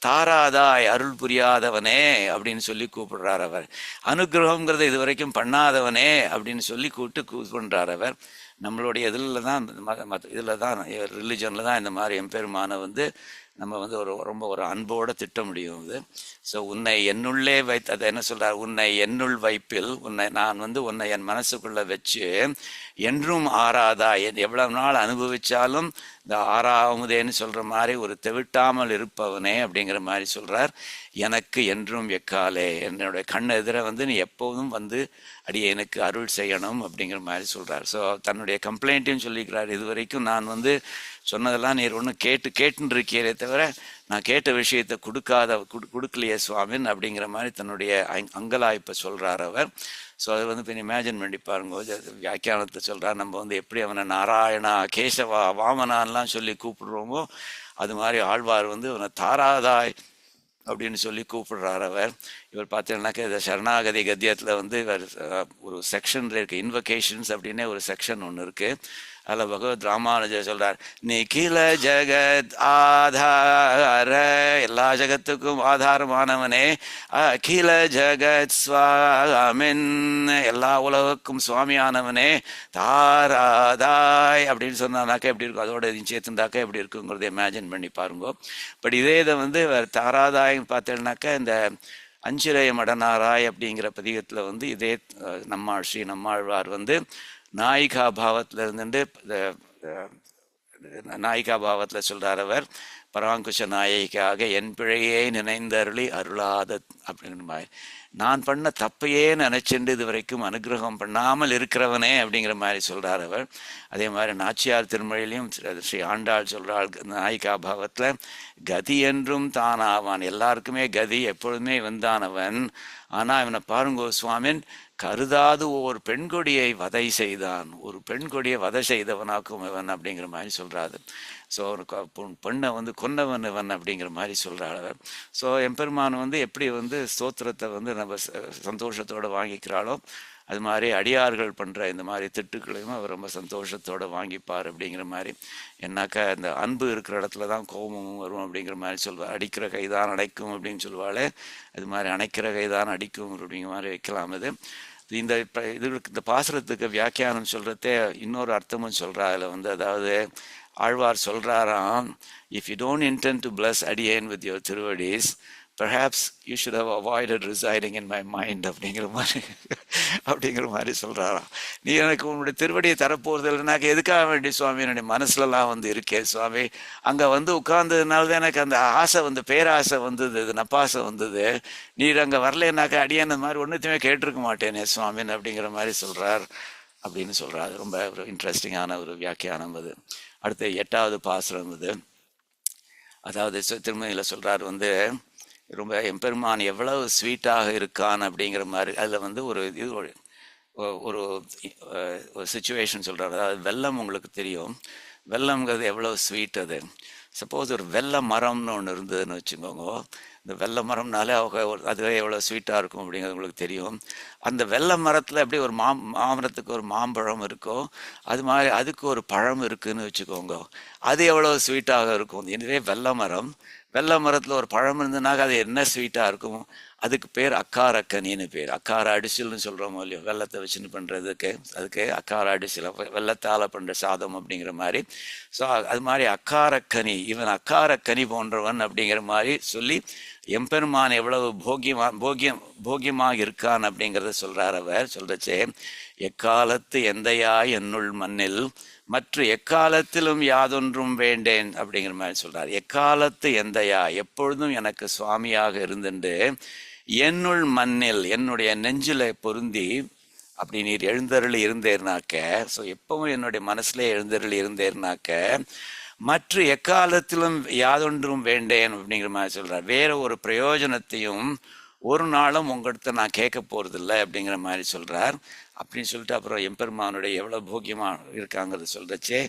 தாராதாய் அருள் புரியாதவனே அப்படின்னு சொல்லி கூப்பிடுறார் அவர். அனுகிரகங்கிறத இதுவரைக்கும் பண்ணாதவனே அப்படின்னு சொல்லி கூப்பிடுறார் அவர். நம்மளுடைய இதில் தான் ரிலிஜனில் தான் இந்த மாதிரி எம்பெருமானை நம்ம ரொம்ப ஒரு அன்போடு திட்ட முடியும். ஸோ உன்னை என்னுள்ளே வைத்து, அதை என்ன சொல்கிறார், உன்னை என்னுள் வைப்பில், நான் உன்னை என் மனசுக்குள்ளே வச்சு என்றும் ஆறாதா, எவ்வளவு நாள் அனுபவித்தாலும் இந்த ஆறாவதேன்னு சொல்கிற மாதிரி ஒரு தெவிட்டாமல் இருப்பவனே அப்படிங்கிற மாதிரி சொல்கிறார். எனக்கு என்றும் எக்காலே, என்னுடைய கண் எதிர நீ எப்போதும் எனக்கு அருள் செய்யணும் அப்படிங்கிற மாதிரி சொல்கிறார். ஸோ தன்னுடைய கம்ப்ளைண்ட்டையும் சொல்லிக்கிறார். இது வரைக்கும் நான் சொன்னதெல்லாம் நீர் ஒன்று கேட்டுன்னு இருக்கீரே தவிர நான் கேட்ட விஷயத்தை கொடுக்கலையே சுவாமின் அப்படிங்கிற மாதிரி தன்னுடைய அங்கலாய்ப்பை சொல்கிறார் அவர். ஸோ அது இப்போ இமேஜின் பண்ணி பாருங்க, வியாக்கியானத்தை சொல்கிறார். நம்ம எப்படி அவனை நாராயணா கேசவா வாமனான்லாம் சொல்லி கூப்பிடுறோமோ அது மாதிரி ஆழ்வார் அவனை தாராதாய் அப்படின்னு சொல்லி கூப்பிடுறார் அவர். இவர் பார்த்தீங்கன்னாக்கா இந்த சரணாகதி கத்தியத்தில் இவர் ஒரு செக்ஷன் இருக்குது, இன்வொகேஷன்ஸ் அப்படின்னே ஒரு செக்ஷன் ஒன்று இருக்குது. அதில் பகவத் ராமானுஜர் சொல்கிறார், நிகில ஜகத் ஆதார, எல்லா ஜகத்துக்கும் ஆதாரமானவனே, அகில ஜகத் சுவாமின், எல்லா உலகுக்கும் சுவாமியானவனே, தாராதாய் அப்படின்னு சொன்னாக்கா எப்படி இருக்கும், அதோட சேர்த்துந்தாக்கா எப்படி இருக்குங்கிறத இமேஜின் பண்ணி பாருங்க. பட் இதே இதை தாராதாய்ன்னு பார்த்தேன்னாக்கா இந்த அஞ்சிரைய மடனாராய் அப்படிங்கிற பதிகத்தில் இதே ஸ்ரீ நம்மாழ்வார் நாயிகா பாவத்தில் நாயிகா பாவத்தில் சொல்கிறார் அவர், பராங்குஷ நாயிகாக என் பிழையே நினைந்தருளி அருளாத அப்படிங்கிற மாதிரி, நான் பண்ண தப்பையே நினைச்சுண்டு இது வரைக்கும் அனுகிரகம் பண்ணாமல் இருக்கிறவனே அப்படிங்கிற மாதிரி சொல்கிறார் அவர். அதே மாதிரி நாச்சியார் திருமொழியிலையும் ஸ்ரீ ஆண்டாள் சொல்கிறாள் நாயிகா பாவத்தில், கதி என்றும் தானாவான், எல்லாருக்குமே கதி எப்பொழுதுமே வந்தானவன், ஆனால் இவனை பாருங்கோ சுவாமின் கருதாது ஒரு பெண்கொடியை வதை செய்தான், ஒரு பெண்கொடியை வதை செய்தவனாக்கும் இவன் அப்படிங்கிற மாதிரி சொல்கிறாரு. ஸோ ஒரு பெண்ணை கொன்னவன் இவன் அப்படிங்கிற மாதிரி சொல்கிறாள். ஸோ எம்பெருமான் எப்படி ஸ்தோத்திரத்தை நம்ம சந்தோஷத்தோடு வாங்கிக்கிறாளோ அது மாதிரி அடியார்கள் பண்ணுற இந்த மாதிரி திட்டுக்களையும் அவர் ரொம்ப சந்தோஷத்தோடு வாங்கிப்பார் அப்படிங்கிற மாதிரி. என்னாக்கா இந்த அன்பு இருக்கிற இடத்துல தான் கோபமும் வரும் அப்படிங்கிற மாதிரி சொல்வார். அடிக்கிற கைதான் அடைக்கும் அப்படின்னு சொல்லுவாளே, அது மாதிரி அணைக்கிற கைதான் அடிக்கும் அப்படிங்கிற மாதிரி வைக்கலாம். இந்த பாசுரத்துக்கு வியாக்கியானம் சொல்கிறதே இன்னொரு அர்த்தமும் சொல்கிறா. அதில் அதாவது ஆழ்வார் சொல்கிறாராம், if you don't intend to bless அடியேன் வித் யுவர் திருவடிஸ், perhaps you should have avoided residing in my mind அப்படிங்கிற மாதிரி சொல்கிறாராம். நீ எனக்கு உன்னுடைய திருவடியை தரப்போகிறது இல்லைனாக்க எதுக்காக வேண்டி சுவாமி என்னுடைய மனசுலலாம் வந்து இருக்கேன் சுவாமி, அங்கே வந்து உட்கார்ந்ததுனால தான் எனக்கு அந்த ஆசை வந்து பேராசை வந்தது, இது நப்பாசை வந்தது, நீர் அங்கே வரலனாக்கா அடியேன் மாதிரி ஒன்றுத்தையுமே கேட்டிருக்க மாட்டேனே சுவாமின்னு அப்படிங்கிற மாதிரி சொல்கிறார் அப்படின்னு சொல்கிறார். அது ரொம்ப ஒரு இன்ட்ரெஸ்டிங்கான ஒரு வியாக்கியானம் அது. அடுத்து 8வது பாசுரம் இது. அதாவது திருமணியில் சொல்கிறார் வந்து ரொம்ப எம்பெருமான் எவ்வளவு ஸ்வீட்டாக இருக்கான் அப்படிங்கிற மாதிரி. அதில் வந்து ஒரு இது ஒரு சுச்சுவேஷன் சொல்கிறார். அதாவது வெல்லம் உங்களுக்கு தெரியும், வெல்லம்ங்கிறது எவ்வளோ ஸ்வீட். அது சப்போஸ் ஒரு வெள்ளை மரம்னு ஒன்று இருந்ததுன்னு வச்சுக்கோங்க, இந்த வெள்ளை மரம்னாலே அதுவே எவ்வளோ ஸ்வீட்டாக இருக்கும் அப்படிங்கிறது உங்களுக்கு தெரியும். அந்த வெள்ளை மரத்தில் எப்படி ஒரு மாமரத்துக்கு ஒரு மாம்பழம் இருக்கோ அது மாதிரி அதுக்கு ஒரு பழம் இருக்குதுன்னு வச்சுக்கோங்க, அது எவ்வளோ ஸ்வீட்டாக இருக்கும். இதுவே வெள்ளை மரம், வெள்ளை மரத்தில் ஒரு பழம் இருந்ததுனாக்க அது என்ன ஸ்வீட்டாக இருக்கும். அதுக்கு பேர் அக்காரக்கனின்னு பேர். அக்கார அடிசில்னு சொல்கிறோமோ இல்லையோ, வெள்ளத்தை வச்சுன்னு பண்ணுறதுக்கு அதுக்கு அக்கார அடிசில், வெள்ளத்தால் பண்ணுற சாதம் அப்படிங்கிற மாதிரி. ஸோ அது மாதிரி அக்காரக்கனி, இவன் அக்காரக்கனி போன்றவன் அப்படிங்கிற மாதிரி சொல்லி எம்பெருமான் எவ்வளவு போகியமாக இருக்கான் அப்படிங்கிறத சொல்கிறார். அவர் சொல்கிறச்சே, எக்காலத்து எந்தையாய் என்னுள் மண்ணில் மற்ற எக்காலத்திலும் யாதொன்றும் வேண்டேன் அப்படிங்கிற மாதிரி சொல்கிறார். எக்காலத்து எந்தையா, எப்பொழுதும் எனக்கு சுவாமியாக இருந்துண்டு, என்னுள் மண்ணில் என்னுடைய நெஞ்சில் பொருந்தி அப்படி நீர் எழுந்தருளி இருந்தேர்னாக்க, ஸோ எப்பவும் என்னுடைய மனசுல எழுந்தருளி இருந்தேர்னாக்க, மற்ற எக்காலத்திலும் யாதொன்றும் வேண்டேன் அப்படிங்கிற மாதிரி சொல்கிறார். வேற ஒரு பிரயோஜனத்தையும் ஒரு நாளும் உங்கள்கிட்ட நான் கேட்க போகிறதில்ல அப்படிங்கிற மாதிரி சொல்கிறார். அப்படின்னு சொல்லிட்டு அப்புறம் எம்பெருமானுடைய எவ்வளோ போக்கியமாக இருக்காங்கிறது சொல்கிறச்சே,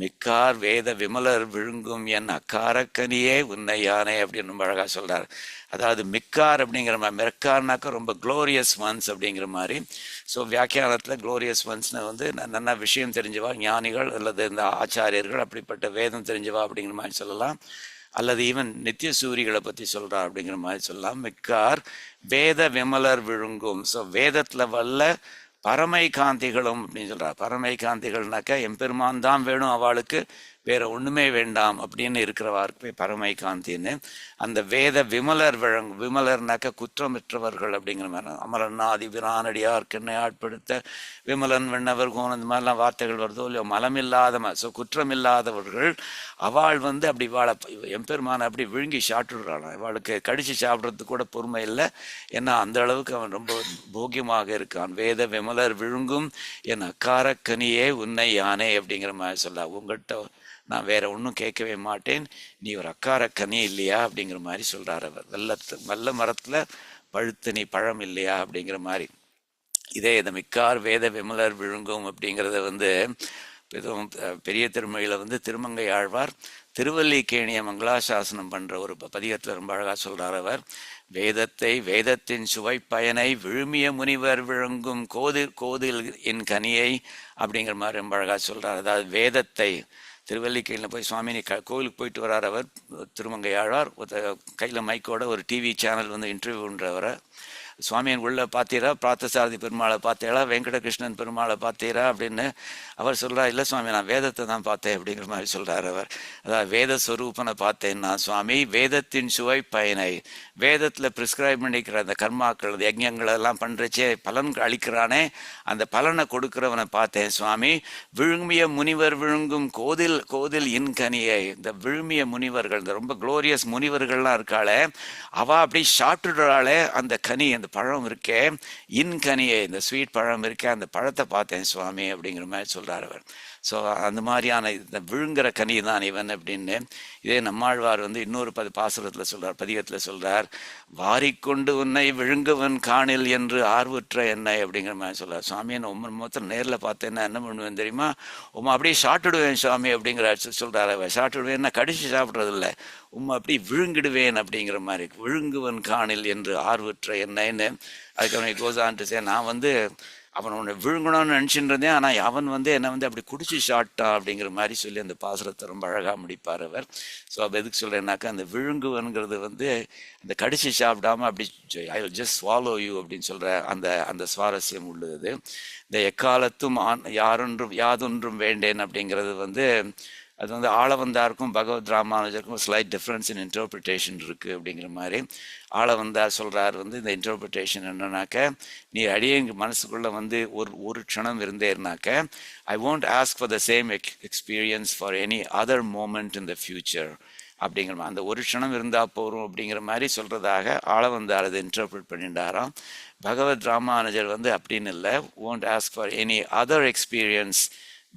மிக்கார் வேத விமலர் விழுங்கும் என் அக்காரக்கனியே உன்னை யானே அப்படின்னு ரொம்ப அழகாக சொல்கிறார். அதாவது மிக்கார் அப்படிங்கிற மாதிரி, மெக்கார்னாக்கா ரொம்ப க்ளோரியஸ் ஒன்ஸ் அப்படிங்கிற மாதிரி. ஸோ வியாக்கியானத்தில் க்ளோரியஸ் ஒன்ஸ்னு வந்து நல்லா விஷயம் தெரிஞ்சவா, ஞானிகள் அல்லது இந்த ஆச்சாரியர்கள், அப்படிப்பட்ட வேதம் தெரிஞ்சவா அப்படிங்கிற மாதிரி சொல்லலாம். அல்லது ஈவன் நித்திய சூரிகளை பற்றி சொல்கிறா அப்படிங்கிற மாதிரி சொல்லலாம். மிக்கார் வேத விமலர் விழுங்கும், ஸோ வேதத்தில் வல்ல பரமை காந்திகளும் அப்படின்னு சொல்கிறார். பரமை காந்திகள்னாக்கா எம்பெருமான் தான் வேணும், அவளுக்கு வேற ஒன்றுமே வேண்டாம் அப்படின்னு இருக்கிறவாருக்கு பரமை காந்தின்னு. அந்த வேத விமலர் விமலர்னாக்க குற்றமற்றவர்கள் அப்படிங்கிற மாதிரி. அமரநாதி விரானடியார்க்கென்னை ஆட்படுத்த விமலன் வெண்ணவர் கோன், அந்த மாதிரிலாம் வார்த்தைகள் வருதோ இல்லையோ, மலமில்லாத ஸோ குற்றமில்லாதவர்கள். அவள் வந்து அப்படி வாழ எம்பெருமானை அப்படி விழுங்கி சாப்பிட்டுடுறாள். அவளுக்கு கடிச்சு சாப்பிட்றதுக்கு கூட பொறுமை இல்லை. ஏன்னா அந்த அளவுக்கு அவன் ரொம்ப போகியமாக இருக்கான். வேத விமலர் விழுங்கும் என் அக்காரக்கனியே உன்னை யானே அப்படிங்கிற மாதிரி சொல்ல, உங்கள்கிட்ட நான் வேற ஒன்றும் கேட்கவே மாட்டேன், நீ ஒரு அக்காரக்கனி இல்லையா அப்படிங்கிற மாதிரி சொல்கிறார் அவர். வெள்ள மரத்தில் பழுத்து நீ பழம் இல்லையா அப்படிங்கிற மாதிரி. இதே இந்த மிக்கார் வேத விமலர் விழுங்கும் அப்படிங்கிறத வந்து பெரிய திருமொழியில் வந்து திருமங்கை ஆழ்வார் திருவல்லிக்கேணிய மங்களாசாசனம் பண்ணுற ஒரு பதிகத்தில் ரொம்ப அழகாக சொல்கிறார் அவர். வேதத்தை வேதத்தின் சுவை பயனை விழுமிய முனிவர் விழுங்கும் கோதில் என் கனியை அப்படிங்கிற மாதிரி ரொம்ப அழகாக சொல்கிறார். அதாவது வேதத்தை திருவல்லிக்கேணியில் போய் சுவாமி கோவிலுக்கு போயிட்டு வரார் அவர் திருமங்கை ஆழ்வார். கையில் மைக்கோட ஒரு டிவி சேனல் வந்து இன்டர்வியூன்றவரை, சுவாமியின் உள்ள பார்த்தீரா, பார்த்தசாரதி பெருமாளை பார்த்தீரா, வெங்கடகிருஷ்ணன் பெருமாளை பார்த்தீரா அப்படின்னு அவர் சொல்கிறார். இல்லை சுவாமி, நான் வேதத்தை தான் பார்த்தேன் அப்படிங்கிற மாதிரி சொல்கிறார் அவர். அதாவது வேத ஸ்வரூபனை பார்த்தேன்னா சுவாமி, வேதத்தின் சுவை பயனை, வேதத்தில் ப்ரிஸ்கிரைப் பண்ணிக்கிற அந்த கர்மாக்கள் யஜ்ஞங்கள் எல்லாம் பண்ணுறச்சே பலன் அளிக்கிறானே, அந்த பலனை கொடுக்குறவனை பார்த்தேன் சுவாமி. விழுமிய முனிவர் விழுங்கும் கோதில் இன்கனியை, இந்த விழுமிய முனிவர்கள், இந்த ரொம்ப குளோரியஸ் முனிவர்கள்லாம் இருக்காளே, அவள் அப்படி சாப்பிட்டுடுறாளே அந்த கனி, அந்த பழம் இருக்கே, இன்கனியை, இந்த ஸ்வீட் பழம் இருக்கே, அந்த பழத்தை பார்த்தேன் சுவாமி அப்படிங்கிற மாதிரி சொல்கிறார் அவர். ஸோ அந்த மாதிரியான இந்த விழுங்குற கனி தான் இவன் அப்படின்னு. இதே நம்மாழ்வார் வந்து இன்னொரு பாசுரத்தில் சொல்கிறார், பதிகத்தில் சொல்கிறார், வாரிக்கொண்டு உன்னை விழுங்குவன் காணில் என்று ஆர்வற்ற என்னை அப்படிங்கிற மாதிரி சொல்கிறார். சுவாமி, என்ன மொத்தம் நேரில் பார்த்தேன்னா என்ன பண்ணுவேன் தெரியுமா, அப்படியே சாப்பிட்டுடுவேன் சுவாமி அப்படிங்கிற சொல்கிறார் அவர். சாப்பிட்டுடுவேன்னா கடிச்சு சாப்பிட்றதில்ல, அப்படி விழுங்கிடுவேன் அப்படிங்கிற மாதிரி. விழுங்குவன் காணில் என்று ஆர்வற்ற என்னைன்னு அதுக்கு கோசான்ட்டு நான் வந்து அவன் உன்னை விழுங்கணும்னு நினச்சிட்டு இருந்தேன், ஆனால் அவன் வந்து என்னை வந்து அப்படி குடிச்சு சாப்பிட்டான் அப்படிங்கிற மாதிரி சொல்லி அந்த பாசுரத்தை ரொம்ப அழகாக முடிப்பார் அவர். ஸோ அப்போ எதுக்கு சொல்கிறேன்னாக்கா, அந்த விழுங்குவன்கிறது வந்து அந்த கடிச்சு சாப்பிடாம அப்படி I will just swallow you அப்படின்னு சொல்கிற அந்த சுவாரஸ்யம் உள்ளது. இந்த எக்காலத்தும் யாதொன்றும் வேண்டேன் அப்படிங்கிறது வந்து அது வந்து ஆளவந்தாருக்கும் பகவத் ராமானுஜருக்கும் ஸ்லைட் டிஃப்ரென்ஸ் இன் இன்டர்பிரிட்டேஷன் இருக்குது அப்படிங்கிற மாதிரி. ஆளவந்தார் சொல்கிறார் வந்து இந்த இன்டர்பிரிட்டேஷன் என்னன்னாக்க, நீ அடியேங்க மனசுக்குள்ளே வந்து ஒரு க்ஷணம் இருந்தேன்னாக்க, ஐ won't ask for the same experience for any other moment in the future அப்படிங்கிற மாதிரி. அந்த ஒரு க்ஷணம் இருந்தால் போகிறோம் அப்படிங்கிற மாதிரி சொல்கிறதாக ஆளவந்தார் அதை இன்டர்பிரட் பண்ணிட்டாராம். பகவத் ராமானுஜர் வந்து அப்படின்னு இல்லை, won't ask for any other experience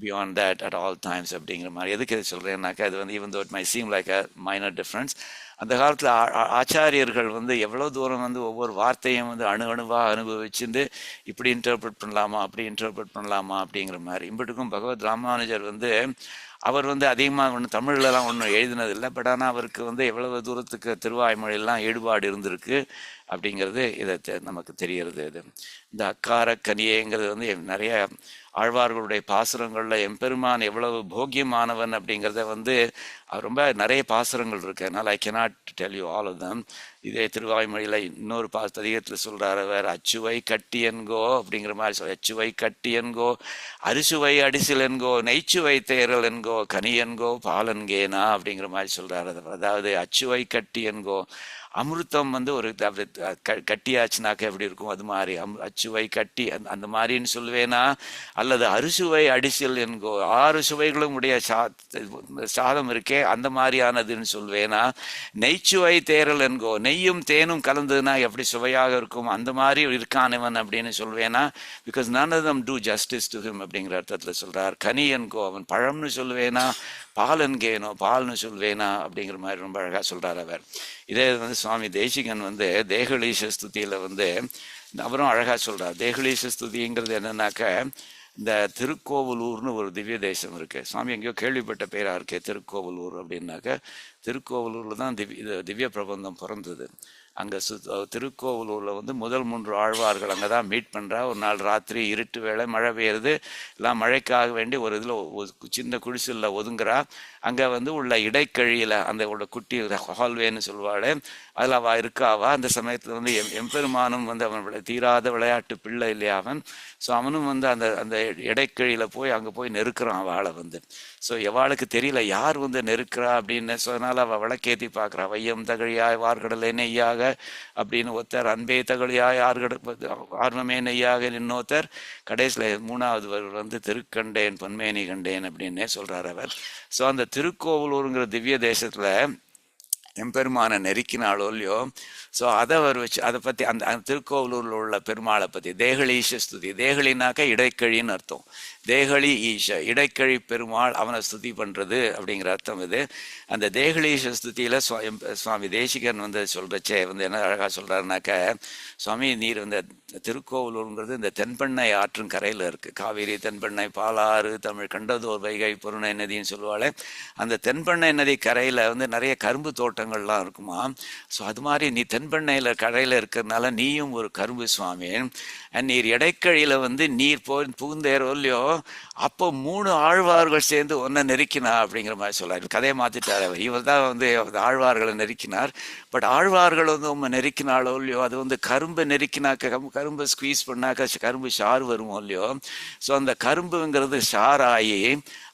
beyond that at all times அப்படிங்கிற மாதிரி. எதுக்கு இது சொல்கிறேன்னாக்கா, அது வந்து even though it might seem like a minor difference, அந்த காலத்தில் ஆச்சாரியர்கள் வந்து எவ்வளோ தூரம் வந்து ஒவ்வொரு வார்த்தையும் வந்து அணுவாக அனுபவிச்சுட்டு இப்படி இன்டர்பிரட் பண்ணலாமா அப்படி இன்டர்பிரட் பண்ணலாமா அப்படிங்கிற மாதிரி. இம்பட்டுக்கும் பகவத் ராமானுஜர் வந்து அவர் வந்து அதிகமாக ஒன்றும் தமிழ்லலாம் ஒன்றும் எழுதினதில்லை. பட் ஆனால் அவருக்கு வந்து எவ்வளவு தூரத்துக்கு திருவாய்மொழியெல்லாம் ஈடுபாடு இருந்திருக்கு அப்படிங்கிறது இதை நமக்கு தெரிகிறது. இது இந்த அக்கார கனியேங்கிறது வந்து நிறைய ஆழ்வார்களுடைய பாசுரங்களில் எம்பெருமான் எவ்வளவு போக்கியமானவன் அப்படிங்கிறத வந்து ரொம்ப நிறைய பாசுரங்கள் இருக்கு. அதனால் ஐ cannot tell you all of them. இதே திருவாய்மொழியில் இன்னொரு பதிகத்தில் சொல்கிறார் அவர், அச்சுவை கட்டியன்கோ அப்படிங்கிற மாதிரி அச்சுவை கட்டியன்கோ, அரிசுவை அடிசிலன்கோ, நெய்ச்சுவை தேரல் என்கோ, கனியன்கோ பாலன்கேனா அப்படிங்கிற மாதிரி சொல்கிறார். அதாவது அச்சுவை கட்டியன்கோ, அமிர்தம் வந்து ஒரு கட்டியாச்சுனாக்க எப்படி இருக்கும் அது மாதிரி, அச்சுவை கட்டி அந்த மாதிரின்னு சொல்லுவேனா, அல்லது அறுசுவை அடிசில் என்கோ, 6 சுவைகளும் உடைய சாதம் இருக்கே அந்த மாதிரியானதுன்னு சொல்வேனா, நெய்ச்சுவை தேரல் என்கோ, நெய்யும் தேனும் கலந்ததுன்னா எப்படி சுவையாக இருக்கும் அந்த மாதிரி இருக்கானவன் அப்படின்னு சொல்வேனா, because none of them do justice to him அப்படிங்கிற அர்த்தத்தில் சொல்றார். கனி என்கோ, அவன் பழம்னு சொல்வேனா, பாலன்கேனோ பால்னு சொல்வேனா அப்படிங்கிற மாதிரி ரொம்ப அழகாக சொல்றார் அவர். இதே வந்து சுவாமி தேசிகன் வந்து தேகலீஷ ஸ்துதியில் வந்து அவரும் அழகாக சொல்றார். தேகலீஷ ஸ்துதிங்கிறது என்னன்னாக்க, இந்த திருக்கோவலூர்னு ஒரு திவ்ய தேசம் இருக்குது. சுவாமி எங்கேயோ கேள்விப்பட்ட பேராக இருக்கே திருக்கோவலூர் அப்படின்னாக்க, திருக்கோவலூரில் தான் திவ்ய பிரபந்தம் பிறந்தது. அங்கே திருக்கோவலூரில் வந்து முதல் 3 ஆழ்வார்கள் அங்கே தான் மீட் பண்ணுறா. ஒரு நாள் ராத்திரி இருட்டு வேளை மழை பெய்யுறது, எல்லாம் மழைக்காக வேண்டி ஒரு இதில் சின்ன குடிசலில் ஒதுங்குறா. அங்கே வந்து உள்ள இடைக்கழியில் அந்த உள்ள குட்டி ஹால்வேன்னு சொல்லுவாள், அதில் அவள் இருக்காவா. அந்த சமயத்தில் வந்து எம்பெருமானும் வந்து அவன் தீராத விளையாட்டு பிள்ளை இல்லையா அவன். ஸோ அவனும் வந்து அந்த அந்த இடைக்கழியில் போய் அங்கே போய் நெருக்கிறான் அவளை வந்து. ஸோ எவாளுக்கு தெரியல யார் வந்து நெருக்கிறா அப்படின்னு. ஸோ அதனால் அவள் விளக்கேற்றி பார்க்குறா. வையம் தகழியாய் வார்கடலை நெய்யாக அப்படின்னு ஒருத்தர், அன்பே தகழியாய் ஆர்வமே நெய்யாக இன்னொருத்தர், கடைசியில் 3வது வந்து திருக்கண்டேன் பொன்மேனி கண்டேன் அப்படின்னே சொல்கிறார் அவர். ஸோ அந்த திருக்கோவலூருங்கிற திவ்ய தேசத்தில் எம்பெருமானை நெருக்கினாலோ இல்லையோ, ஸோ அதை அவர் வச்சு அதை பற்றி அந்த திருக்கோவலூரில் உள்ள பெருமாளை பற்றி தேகலீஷ ஸ்துதி. தேகலினாக்க இடைக்கழின்னு அர்த்தம். தேகலி ஈஷ, இடைக்கழி பெருமாள், அவனை ஸ்துதி பண்ணுறது அப்படிங்கிற அர்த்தம் இது. அந்த தேகலீஷ ஸ்துதியில் சுவாமி தேசிகன் வந்து சொல்கிறச்சே வந்து என்ன அழகாக சொல்கிறாருனாக்க, சுவாமி நீர் வந்து திருக்கோவலூருங்கிறது இந்த தென்பெண்ணை ஆற்றின் கரையில் இருக்குது. காவேரி தென்பெண்ணை பாலாறு தமிழ் கண்டதோர் வைகை பொருணை நதின்னு சொல்லுவாள். அந்த தென்பெண்ணை நதி கரையில் வந்து நிறைய கரும்பு தோட்டங்கள்லாம் இருக்குமா. ஸோ அது மாதிரி நீ தென்பெண்ணையில் கரையில் இருக்கிறதுனால நீயும் ஒரு கரும்பு சுவாமி. நீர் இடைக்கழியில் வந்து நீர் புகுந்தேரோ இல்லையோ, அப்போ 3 ஆழ்வார்கள் சேர்ந்து ஒன்றை நெருக்கினா அப்படிங்கிற மாதிரி சொல்லார். கதையை மாற்றிட்டார் அவர். இவர் தான் வந்து ஆழ்வார்களை நெருக்கினார். பட் ஆழ்வார்கள் வந்து உண்மை நெருக்கினாலோ இல்லையோ, அது வந்து கரும்பை நெருக்கினாக்க கரும்பை ஸ்குவீஸ் பண்ணாக்க கரும்பு சாறு வருமோ இல்லையோ. ஸோ அந்த கரும்புங்கிறது சாராகி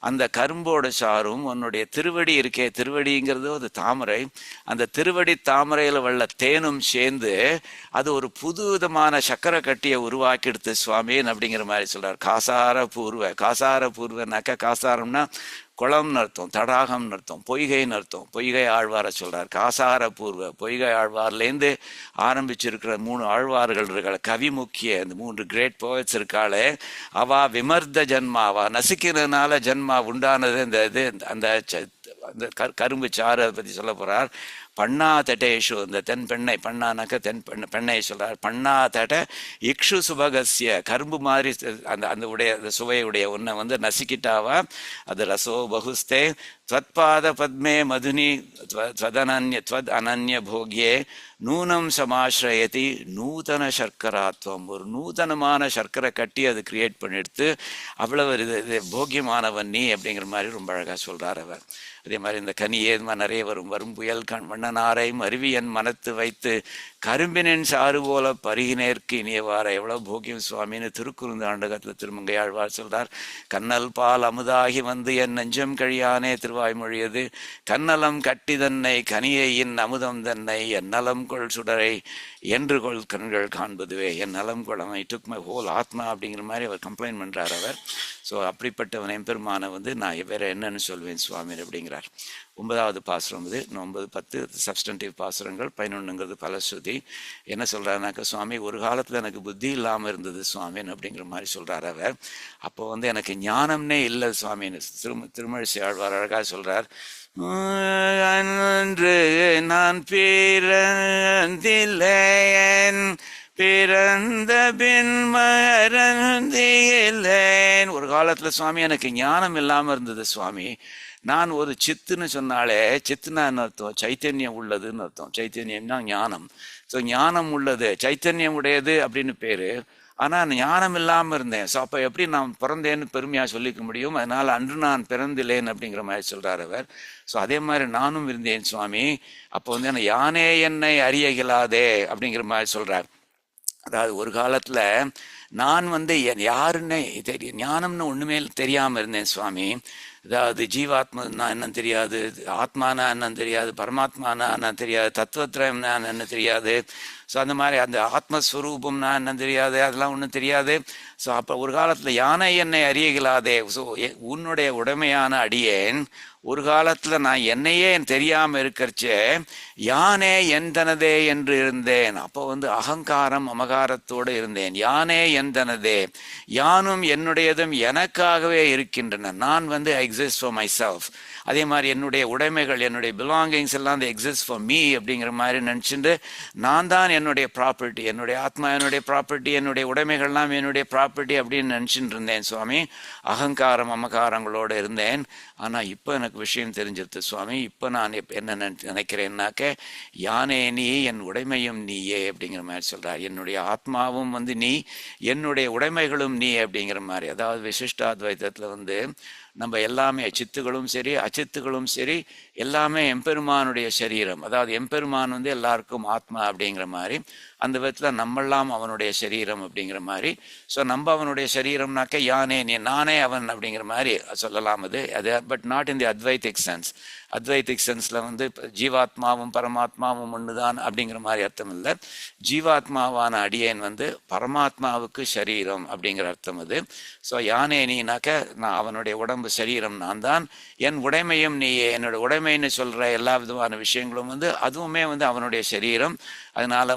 அந்த கரும்போட சாரும் உன்னுடைய திருவடி இருக்கே, திருவடிங்கிறது ஒரு தாமரை, அந்த திருவடி தாமரையில் உள்ள தேனும் சேர்ந்து அது ஒரு புது விதமான சக்கரை கட்டியை உருவாக்கி எடுத்து சுவாமின்னு அப்படிங்கிற மாதிரி சொல்றார். காசார பூர்வனாக்கா, காசாரம்னா குளம்னு அர்த்தம், தடாகம்னு அர்த்தம், பொய்கைன்னு அர்த்தம். பொய்கை ஆழ்வாரை சொல்றார். காசார பூர்வ பொய்கை ஆழ்வார்லேருந்து ஆரம்பிச்சிருக்கிற 3 ஆழ்வார்கள் இருக்காள், கவி முக்கிய இந்த 3 கிரேட் போயட்ஸ் இருக்காளே, அவா விமர்த ஜன்மா, அவா நசுக்கிறதுனால ஜன்மா உண்டானது இந்த இது அந்த கரும்பு சாறு. அதை பற்றி சொல்ல போகிறார். பண்ணா தட்டேஷு, இந்த தென்பெண்ணை, பண்ணானாக்க பெண்ணை சொல்றார். பண்ணா தட்ட இக்ஷு சுபகசிய, கரும்பு மாதிரி அந்த உடைய அந்த சுவையுடைய ஒன்றை வந்து நசுக்கிட்டாவா, அது ரசோ பகுஸ்தே त्वत्पाद पद्मे मधुनि त्वद अनन्य भोग्ये நூனம் சமாஸ்ரயதி நூதன சர்க்கராத்வம். ஒரு நூதனமான சர்க்கரை கட்டி அது கிரியேட் பண்ணிடுத்து அவ்வளவு இது போக்கியமானவன் நீ அப்படிங்கிற மாதிரி ரொம்ப அழகாக சொல்கிறார் அவர். அதே மாதிரி இந்த கனி ஏதுமா நிறைய வரும் புயல் வண்ணனாரை மருவியன் மனத்து வைத்து கரும்பினின் சாறு போல பருகினேற்கு இனியவாற. எவ்வளவு போக்கியம் சுவாமின்னு திருக்குறுந்தாண்டகத்தில் திருமங்கையாழ்வார் சொல்றார். கண்ணல் பால் அமுதாகி வந்து என் நெஞ்சம் கழியானே திருவாய்மொழியது. கண்ணலம் கட்டி தன்னை கனியையின் அமுதம் தன்னை என் நலம் கொள் சுடரை என்று கொள் கண்கள் காண்பதுவே. என் நலம் கொள் டுக் மை ஹோல் ஆத்மா அப்படிங்கிற மாதிரி அவர் கம்ப்ளைண்ட் பண்றார் அவர். ஸோ அப்படிப்பட்டவன் எம்பெருமானை நான் வேற என்னன்னு சொல்வேன் சுவாமி அப்படிங்கிறார். 9வது பாசுரம் 9, 10 சப்ஸ்டன்டிவ் பாசுரங்கள், 11ங்கிறது பலஸ்ருதி. என்ன சொல்றாருனாக்கா, சுவாமி ஒரு காலத்துல எனக்கு புத்தி இல்லாம இருந்தது சுவாமின் அப்படிங்கிற மாதிரி சொல்றாரு அவர். அப்போ எனக்கு ஞானம்னே இல்லை சுவாமின்னு திருமழிசை ஆழ்வார் அழகா சொல்றார். அன்று நான் பிறந்தில்லையேன் பிறந்த பின் மறந்தேன். ஒரு காலத்துல சுவாமி எனக்கு ஞானம் இல்லாம இருந்தது சுவாமி. நான் ஒரு சித்துன்னு சொன்னாலே, சித்துனான்னு அர்த்தம் சைத்தன்யம் உள்ளதுன்னு அர்த்தம். சைத்தன்யம்னா ஞானம். ஸோ ஞானம் உள்ளது, சைத்தன்யம் உடையது அப்படின்னு பேரு. ஆனால் ஞானம் இல்லாமல் இருந்தேன். ஸோ அப்போ எப்படி நான் பிறந்தேன்னு பெருமையாக சொல்லிக்க முடியும்? அதனால் அன்று நான் பிறந்தில்லேன் அப்படிங்கிற மாதிரி சொல்கிறார் அவர். ஸோ அதே மாதிரி நானும் இருந்தேன் சுவாமி. அப்போ யானே என்னை அறிய இயலாதே அப்படிங்கிற மாதிரி சொல்கிறார். அதாவது ஒரு காலத்தில் நான் யாருன்னே தெரியும், ஞானம்னு ஒன்றுமே தெரியாமல் இருந்தேன் சுவாமி. அதாவது ஜீவாத்மனா என்னன்னு தெரியாது, ஆத்மானா என்னன்னு தெரியாது, பரமாத்மானா என்னன்னு தெரியாது, தத்துவத்திரம்னா என்னன்னு தெரியாது. ஸோ அந்த மாதிரி அந்த ஆத்மஸ்வரூபம்னா என்னன்னு தெரியாது, அதெல்லாம் ஒன்றும் தெரியாது. ஸோ அப்போ ஒரு காலத்தில் யானை என்னை அறியலாதே. ஸோ உன்னுடைய உடைமையான அடியேன் ஒரு காலத்தில் நான் என்னையே தெரியாமல் இருக்கிறச்சே யானே எந்தனதே என்று இருந்தேன். அப்போ அகங்காரம் அமகாரத்தோடு இருந்தேன். யானே எந்தனதே, யானும் என்னுடையதும் எனக்காகவே இருக்கின்றன. நான் எக்ஸிஸ்ட் ஃபார் மை செல்ஃப். அதே மாதிரி என்னுடைய உடைமைகள், என்னுடைய பிலாங்கிங்ஸ் எல்லாம் எக்ஸிஸ்ட் ஃபார் மீ அப்படிங்கிற மாதிரி நினச்சிட்டு நான் தான் என்னுடைய ப்ராப்பர்ட்டி, என்னுடைய ஆத்மா என்னுடைய ப்ராப்பர்ட்டி, என்னுடைய உடைமைகள்லாம் என்னுடைய ப்ராப்பர்ட்டி அப்படின்னு நினச்சிட்டு இருந்தேன் சுவாமி. அகங்காரம் அமகாரங்களோடு இருந்தேன். ஆனால் இப்போ எனக்கு விஷயம் தெரிஞ்சிருது சுவாமி. இப்போ நான் என்ன நினைக்கிறேன்னாக்க, யானே நீ என் உடைமையும் நீயே அப்படிங்கிற மாதிரி சொல்கிறார். என்னுடைய ஆத்மாவும் நீ, என்னுடைய உடைமைகளும் நீ அப்படிங்கிற மாதிரி. அதாவது விசிஷ்டாத்வைத்தத்தில் நம்ம எல்லாமே சித்துகளும் சரி அச்சித்துகளும் சரி எல்லாமே எம்பெருமானுடைய சரீரம். அதாவது எம்பெருமான் எல்லாருக்கும் ஆத்மா அப்படிங்கிற மாதிரி. அந்த விதத்தில் நம்மெல்லாம் அவனுடைய சரீரம் அப்படிங்கிற மாதிரி. ஸோ நம்ம அவனுடைய சரீரம்னாக்க யானே நீ, நானே அவன் அப்படிங்கிற மாதிரி சொல்லலாம் அது. But not in the Advaitic sense. Advaitic சென்ஸில் ஜீவாத்மாவும் பரமாத்மாவும் ஒன்று தான் அப்படிங்கிற மாதிரி அர்த்தம் இல்லை. ஜீவாத்மாவான அடியேன் பரமாத்மாவுக்கு சரீரம் அப்படிங்கிற அர்த்தம் அது. ஸோ யானே நீனாக்க நான் அவனுடைய உடம்பு சரீரம் நான் தான், என் உடைமையும் நீயே. என்னோட உடைமைன்னு சொல்கிற எல்லா விதமான விஷயங்களும் அதுவுமே அவனுடைய சரீரம். அதனால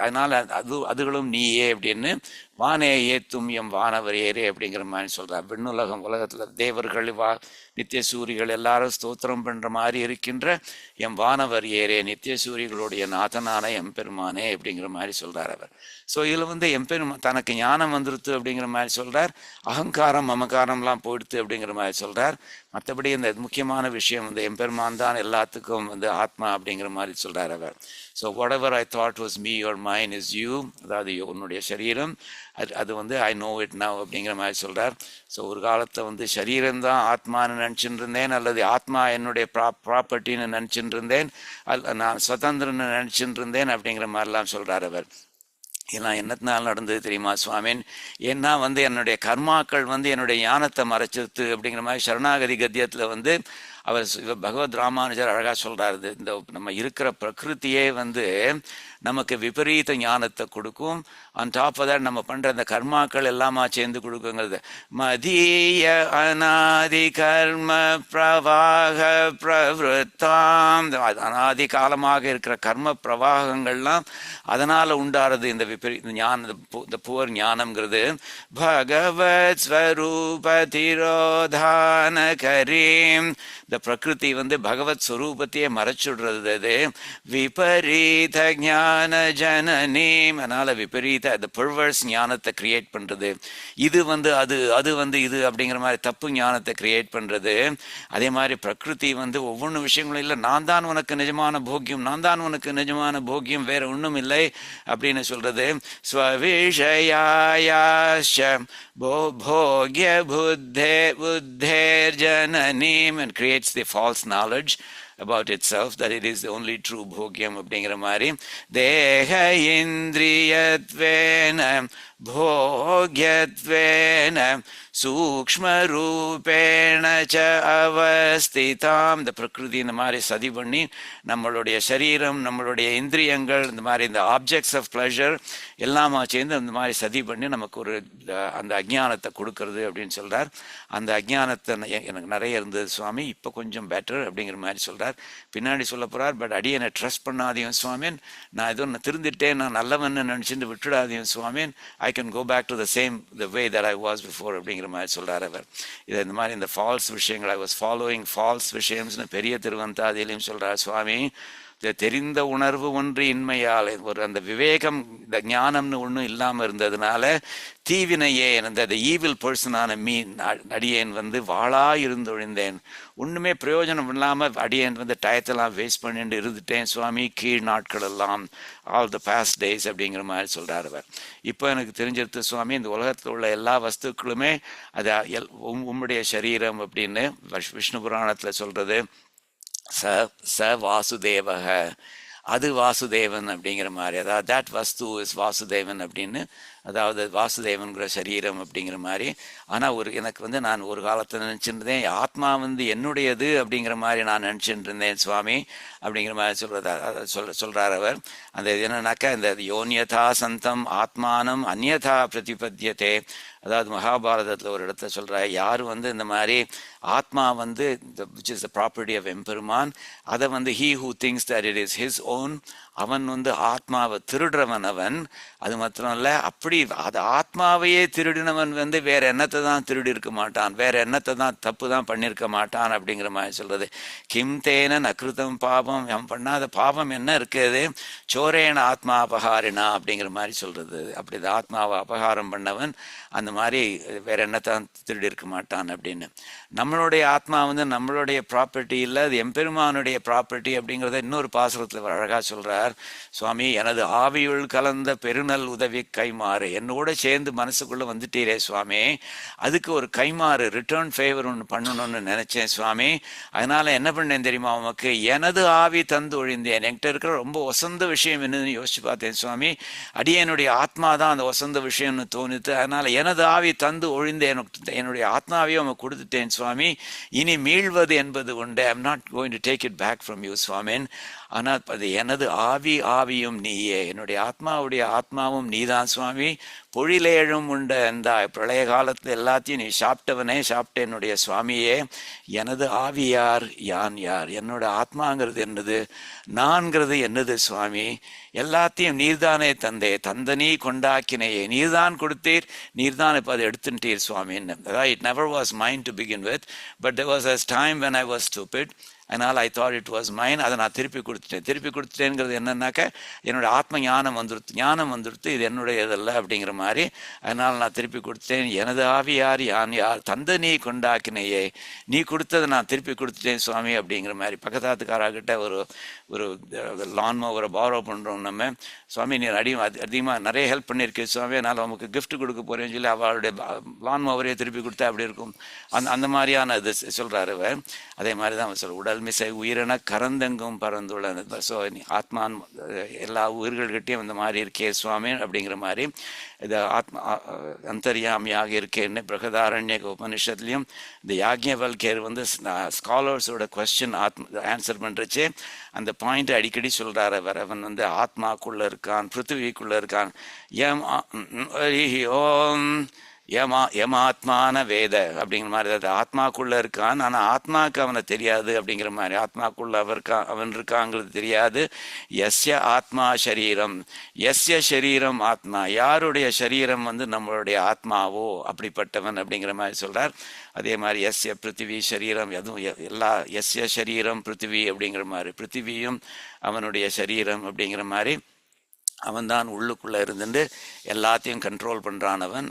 அதனால அதுகளும் நீயே அப்படின்னு. வானே ஏத்தும் எம் வானவர் ஏறே அப்படிங்கிற மாதிரி சொல்கிறார். விண்ணுலகம் உலகத்தில் தேவர்கள் நித்திய சூரிகள் எல்லாரும் ஸ்தோத்திரம் பண்ணுற மாதிரி இருக்கின்ற எம் வானவர் ஏறே, நித்திய சூரிகளுடைய நாதனான எம்பெருமானே அப்படிங்கிற மாதிரி சொல்கிறார் அவர். ஸோ இதில் எம்பெருமான் தனக்கு ஞானம் வந்துருத்து அப்படிங்கிற மாதிரி சொல்கிறார். அகங்காரம் மமகாரம்லாம் போயிடுத்து அப்படிங்கிற மாதிரி சொல்கிறார். மற்றபடி இந்த முக்கியமான விஷயம் எம்பெருமான் தான் எல்லாத்துக்கும் ஆத்மா அப்படிங்கிற மாதிரி சொல்கிறார் அவர். So whatever I thought was me your mind is you. அதாவது உன்னுடைய சரீரம் அது ஐ நோ இட் நவ் அப்படிங்கிற மாதிரி சொல்கிறார். ஸோ ஒரு காலத்தை சரீரம்தான் ஆத்மான்னு நினச்சிட்டு இருந்தேன், அல்லது ஆத்மா என்னுடைய ப்ராப்பர்ட்டின்னு நினச்சிட்டு இருந்தேன், நான் சுதந்திரன்னு நினச்சிட்டு இருந்தேன் அப்படிங்கிற மாதிரிலாம் சொல்கிறார் அவர். இதெல்லாம் என்னத்தினால நடந்தது தெரியுமா சுவாமின்? ஏன்னா என்னுடைய கர்மாக்கள் என்னுடைய ஞானத்தை மறைச்சிருத்து அப்படிங்கிற மாதிரி சரணாகதி கத்தியத்தில் அவர் பகவத் ராமானுஜர் அழகாக சொல்கிறாரு. இந்த நம்ம இருக்கிற பிரகிருத்தியே நமக்கு விபரீத ஞானத்தை கொடுக்கும். ஆன் டாப் ஆஃப் தட் நம்ம பண்ணுற அந்த கர்மாக்கள் எல்லாமா சேர்ந்து கொடுக்குங்கிறது. மதிய அநாதி கர்ம பிரவாக பிரவருத்தாம், அநாதி காலமாக இருக்கிற கர்ம பிரவாகங்கள்லாம் அதனால் உண்டாறது இந்த விபரீத ஞான, இந்த புவர் ஞானம்ங்கிறது. பகவத் ஸ்வரூப திரோதான கரீம், இந்த பிரகிருதி பகவத் ஸ்வரூபத்தையே மறைச்சுடுறது. அது விபரீத ஞான ஜனனீம், அதனால விபரீத the perverse ஞானத்தை கிரியேட் பண்றது. இது அது இது அப்படிங்கிற மாதிரி தப்பு ஞானத்தை கிரியேட் பண்றது. அதே மாதிரி பிரகிருதி ஒவ்வொன்று விஷயங்களும் இல்லை, நான் தான் உனக்கு நிஜமான போக்கியம், நான் தான் உனக்கு நிஜமான போக்கியம், வேற ஒன்றும் இல்லை அப்படின்னு சொல்றது. ஸ்வவிஷயாயாஷ போக்ய புத்தேர் ஜனனீம், and creates the false knowledge. about itself, that it is the only true bhogyam அப்படிங்கிற மாதிரி தேக இந்திரியத்வேன भोग्यत्वेन சூக்ஷ்மரூபேண ச அவஸ்திதாம். இந்த பிரகிருதி இந்த மாதிரி சதி பண்ணி நம்மளுடைய சரீரம், நம்மளுடைய இந்திரியங்கள், இந்த மாதிரி இந்த ஆப்ஜெக்ட்ஸ் ஆஃப் ப்ளஷர் எல்லாமா சேர்ந்து அந்த மாதிரி சதி பண்ணி நமக்கு ஒரு அந்த அஜ்ஞானத்தை கொடுக்கறது அப்படின்னு சொல்கிறார். அந்த அஜ்ஞானத்தை எனக்கு நிறைய இருந்தது சுவாமி, இப்போ கொஞ்சம் பெட்டர் அப்படிங்கிற மாதிரி சொல்கிறார். பின்னாடி சொல்ல போகிறார், பட் அடியனை ட்ரஸ்ட் பண்ணாதையும் சுவாமின், நான் ஏதோ நான் திருந்திட்டேன், நான் நல்லவன்னு நினச்சிட்டு விட்டுடாதையும் சுவாமின், I can go back to the same the way that I was before அப்படிங்கிற மாதிரி சொல்கிறார் அவர். இது இந்த மாதிரி இந்த ஃபால்ஸ் விஷயங்கள், ஐ வாஸ் ஃபாலோயிங் ஃபால்ஸ் விஷயம்ஸ்னு பெரிய திருவந்தாதிலையும் சொல்கிறார் சுவாமி. தெரிந்த உணர்வு ஒன்று இன்மையால் ஒரு அந்த விவேகம், இந்த ஞானம்னு ஒன்றும் இல்லாமல் இருந்ததுனால தீவினையே அந்த ஈவில் பர்சனான அடியேன் வாளா இருந்தொழிந்தேன், ஒன்றுமே பிரயோஜனம் இல்லாமல் அடியேன் டயத்தெல்லாம் வேஸ்ட் பண்ணிட்டு இருந்துட்டேன் சுவாமி, கீழ் நாட்கள் எல்லாம், ஆல் த பாஸ்ட் டேஸ் அப்படிங்கிற மாதிரி சொல்கிறார் அவர். இப்போ எனக்கு தெரிஞ்சிருது சுவாமி, இந்த உலகத்தில் உள்ள எல்லா வஸ்துக்களுமே அது உம்முடைய சரீரம் அப்படின்னு விஷ்ணு புராணத்தில் சொல்கிறது. ச வாசுதேவக, அது வாசுதேவன் அப்படிங்கிற மாதிரி, அதாவது தட் வஸ்து இஸ் வாசுதேவன் அப்படின்னு, அதாவது வாசுதேவன்கிற சரீரம் அப்படிங்கிற மாதிரி. ஆனால் எனக்கு நான் ஒரு காலத்தில் நினச்சிருந்தேன், ஆத்மா என்னுடையது அப்படிங்கிற மாதிரி நான் நினச்சிட்டு இருந்தேன் சுவாமி அப்படிங்கிற மாதிரி சொல்கிறார் அவர். அந்த என்னன்னாக்கா, இந்த யோன்யதா சந்தம் ஆத்மானம் அந்யதா பிரதிபத்தியதே, அதாவது மகாபாரதத்தில் ஒரு இடத்துல சொல்கிறார், யார் இந்த மாதிரி ஆத்மா which is the property of எம்பெருமான், அதை he who thinks that it is his own, அவன் ஆத்மாவை திருடுறவன் அவன். அது மாத்திரம் இல்லை, அப்படி அது ஆத்மாவையே திருடினவன் வேற எண்ணத்தை தான் திருடி இருக்க மாட்டான், வேற எண்ணத்தை தான் தப்பு தான் பண்ணியிருக்க மாட்டான் அப்படிங்கிற மாதிரி சொல்றது. கிம் தேன நகிருதம் பாபம், அவன் பண்ணாத பாபம் என்ன இருக்குது, சோரேன ஆத்மா அபகாரினா அப்படிங்கிற மாதிரி சொல்றது. அப்படி ஆத்மாவை அபகாரம் பண்ணவன் அந்த மாதிரி வேற என்னத்தான் திருடி இருக்க மாட்டான் அப்படின்னு. நம்மளுடைய ஆத்மா நம்மளுடைய ப்ராப்பர்ட்டி இல்லை, அது எம்பெருமானுடைய ப்ராப்பர்ட்டி அப்படிங்கிறத இன்னொரு பாசுரத்தில் அழகா சொல்றார் சுவாமி. எனது ஆவியுள் கலந்த பெருநல் உதவி கைமாறு, என்னோட சேர்ந்து மனசுக்குள்ள வந்துட்டீரே சுவாமி, அதுக்கு ஒரு கைமாறு ரிட்டர்ன் ஃபேவர் ஒன்று பண்ணணும்னு நினைச்சேன் சுவாமி. அதனால என்ன பண்ணேன் தெரியுமா உமக்கு, எனது ஆவி தந்து ஒழிந்தேன். என்கிட்ட இருக்கிற ரொம்ப வசந்த விஷயம் என்னன்னு யோசிச்சு பார்த்தேன் சுவாமி, அடியனுடைய ஆத்மா தான் அந்த வசந்த விஷயம்னு தோணுது. அதனால எனது ஆவி தந்து ஒழிந்தேன், என்னுடைய ஆத்மாவையும் அவன் கொடுத்துட்டேன் சுவாமி. இனி மீள்வது என்பது உண்டு. I am not going to take it back from you சுவாமின். ஆனால் அது எனது ஆவியும் நீயே, என்னுடைய ஆத்மாவுடைய ஆத்மாவும் நீதான் சுவாமி. பொழிலேழும் உண்ட அந்த பிரளய காலத்தில் எல்லாத்தையும் நீ சாப்பிட்டவனே, சாப்பிட்ட என்னுடைய சுவாமியே. எனது ஆவி யார், யான் யார், என்னோட ஆத்மாங்கிறது என்னது, நான்கிறது என்னது சுவாமி. எல்லாத்தையும் நீர்தானே தந்தே, தந்தனீ கொண்டாக்கினையே, நீர்தான் கொடுத்தீர், நீர்தான் இப்போ அதை எடுத்துட்டீர் சுவாமின்னு. அதாவது it never was mind to begin with, but there was a time when I was stupid. அதனால் ஐ தாட் இட் வாஸ் மைன். அதை நான் திருப்பி கொடுத்துட்டேங்கிறது என்னன்னாக்கா, என்னோட ஆத்ம ஞானம் வந்துடுத்து இது என்னுடையதல்ல அப்படிங்கிற மாதிரி. அதனால் நான் திருப்பி கொடுத்துட்டேன். எனது ஆவி யார், யான் யார், தந்த நீ கொண்டாக்கினையே, நீ கொடுத்ததை நான் திருப்பி கொடுத்துட்டேன் சுவாமி அப்படிங்கிற மாதிரி. பக்கத்தாத்துக்காராகிட்ட ஒரு லான் மோவரை பாரோ பண்ணுறோம் நம்ம, சுவாமி நீ அதிகமாக நிறைய ஹெல்ப் பண்ணியிருக்கேன் சுவாமி, அதனால் நமக்கு கிஃப்ட் கொடுக்க போகிறேன்னு சொல்லி அவளுடைய லான் மோவரையே திருப்பி கொடுத்தா அப்படி இருக்கும். அந்த மாதிரியான இது சொல்கிறாரு. அதே மாதிரி தான் சொல்ல, உடல் மிசை உயிரின கரந்தெங்கும் பறந்துள்ள. ஸோ ஆத்மான் எல்லா உயிர்கள்கிட்டையும் இந்த மாதிரி இருக்கே சுவாமி அப்படிங்கிற மாதிரி. இது ஆத்மா அந்தர்யாமியாக இருக்கேன்னு பிரகதாரண்ய உபனிஷத்துலையும் இந்த யாக்ஞவல்கர் ஸ்காலர்ஸோட கொஸ்டின் ஆன்சர் பண்ணுறச்சு அந்த பாயிண்ட் அடிக்கடி சொல்கிறார் அவர். அவன் ஆத்மாக்குள்ளே இருக்கான், பிருத்திவிக்குள்ளே இருக்கான். ஓம் யமாத்மான வேத அப்படிங்கிற மாதிரி, அது ஆத்மாக்குள்ள இருக்கான், ஆனால் ஆத்மாவுக்கு அவனை தெரியாது அப்படிங்கிற மாதிரி. ஆத்மாக்குள்ள அவன் இருக்காங்கிறது தெரியாது. எஸ்ய ஆத்மா சரீரம், எஸ்ய சரீரம் ஆத்மா, யாருடைய சரீரம் நம்மளுடைய ஆத்மாவோ அப்படிப்பட்டவன் அப்படிங்கிற மாதிரி சொல்றார். அதே மாதிரி எஸ்ய பிருத்திவி சரீரம், எதுவும் எல்லா எஸ்ய சரீரம் பிருத்திவி அப்படிங்கிற மாதிரி, பிருத்திவியும் அவனுடைய சரீரம் அப்படிங்கிற மாதிரி. அவன்தான் உள்ளுக்குள்ளே இருந்துட்டு எல்லாத்தையும் கண்ட்ரோல் பண்ணுறானவன்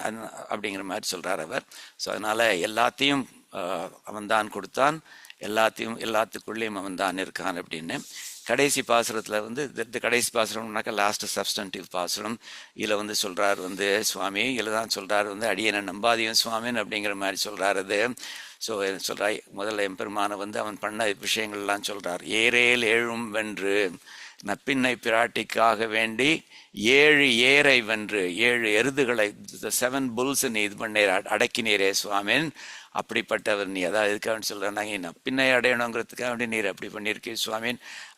அப்படிங்கிற மாதிரி சொல்கிறார் அவர். ஸோ அதனால் எல்லாத்தையும் அவன்தான் கொடுத்தான், எல்லாத்துக்குள்ளேயும் அவன்தான் இருக்கான் அப்படின்னு. கடைசி பாசுரத்தில் இந்த கடைசி பாசுரம்னாக்கா லாஸ்ட் சப்ஸ்டன்டிவ் பாசுரம். இதில் சொல்கிறார் சுவாமி, இதில் தான் சொல்கிறார் அடியனை நம்பாதியும் சுவாமின்னு அப்படிங்கிற மாதிரி சொல்கிறார். அது ஸோ சொல்கிறா முதல்ல எம்பெருமானை வந்து அவன் பண்ண விஷயங்கள்லாம் சொல்கிறார். ஏரேல் ஏழும் வென்று நப்பின்னை பிராட்டிக்காக வேண்டி 7 ஏரை வென்று 7 எருதுகளை 7 புல்ஸ் நீ இது பண்ணீர் அடக்கினீரே சுவாமின். அப்படிப்பட்டவர் நீ. அதாவது எதுக்காக சொல்கிறேன்னாங்க, நப்பின்னை அடையணுங்கிறதுக்காக வேண்டி நீர் அப்படி பண்ணியிருக்கே சுவாமின்.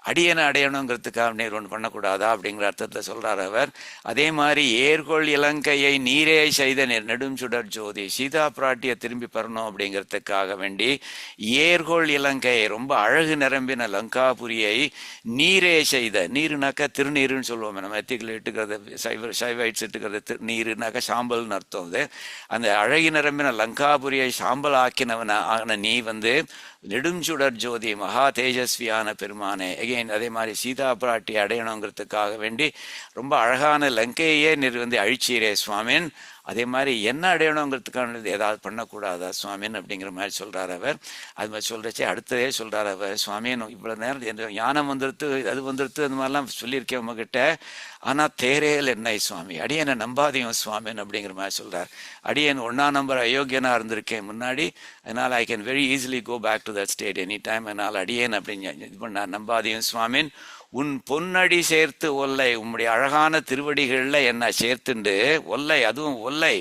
அடியனை அடையணுங்கிறதுக்காக நீர் ஒன்று பண்ணக்கூடாதா அப்படிங்கிற அர்த்தத்தில் சொல்கிறார் அவர். அதே மாதிரி ஏர்கொள் இலங்கையை நீரே செய்த நெடும் சுடர் ஜோதி, சீதா பிராட்டியை திரும்பி பெறணும் அப்படிங்கிறதுக்காக வேண்டி ஏர்கொள் இலங்கையை, ரொம்ப அழகு நிரம்பின லங்காபுரியை நீரே செய்த, நீருனாக்கா திருநீருன்னு சொல்லுவோம் நம்ம எத்திகள் இட்டுக்கிறது, சைவைட்ஸ் இட்டுக்கிறது நீருனாக்கா சாம்பல்னு அர்த்தம். அது அந்த அழகி நிரம்பின லங்காபுரியை சாம்பல் ஆக்கினவன நீ வந்து நெடுஞ்சுடர் ஜோதி மகா தேஜஸ்வியான பெருமானே. எகைன் அதே மாதிரி சீதா பிராட்டி அடையணுங்கிறதுக்காக வேண்டி ரொம்ப அழகான லங்கையே வந்து அழிச்சீரே சுவாமின். அதே மாதிரி என்ன அடையணுங்கிறதுக்கான ஏதாவது பண்ணக்கூடாதா சுவாமின் அப்படிங்கிற மாதிரி சொல்கிறார் அவர். அது மாதிரி சொல்கிறச்சே அடுத்ததே சொல்கிறார் அவர், சுவாமின் இவ்வளோ நேரம் யானம் வந்துடுத்து அது வந்துடுத்து அந்த மாதிரிலாம் சொல்லியிருக்கேன் உங்ககிட்ட, ஆனால் தேரேல் என்னை சுவாமி, அடியனை நம்பாதையும் சுவாமின் அப்படிங்கிற மாதிரி சொல்கிறார். அடியன் 1ஆம் நம்பர் அயோக்கியனாக இருந்திருக்கேன் முன்னாடி, அதனால் I can very easily go back to that state any time. அதனால் அடியேன் அப்படின்னு இது பண்ணார். நம்பாதையும் சுவாமின் உன் பொன்னடி சேர்த்து ஒல்லை, உம்முடைய அழகான திருவடிகளில் என்ன சேர்த்துண்டு ஒல்லை, அதுவும் ஒல்லை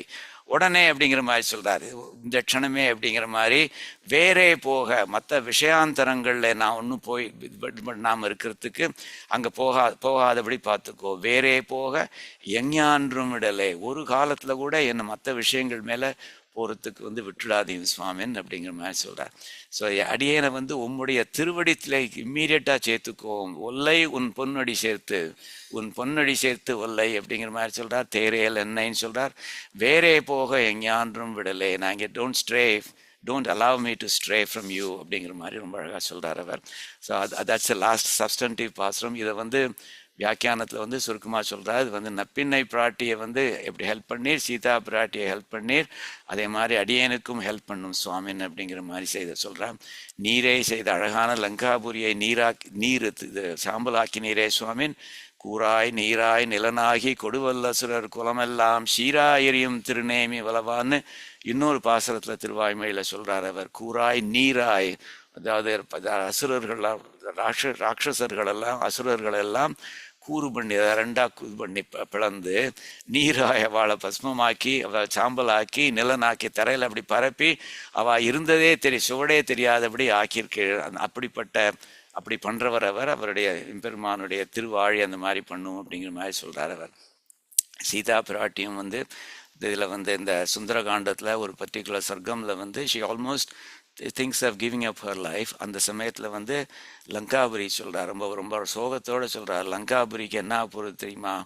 உடனே அப்படிங்கிற மாதிரி சொல்கிறாரு, இந்த க்ஷணமே அப்படிங்கிற மாதிரி. வேறே போக மற்ற விஷயாந்தரங்களில் நான் ஒன்றும் போய் நாம் இருக்கிறதுக்கு அங்கே போகாதபடி பார்த்துக்கோ. வேறே போக எஞ்ஞான்றும் விடலை, ஒரு காலத்தில் கூட என்னை மற்ற விஷயங்கள் மேலே போகிறதுக்கு வந்து விட்டுடாதீங்க சுவாமின் அப்படிங்கிற மாதிரி சொல்கிறார். ஸோ அடியேனை வந்து உம்முடைய திருவடித்தில் இம்மீடியட்டாக சேர்த்துக்கோம். ஒல்லை உன் பொன்னடி சேர்த்து, உன் பொன்னடி சேர்த்து ஒல்லை அப்படிங்கிற மாதிரி சொல்கிறார். தேரேல் என்னைன்னு சொல்கிறார். வேறே போக எஞ்ஞான்றும் விடலை, நாங்கள் don't allow me to stray from you அப்படிங்கிற மாதிரி ரொம்ப அழகாக சொல்கிறார் அவர். So that's the last substantive பாசுரம். இதை வந்து வியாக்கியானத்தில் வந்து சுருக்கமாக சொல்கிறார். இது வந்து நப்பின்னை பிராட்டியை வந்து எப்படி ஹெல்ப் பண்ணீர், சீதா பிராட்டியை ஹெல்ப் பண்ணீர், அதே மாதிரி அடியனுக்கும் ஹெல்ப் பண்ணும் சுவாமின் அப்படிங்கிற மாதிரி சொல்கிறான். நீரே செய்த அழகான லங்காபுரியை நீர் இது சாம்பலாக்கி நீரே சுவாமின். கூராய் நீராய் நிலனாகி கொடுவல்லசுரர் குலமெல்லாம் சீராயரியும் திருநேமி வளவான்னு இன்னொரு பாசனத்தில் திருவாய்மொழியில் சொல்கிறார் அவர். கூராய் நீராய், அதாவது அசுரர்களெல்லாம் ராட்சசர்களெல்லாம் அசுரர்களெல்லாம் கூறு பண்ணி ரெண்டாக கூறு பண்ணி பிளந்து நீராய் அவளை பஸ்மமாக்கி அவள் சாம்பலாக்கி நிலனாக்கி தரையில் அப்படி பரப்பி அவள் இருந்ததே சுவடே தெரியாதபடி ஆக்கியிருக்க. அப்படி பண்ணுறவர் அவர். அவருடைய பெருமானுடைய திருவாழி அந்த மாதிரி பண்ணும் அப்படிங்கிற மாதிரி சொல்கிறார் அவர். சீதா பிராட்டியும் வந்து இதில் வந்து இந்த சுந்தரகாண்டத்தில் ஒரு பர்டிகுலர் சர்க்கமில் வந்து she almost things of giving up her life. அந்த சமயத்தில் வந்து லங்காபுரி சொல்கிறார், ரொம்ப சோகத்தோடு சொல்கிறார். லங்காபுரிக்கு என்ன பொருள் தெரியுமா,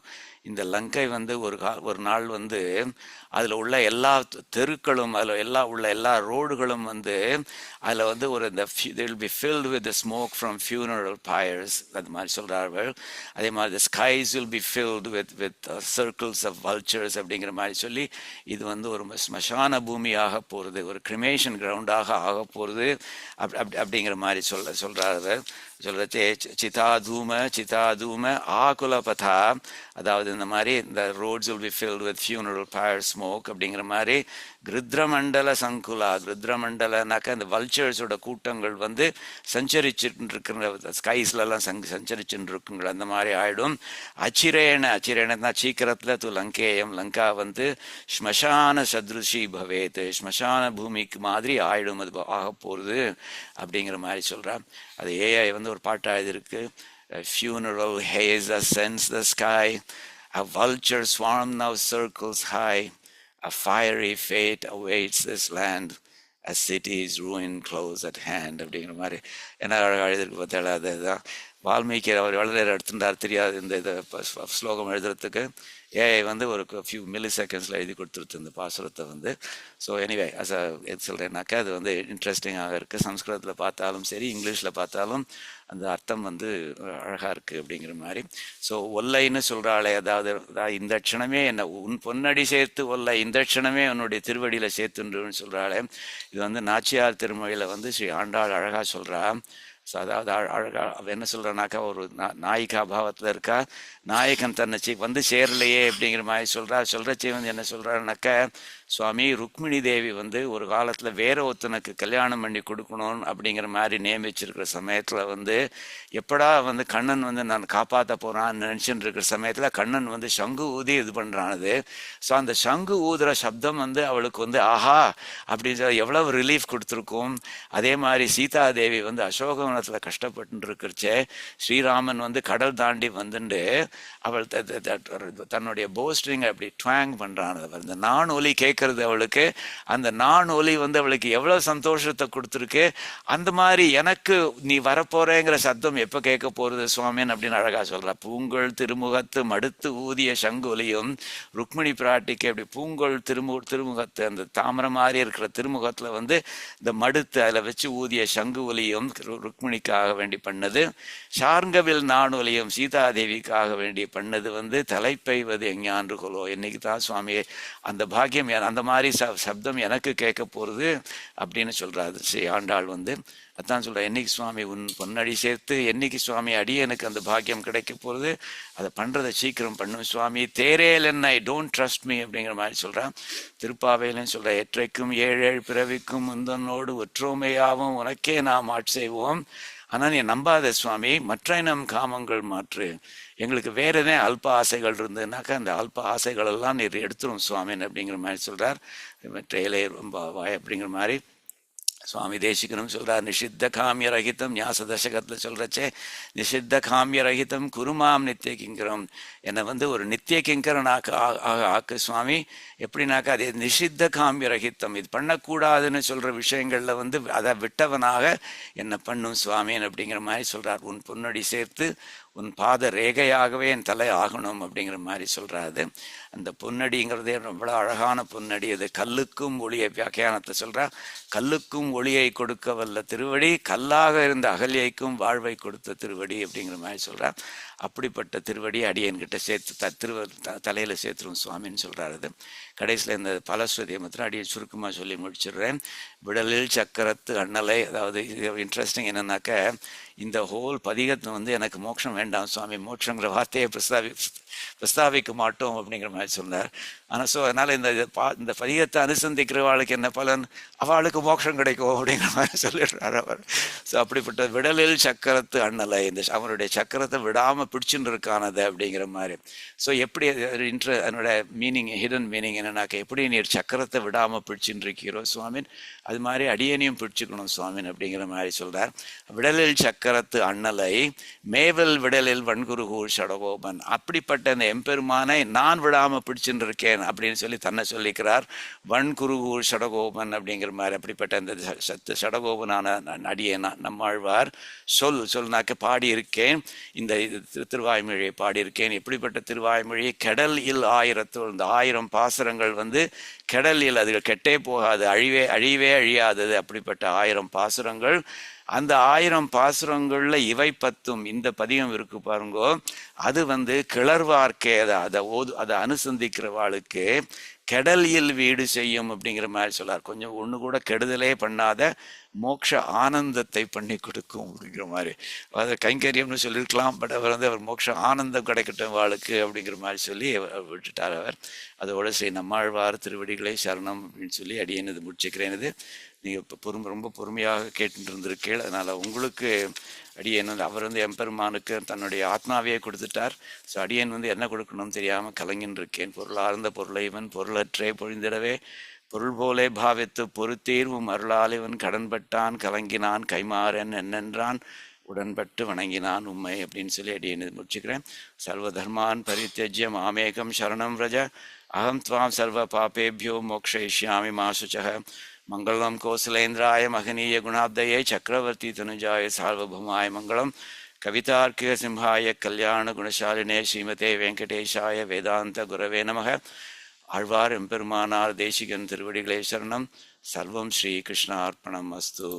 இந்த லங்கை வந்து ஒரு நாள் வந்து அதில் உள்ள எல்லா தெருக்களும் அதில் உள்ள எல்லா ரோடுகளும் வந்து அதில் வந்து ஒரு இந்த they will be filled with the smoke from funeral pyres, அது மாதிரி சொல்கிறார்கள். அதே மாதிரி the skies will be filled with circles of vultures அப்படிங்கிற மாதிரி சொல்லி இது வந்து ஒரு ஸ்மசான பூமியாக போகிறது, ஒரு கிரிமேஷன் கிரவுண்டாக ஆக போகிறது அப்படிங்கிற மாதிரி சொல்கிறார்கள். சொல்கிறச்சே சிதாதூம ஆகுலபதா, அதாவது இந்த மாதிரி இந்த roads will be filled with funeral fire smoke அப்படிங்கிற மாதிரி. கிருத்ரமண்டல சங்குலா, கிருத்ரமண்டலனாக்கா இந்த வல்ச்சர்ஸோட கூட்டங்கள் வந்து சஞ்சரிச்சுட்டு இருக்கிற ஸ்கைஸ்லலாம் சஞ்சரிச்சுட்டு இருக்குங்கள அந்த மாதிரி ஆகிடும். அச்சிரேனா சீக்கிரத்தில் து லங்கேயம், லங்கா வந்து ஸ்மசான சத்ருஷி பவேத், ஸ்மசான பூமிக்கு மாதிரி ஆயிடும், அது ஆக போகிறது அப்படிங்கிற மாதிரி சொல்கிறான். அது ஏஐ வந்து ஒரு பாட்டு எழுதியிருக்கு. Funeral haze ascends the sky, a vulture swarm now circles high, a fiery fate awaits this land, a city's ruin close at hand அப்படிங்கிற மாதிரி என்ன அழகாக எழுதியிருக்கு பார்த்தால. அதுதான் வால்மீகி அவர் வளர எடுத்துட்டார் தெரியாது இந்த இதை ஸ்லோகம் எழுதுறதுக்கு. ஏஐ வந்து ஒரு ஃபியூ மில்லி செகண்ட்ஸில் எழுதி கொடுத்துருது இந்த பாசுரத்தை வந்து. ஸோ எனிவே எது சொல்கிறேன்னாக்கா அது வந்து இன்ட்ரெஸ்டிங்காக இருக்குது. சம்ஸ்கிருதத்தில் பார்த்தாலும் சரி, இங்கிலீஷில் பார்த்தாலும் அந்த அர்த்தம் வந்து அழகாக இருக்குது அப்படிங்கிற மாதிரி. ஸோ ஒல்லைன்னு சொல்கிறாளே, அதாவது இந்த க்ஷணமே என்ன உன் பொன்னடி சேர்த்து ஒல்லை, இந்த க்ஷணமே உன்னுடைய திருவடியில் சேர்த்துன்னு சொல்கிறாளே. இது வந்து நாச்சியார் திருமொழியில் வந்து ஸ்ரீ ஆண்டாள் அழகாக சொல்கிறா. ஸோ அதாவது அழகாக அவள் என்ன சொல்கிறானாக்கா, ஒரு நாயிகா பாவத்தில் இருக்கா. நாயகன் தன்னை வந்து சேரலையே அப்படிங்கிற மாதிரி சொல்கிறச்சே வந்து என்ன சொல்கிறாருனாக்க, சுவாமி ருக்மிணி தேவி வந்து ஒரு காலத்தில் வேற ஒருத்தனுக்கு கல்யாணம் பண்ணி கொடுக்கணும் அப்படிங்கிற மாதிரி நியமிச்சிருக்கிற சமயத்தில் வந்து எப்படா வந்து கண்ணன் வந்து நான் காப்பாற்ற போகிறான்னு நினச்சிட்டு இருக்கிற சமயத்தில் கண்ணன் வந்து சங்கு ஊதி இது பண்ணுறானது. ஸோ அந்த சங்கு ஊதுற சப்தம் வந்து அவளுக்கு வந்து ஆஹா அப்படின்ற எவ்வளவு ரிலீஃப் கொடுத்துருக்கும். அதே மாதிரி சீதாதேவி வந்து அசோகவனத்தில் கஷ்டப்பட்டு இருக்கிறச்சே ஸ்ரீராமன் வந்து கடல் தாண்டி வந்துட்டு அவள் தன்னுடைய போஸ்ட்ரிங்கை அப்படி ட்வாங் பண்ணுறான். அந்த நான் ஒலி கேட்கறது அவளுக்கு, அந்த நான் ஒலி வந்து அவளுக்கு எவ்வளோ சந்தோஷத்தை கொடுத்துருக்கு. அந்த மாதிரி எனக்கு நீ வரப்போறேங்கிற சத்தம் எப்போ கேட்க போகிறது சுவாமின்னு அப்படின்னு அழகாக சொல்கிறா. பூங்கொள் திருமுகத்து மடுத்து ஊதிய சங்கு ஒலியும் ருக்மிணி பிராட்டிக்கு அப்படி பூங்கொள் திருமுகத்து அந்த தாமரை மாதிரி இருக்கிற திருமுகத்தில் வந்து இந்த மடுத்து அதில் வச்சு ஊதிய சங்கு ஒலியும் ருக்மிணிக்காக வேண்டி பண்ணது. சார்ங்கவில் நான் ஒலியும் சீதாதேவிக்காக வேண்டி பண்ணது வந்து தலைப்பெய்வது எஞ்ஞான்று கொலோ. என்னைக்கு தான் சுவாமியே அந்த பாக்கியம் அந்த மாதிரி சப்தம் எனக்கு கேட்க போகிறது அப்படின்னு சொல்கிறாரு ஸ்ரீ ஆண்டாள் வந்து. அதான் சொல்கிறேன், என்னைக்கு சுவாமி உன் பொன்னடி சேர்த்து என்னைக்கு சுவாமி அடி எனக்கு அந்த பாக்கியம் கிடைக்க போகிறது, அதை பண்ணுறதை சீக்கிரம் பண்ணும் சுவாமி. தேரேல் என்ன டோன்ட் ட்ரஸ்ட் மீ அப்படிங்கிற மாதிரி சொல்கிறான். திருப்பாவையிலும் சொல்கிறேன், எற்றைக்கும் ஏழேழு பிறவிக்கும் முந்தனோடு ஒற்றுமையாகவும் உனக்கே நாம் ஆட்செய்வோம். ஆனால் நீ நம்பாத சுவாமி, மற்ற நம் காமங்கள் மாற்று. எங்களுக்கு வேற எதே அல்ப ஆசைகள் இருந்ததுனாக்கா அந்த அல்ப ஆசைகள் எல்லாம் நீர் எடுத்துரும் சுவாமின்னு அப்படிங்கிற மாதிரி சொல்கிறார். ட்ரெயிலே ரொம்ப வாய் அப்படிங்கிற மாதிரி சுவாமி தேசிகனும் சொல்கிறார். நிஷித்த காமிய ரகிதம் ஞாச தசகத்தில் சொல்கிறச்சே, நிஷித்த காமிய ரகிதம் குருமாம் நித்திய கிங்கரம். என்னை வந்து ஒரு நித்திய கிங்கரன் ஆக்கு சுவாமி. எப்படின்னாக்கா அது நிஷித்த காமிய ரகிதம், இது பண்ணக்கூடாதுன்னு சொல்கிற விஷயங்களில் வந்து அதை விட்டவனாக என்னை பண்ணும் சுவாமின்னு அப்படிங்கிற மாதிரி சொல்கிறார். உன் பொன்னடி சேர்த்து உன் பாத ரேகையாகவே என் தலை ஆகணும் அப்படிங்கிற மாதிரி சொல்கிறாரு. அந்த பொன்னடிங்கிறதே ரொம்ப அழகான பொன்னடி. அது கல்லுக்கும் ஒளியை வியாக்கியானத்தை சொல்கிறா. கல்லுக்கும் ஒளியை கொடுக்க வல்ல திருவடி, கல்லாக இருந்த அகலியைக்கும் வாழ்வை கொடுத்த திருவடி அப்படிங்கிற மாதிரி சொல்கிறா. அப்படிப்பட்ட திருவடி அடியன்கிட்ட சேர்த்து தலையில் சேர்த்துரும் சுவாமின்னு சொல்கிறாரு. கடைசியில் இந்த பலஸ்வதியை மாத்திரம் அடியை சுருக்கமாக சொல்லி முடிச்சிடுறேன். விடலில் சக்கரத்து அண்ணலை. அதாவது இன்ட்ரெஸ்டிங் என்னன்னாக்க, இந்த ஹோல் பதிகத்தை வந்து எனக்கு மோட்சம் வேண்டாம் சுவாமி, மோட்சங்கிற வார்த்தையை பிரஸ்தாபிக்க மாட்டோம் அப்படிங்கிற மாதிரி சொன்னார். ஆனால் ஸோ அதனால் இந்த பதிகத்தை அனுசந்திக்கிறவாளுக்கு என்ன பலன், அவளுக்கு மோட்சம் கிடைக்கும் அப்படிங்கிற மாதிரி சொல்லிடுறார் அவர். ஸோ அப்படிப்பட்ட விடலில் சக்கரத்து அண்ணலை, இந்த அவருடைய சக்கரத்தை விடாமல் பிடிச்சுன்னு இருக்கானது அப்படிங்கிற மாதிரி. ஸோ எப்படி அதனோட மீனிங், ஹிடன் மீனிங் என்னன்னாக்க, எப்படி நீர் சக்கரத்தை விடாமல் பிடிச்சுன்னு இருக்கிறோ சுவாமின், அது மாதிரி அடியனையும் பிடிச்சுக்கணும் சுவாமின் அப்படிங்கிற மாதிரி சொல்கிறார். விடலில் சக்கரத்து அண்ணலை மேவல் விடலில் வன்குருகூர் சடகோபன். அப்படிப்பட்ட இந்த எம்பெருமானை நான் விடாமல் பிடிச்சுட்டு இருக்கேன் அப்படின்னு சொல்லி தன்னை சொல்லிக்கிறார். வன்குருகூர் சடகோபன் அப்படிங்கிற மாதிரி. அப்படிப்பட்ட இந்த சடகோபனான அடியேனா நம்மாழ்வார் சொல்னாக்க பாடியிருக்கேன். இந்த திருவாய்மொழியை பாடியிருக்கேன். எப்படிப்பட்ட திருவாய்மொழியை, கெடல் இல் ஆயிரத்தோடு, இந்த 1000 பாசுரங்கள் வந்து கெடல் இல், அது கெட்டே போகாது, அழிவே அழியாதது. அப்படிப்பட்ட 1000 பாசுரங்கள். அந்த 1000 பாசுரங்கள்ல இவை 10, இந்த பதிகம் இருக்கு பாருங்கோ, அது வந்து கிளர்வார்க்கே, அதை அனுசந்திக்கிறவாளுக்கு கெடலில் வீடு செய்யும் அப்படிங்கிற மாதிரி சொல்லார். கொஞ்சம் ஒன்று கூட கெடுதலே பண்ணாத மோட்ச ஆனந்தத்தை பண்ணி கொடுக்கும் அப்படிங்கிற மாதிரி. அதை கைங்கரியம்னு சொல்லியிருக்கலாம், பட் அவர் வந்து அவர் மோட்ச ஆனந்தம் கிடைக்கட்டும் வாளுக்கு அப்படிங்கிற மாதிரி சொல்லி விட்டுட்டார் அவர். அதோட சரி, நம்மாழ்வார் திருவடிகளை சரணம் அப்படின்னு சொல்லி அடியேன் இது முடிச்சுக்கிறேன். இது நீங்கள் இப்போ ரொம்ப பொறுமையாக கேட்டுட்டு இருந்திருக்கீள். அதனால் உங்களுக்கு அடியேன் வந்து அவர் வந்து எம்பெருமானுக்கு தன்னுடைய ஆத்மாவையே கொடுத்துட்டார். ஸோ அடியேன் வந்து என்ன கொடுக்கணும்னு தெரியாமல் கலங்கின்னு இருக்கேன். பொருளார்ந்த பொருளை இவன் பொருளற்றே பொழிந்திடவே பொருள் போலே பாவித்து பொறுத்தீர்வும் அருளாலிவன் கடன்பட்டான் கலங்கினான் கைமாறன் என்னென்றான் உடன்பட்டு வணங்கினான் உண்மை அப்படின்னு சொல்லி அடியேன் முடிச்சுக்கிறேன். சர்வ தர்மான் பரித்யஜ்ய மாமேகம் சரணம் ரஜ அகம் துவாம் சர்வ பாபேபியோ மோக்ஷயிஷ்யாமி மா சுச்சக. மங்களம் கோசலேந்திராய மகனீய குணாப்தயே சக்கரவர்த்தி தனுஜாய சார்வபௌமாய மங்களம். கவிதார்க்கிக சிம்ஹாய கல்யாண குணசாலினே ஸ்ரீமதே வெங்கடேஷாய வேதாந்த குரவே நமக. ஆழ்வார் எம்பெருமானார் தேசிகன் திருவடிகளே சரணம். சர்வம் ஸ்ரீ கிருஷ்ணார்ப்பணம் அஸ்து.